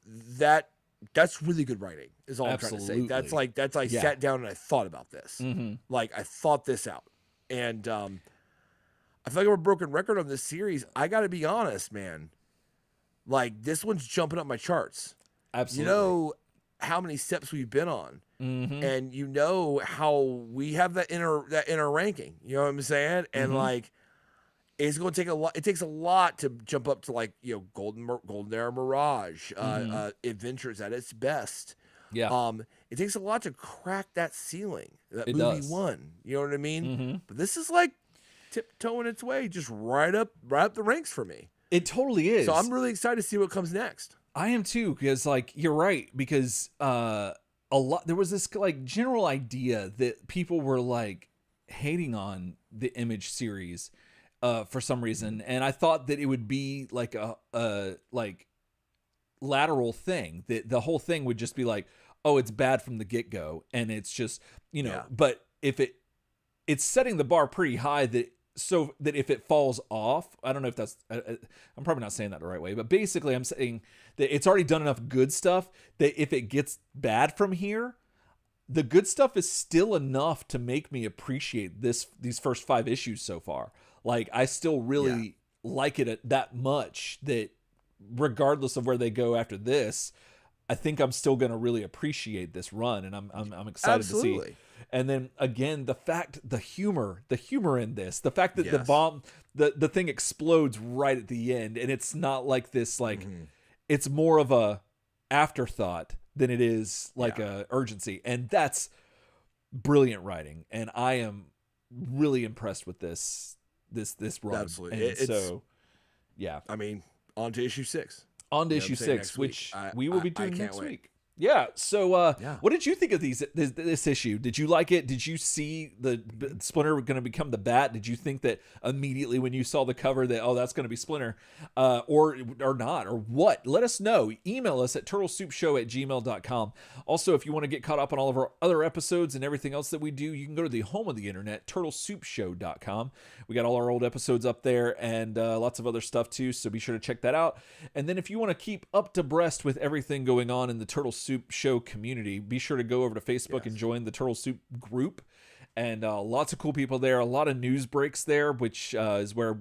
B: that's really good writing is all I'm trying to say. That's I sat down and I thought about this. I thought this out. And I feel like I'm a broken record on this series. I got to be honest, man. This one's jumping up my charts.
A: Absolutely.
B: You know how many steps we've been on. And you know how we have that inner ranking. You know what I'm saying? And it's going to take a lot. It takes a lot to jump up to Golden Era Mirage, Adventures at its best.
A: Yeah.
B: It takes a lot to crack that ceiling that
A: It
B: movie
A: does.
B: won. You know what I mean?
A: Mm-hmm.
B: But this is like tiptoeing its way just right up the ranks for me.
A: It totally is.
B: So I'm really excited to see what comes next.
A: I am too, because like you're right, because a lot there was this like general idea that people were like hating on the Image series for some reason, and I thought that it would be like a like lateral thing, that the whole thing would just be like, oh, it's bad from the get-go, and it's just, you know, but if it's setting the bar pretty high, that so that if it falls off, I don't know if that's I'm probably not saying that the right way, but basically I'm saying that it's already done enough good stuff that if it gets bad from here, the good stuff is still enough to make me appreciate these first 5 issues so far. Like I still really like it that much that regardless of where they go after this, I think I'm still going to really appreciate this run, and I'm excited to see. And then again, the humor in this, the fact that the thing explodes right at the end, and it's not like this, like it's more of a afterthought than it is like a urgency, and that's brilliant writing. And I am really impressed with this run.
B: Absolutely,
A: yeah.
B: I mean, on to issue 6.
A: On to issue 6, which we will be doing next week. Yeah. So, what did you think of this issue? Did you like it? Did you see the Splinter going to become the Bat? Did you think that immediately when you saw the cover that, oh, that's going to be Splinter, or not, or what? Let us know. Email us at turtlesoupshow@gmail.com. Also, if you want to get caught up on all of our other episodes and everything else that we do, you can go to the home of the internet, turtlesoupshow.com. We got all our old episodes up there, and lots of other stuff too. So be sure to check that out. And then if you want to keep up to breast with everything going on in the Turtle Soup Show community, be sure to go over to Facebook and join the Turtle Soup group, and lots of cool people there, a lot of news breaks there, which is where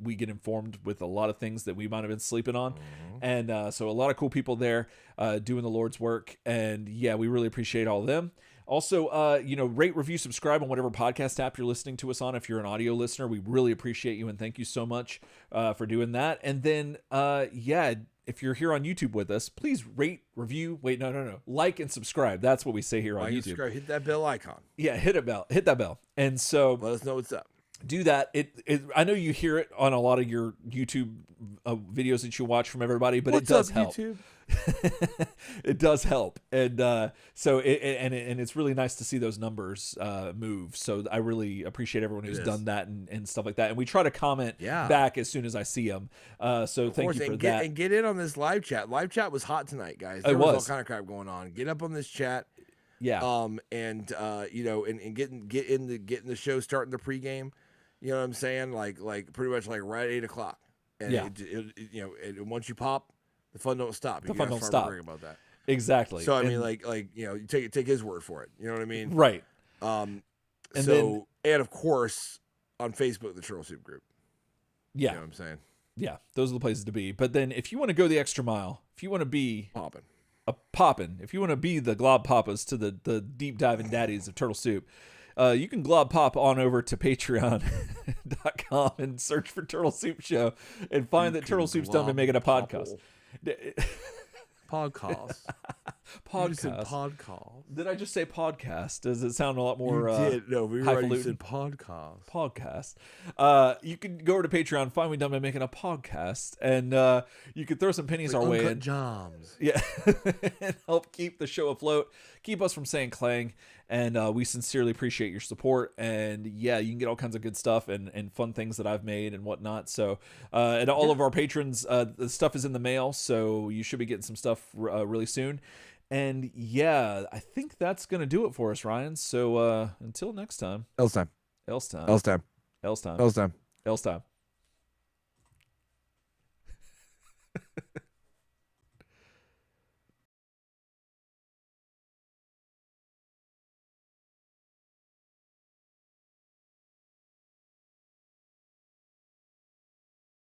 A: we get informed with a lot of things that we might have been sleeping on. And so a lot of cool people there doing the Lord's work, and we really appreciate all of them. Also, rate, review, subscribe on whatever podcast app you're listening to us on. If you're an audio listener, we really appreciate you, and thank you so much for doing that. And then if you're here on YouTube with us, please rate, review, like and subscribe. That's what we say here on YouTube.
B: Subscribe, hit that bell icon.
A: Yeah, hit that bell. And so
B: let us know what's up.
A: Do that. I know you hear it on a lot of your YouTube videos that you watch from everybody, but it does help. YouTube? It does help, and so it's really nice to see those numbers move. So I really appreciate everyone who's done that and stuff like that. And we try to comment back as soon as I see them. So thank you for that.
B: And get in on this live chat. Live chat was hot tonight, guys. There was all kind of crap going on. Get up on this chat.
A: Yeah.
B: And getting the show starting the pregame. You know what I'm saying? Like pretty much like right at 8:00. And once you pop, the fun don't stop.
A: The fun don't stop.
B: About that.
A: Exactly.
B: So I mean, you take his word for it. You know what I mean?
A: Right.
B: And
A: then,
B: of course on Facebook, the Turtle Soup group.
A: Yeah.
B: You know what I'm saying?
A: Yeah, those are the places to be. But then if you want to go the extra mile, if you want to be poppin', if you want to be the glob papas to the deep diving daddies of Turtle Soup, you can glob pop on over to patreon.com and search for Turtle Soup Show and find that Turtle Soup's done been making a podcast.
B: Podcast.
A: Did I just say podcast? Does it sound a lot more?
B: You did. No, we already said podcast.
A: Podcast. You can go over to Patreon, find we done by making a podcast, and you can throw some pennies our way.
B: Jobs.
A: Yeah, and help keep the show afloat, keep us from saying clang. And we sincerely appreciate your support. And you can get all kinds of good stuff and fun things that I've made and whatnot. So, and all of our patrons, the stuff is in the mail. So you should be getting some stuff really soon. And I think that's going to do it for us, Ryan. So until next time.
B: Else time.
A: Else time.
B: Else time.
A: Else time.
B: Else time.
A: Else time.